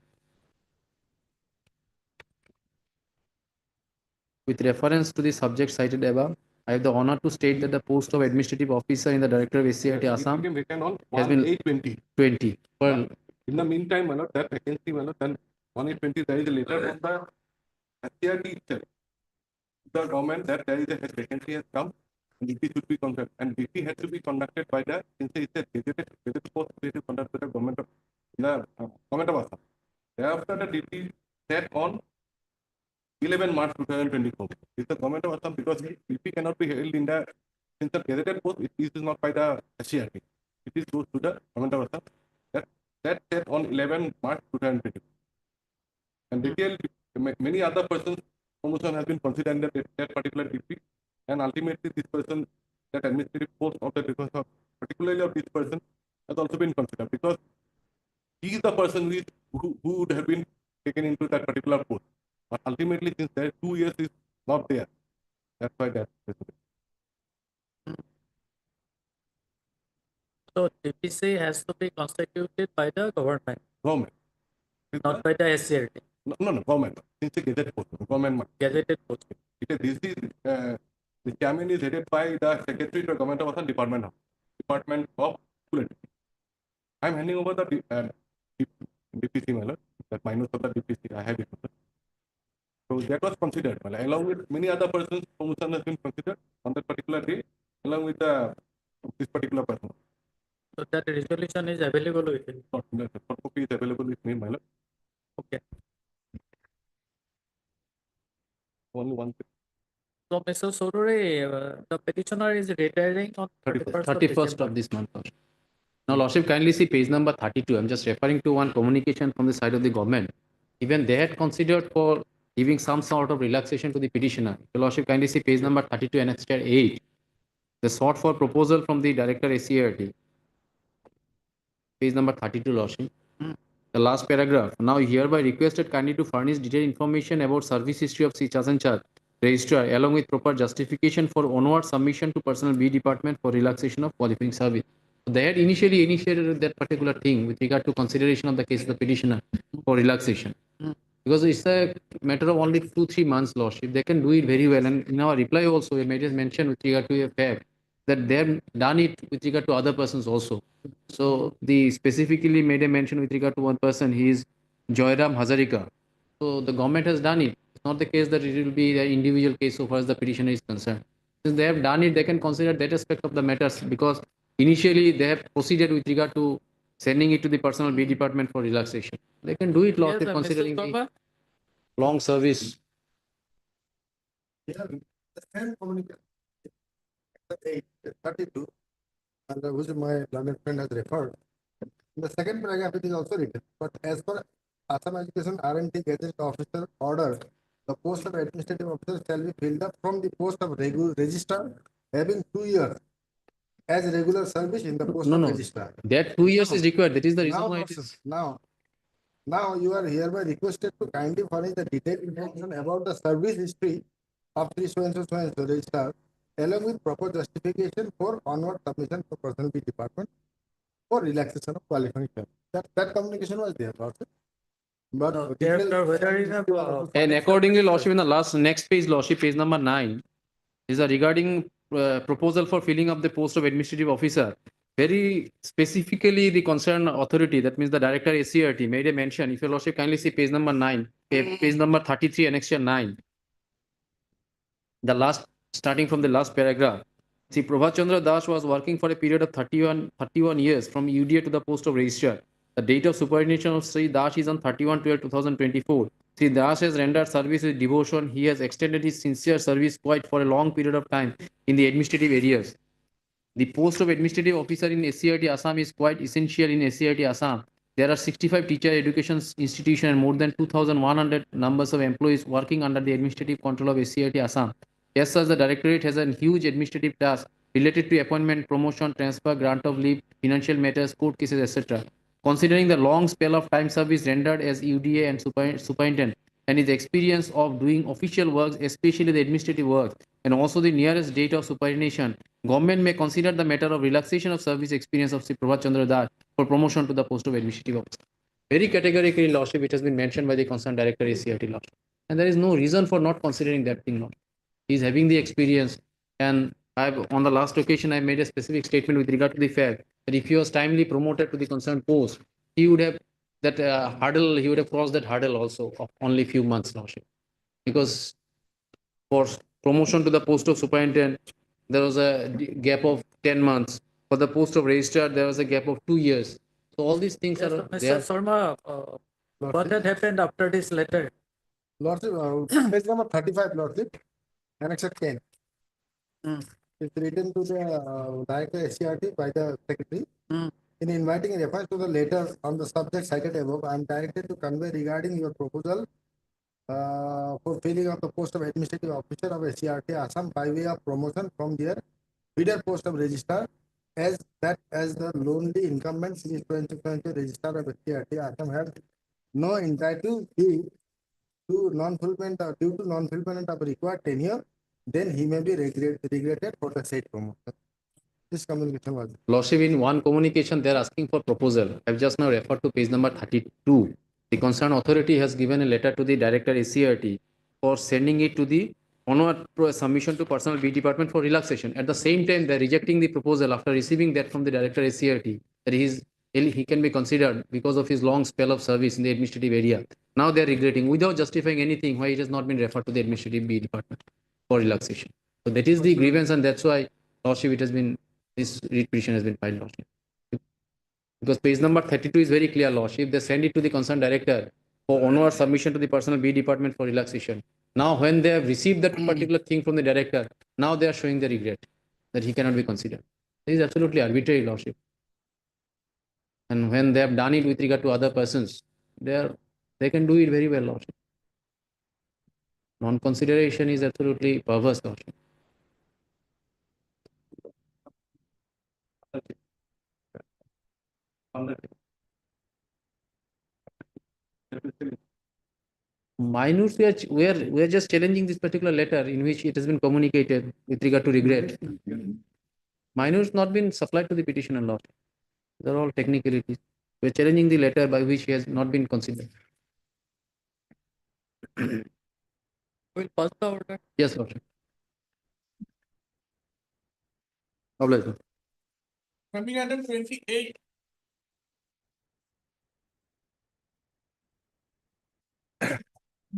With reference to the subject cited above, I have the honor to state that the post of administrative officer in the director of SCIT Assam became vacant on has been 1/8/20. Well, in the meantime, my lord, that vacancy, my lord, then 1/8/20, there is a letter from the SCRT itself. The government that there is a vacancy has come, and DP should be conducted, and DP has to be conducted by the, since it's a gazetted post, it is conducted by the government of Assam. Thereafter, the DP set on 11 March 2024. It's the government of Assam, because DP cannot be held in the, since the gazetted post, it is not by the SCRT. It is goes to the government of Assam. That set on 11 March 2024. And detailed, many other persons' promotion has been considered in that particular DP, and ultimately this person, that administrative post of the because of particularly of this person, has also been considered, because he is the person who would have been taken into that particular post. But ultimately, since there 2 years is not there, that's why that. So DPC has to be constituted by the government, not by the SCRT. No, government. Since a gazetted post, government. Gazetted post. The chairman is headed by the secretary to the government of Assam Department of School. I'm handing over the DPC, my lord, that minus of the DPC. I have it. So that was considered, along with many other persons, promotion has been considered on that particular day, along with this particular person. So that resolution is available with you. The copy is available with me, my lord. Okay. Only one. So, Mr. Sorore, the petitioner is retiring on 31st of this month. Now, lordship, kindly see page number 32. I'm just referring to one communication from the side of the government. Even they had considered for giving some sort of relaxation to the petitioner. Your lordship, kindly see page number 32, annexure 8. They sought for proposal from the director SCRT. Page number 32, lordship. The last paragraph. Now hereby requested kindly to furnish detailed information about service history of C. Chasanchat, registrar, along with proper justification for onward submission to personal B department for relaxation of qualifying service. So they had initially initiated that particular thing with regard to consideration of the case of the petitioner for relaxation. Because it's a matter of only 2-3 months, lordship. They can do it very well. And in our reply also, we made a mention with regard to a fact that they have done it with regard to other persons also. So the specifically made a mention with regard to one person, he is Joyram Hazarika. So the government has done it. It's not the case that it will be an individual case so far as the petitioner is concerned. Since they have done it, they can consider that aspect of the matters, because initially they have proceeded with regard to sending it to the personal B department for relaxation. They can do it, lordship, considering the long service. Yeah, the same communication. 32, and which my learned friend has referred. In the second paragraph, it is also written, but as per Assam Education R&T Gazette Officer Order, the post of administrative officer shall be filled up from the post of registrar having 2 years as regular service in the post of registrar. That 2 years is required. That is the reason why it is. Now you are hereby requested to kindly furnish the detailed information about the service history of three so and so registrar, along with proper justification for onward submission to personal B department for relaxation of qualifying term. That communication was there, also. But And accordingly, lordship, in the next page, lordship, page number 9, is a regarding proposal for filling up the post of administrative officer. Very specifically, the concerned authority, that means the director SCRT, made a mention. If your lordship kindly see page number 9, page number 33, annexure 9. The last, starting from the last paragraph. See, Prabhat Chandra Das was working for a period of 31 years from UDA to the post of registrar. The date of superannuation of Sri Das is on 31/12/2024. Sri Das has rendered service with devotion. He has extended his sincere service quite for a long period of time in the administrative areas. The post of administrative officer in SCRT Assam is quite essential in SCRT Assam. There are 65 teacher education institutions and more than 2,100 numbers of employees working under the administrative control of SCRT Assam. As such, the directorate has a huge administrative task related to appointment, promotion, transfer, grant of leave, financial matters, court cases, etc. Considering the long spell of time service rendered as UDA and superintendent, and his experience of doing official works, especially the administrative works, and also the nearest date of superannuation, government may consider the matter of relaxation of service experience of Sri Prabhat Chandra Das for promotion to the post of administrative officer. Very categorically, Lordship, it has been mentioned by the concerned director, ACRT Lordship. And there is no reason for not considering that thing, Lordship. He is having the experience, and on the last occasion, I made a specific statement with regard to the fact that if he was timely promoted to the concerned post, he would have that hurdle, he would have crossed that hurdle also of only few months, Lordship. Because for promotion to the post of superintendent, there was a gap of 10 months. For the post of registrar, there was a gap of 2 years. So all these things Yes, are Mr. there. Sharma, what had happened after this letter? Lordship, page number 35, Lordship, Annex 10. It's written to the director SCRT by the secretary. In inviting a reference to the letter on the subject cited above, I am directed to convey regarding your proposal for filling of the post of administrative officer of SCRT Assam by way of promotion from their feeder post of registrar, as the lonely incumbent since 2020 registrar of SCRT Assam have no entitled fee to non-fulfillment due to non-fulfillment of required tenure, then he may be regretted for the said promotion. This communication was. Lordship, in one communication, they are asking for proposal. I've just now referred to page number 32. The concerned authority has given a letter to the director SCRT for sending it to the onward submission to personal B department for relaxation. At the same time, they're rejecting the proposal after receiving that from the director SCRT that he can be considered because of his long spell of service in the administrative area. Now they're regretting without justifying anything why it has not been referred to the administrative B department for relaxation. So that is the grievance, and that's why, Lordship, it has been this petition has been filed, Lordship. Because page number 32 is very clear, Lordship. They send it to the concerned director for onward submission to the personal B department for relaxation. Now, when they have received that particular thing from the director, now they are showing the regret that he cannot be considered. This is absolutely arbitrary, Lordship. And when they have done it with regard to other persons, they can do it very well, Lordship. Non-consideration is absolutely perverse, Lordship. Minors, we are just challenging this particular letter in which it has been communicated with regard to regret. Minors not been supplied to the petitioner, Lord. They're all technicalities. We are challenging the letter by which he has not been considered. We'll pass the order. Yes, Lord. Obliged, Lord. Coming item 28.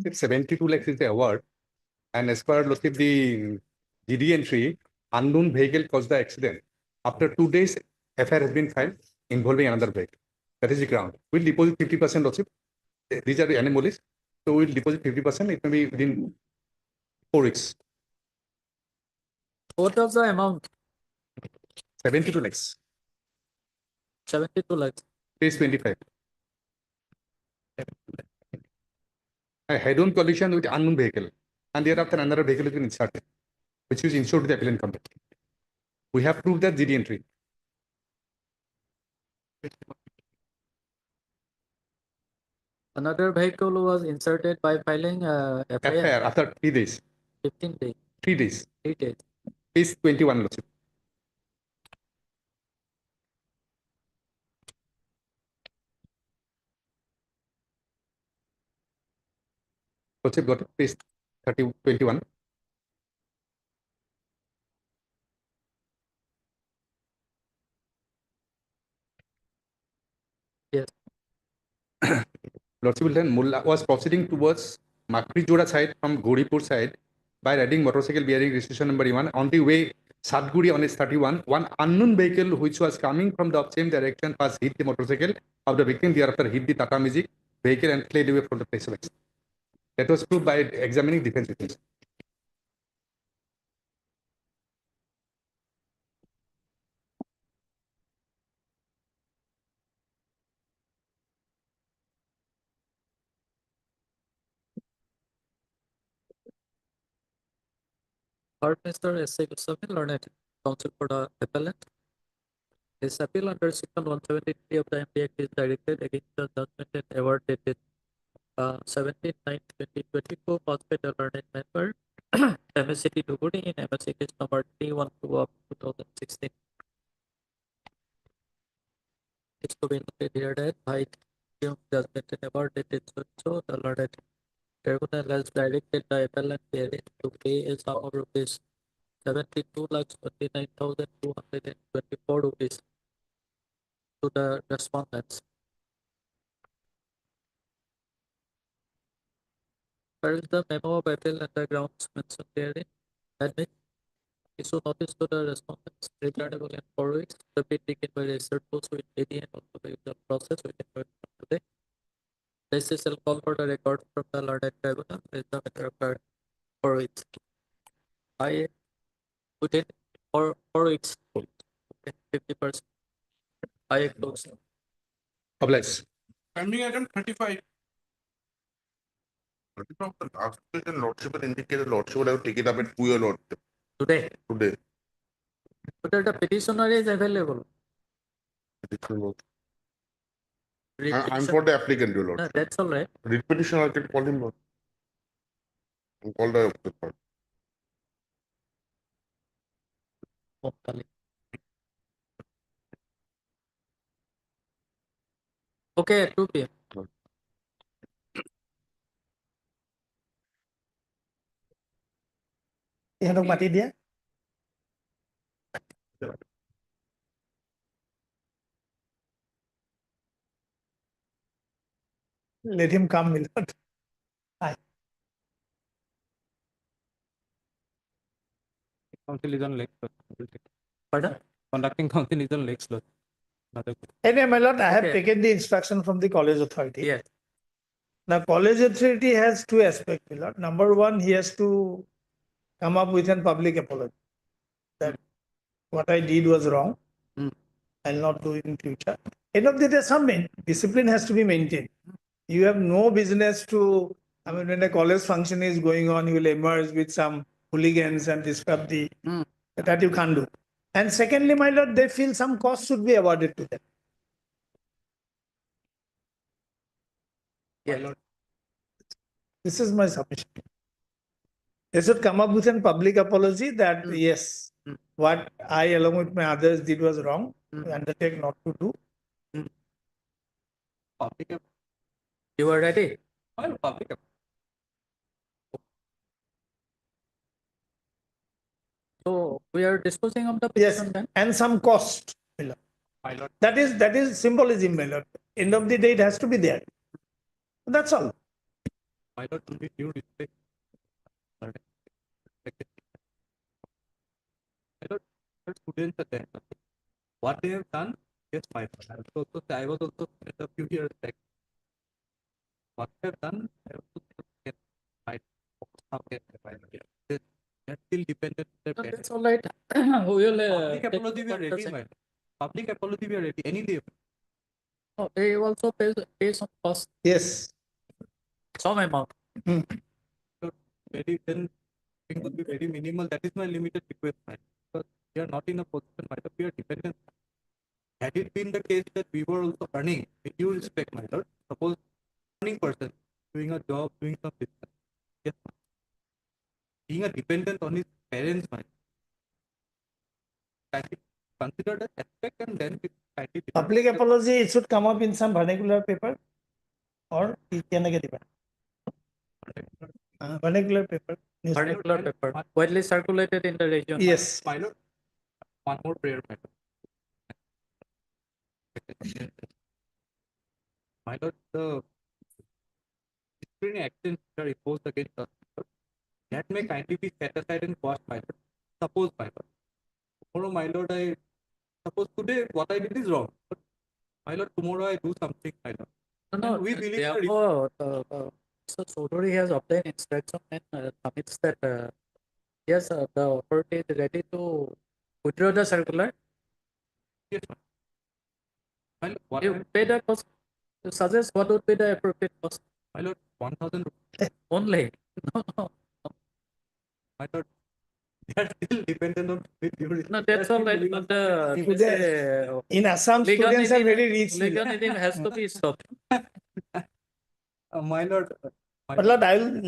If 72 lakhs is the award, and as per look at the GD entry, unknown vehicle caused the accident. After 2 days, FIR has been filed involving another vehicle. That is the ground. We'll deposit 50% also. These are the anomalies. So we'll deposit 50%. It may be within 4 weeks. What was the amount? 72 lakhs. 72 lakhs. Page 25. A head-on collision with unknown vehicle, and thereafter another vehicle has been inserted, which is insured to the appellant company. We have proved that GD entry. Another vehicle was inserted by filing FIR after 3 days. 15 days. 3 days. 3 days. Page 21, Lordship. Lordship, got it? Page 21. Yes. Lordship, then Mullah was proceeding towards Makri Joda side from Gauripur side by riding motorcycle bearing registration number 1. On the way, Satguri on his 31, one unknown vehicle which was coming from the same direction first hit the motorcycle of the victim, thereafter hit the Tata Magic vehicle and fled away from the place of accident. That was proved by examining defense witness. Third, Mr. S.A. Goswami, learned counsel for the appellant. His appeal under Section 173 of the MD Act is directed against the judgment and award dated 17/9/2024 passed by the learned member MSCT Duguri in MSC case number 312 of 2016. It's to be noted here that by judgment and award dated so the learned tribunal has directed the appellant herein to pay a sum of rupees 72,29,224 rupees to the respondents. Where is the memo of appeal and the grounds mentioned therein? Admit, issue notice to the respondents returnable in 4 weeks. The bid taken by registered post with AD and also the usual process within 5 from today. This is a call for the record from the learned tribunal with the matter occurred 4 weeks. I within 4 weeks. Okay, 50%. I close. Oblige. Pending item 35. From the last question, Lordship had indicated Lordship would have taken up at your Lordship Today. today. Whether the petitioner is available. I'm for the applicant, your No, Lordship. that's all right. Read petition, I can call him. Lord. And call the part. Okay, at 2 p.m. ইহঁতক মাতি দিয়া let him come Milord. Hi. Council is on legs. Pardon? Conducting council is on legs. Anyway, my lord, I have Okay. taken the instruction from the college authority. Yes. Now, college authority has two aspects, my lord. Number one, he has to come up with a public apology that what I did was wrong. I'll not do it in future. End of the day, some discipline has to be maintained. You have no business to, I mean, when a college function is going on, you will emerge with some hooligans and disrupt the, that you can't do. And secondly, my lord, they feel some cost should be awarded to them. Yeah. This is my submission. They should come up with a public apology that yes, what I along with my others did was wrong. We undertake not to do. You are ready? So we are disposing of the petition then? And some cost. My lord. That is symbolism, my lord. End of the day, it has to be there. That's all. My lord, to be due respect. My lord, students are there. What they have done, yes, my lord. I was also at a few years back. What they have done, I also get my they're still dependent on their That's all right. We will public apology we are ready, my lord. Public apology we are ready. Any day. Oh, they also pay some cost. Yes. Some amount. Very then it would be very minimal. That is my limited request, my lord. Because we are not in a position, my lord. We are dependent. Had it been the case that we were also earning, with due respect, my lord, suppose earning person doing a job, doing some business, yes, being a dependent on his parents, my lord, consider that aspect and then Public apology, it should come up in some vernacular paper or it can get it. Vernacular paper. Vernacular paper. Widely circulated in the region. Yes. My lord, one more prayer, my lord. My lord, the disciplinary actions which are imposed against us, that may kindly be set aside and quashed, my lord. Suppose, my lord. Tomorrow, my lord, I suppose today what I did is wrong. But my lord, tomorrow I do something, my lord. No, we believe therefore, Mr. Sodori has obtained instruction and commits that yes, the authority is ready to withdraw the circular. Yes, ma'am. Well, You pay the cost. You suggest what would be the appropriate cost? My lord, 1,000 only. No, no. My lord, They are still dependent on state jurisdiction. No, that's all right. But In Assam, students are very rich. legal anything has to be stopped. My lord, My lord,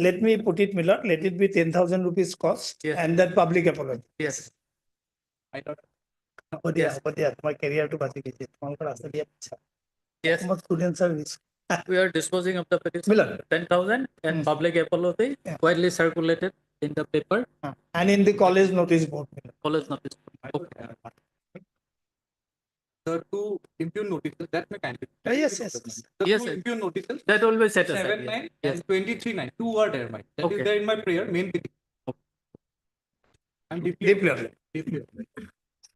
let me put it, my lord, let it be 10,000 rupees cost Yes. and that public apology. Yes. my lord, My career to basi kijiye. Tumhara rasta diya acha. Yes. Some students are rich. We are disposing of the petition. Miller. 10,000 and public apology widely circulated in the paper. And in the college notice board. College notice. okay. The two impugn notices that may kindly. Yes. The Yes, two sir. impugn notices. That will be set aside. 7-9 Yes. and 23-9. Two are there, Mike. That is Okay. there in my prayer, main petition. I'm deeply Deeply.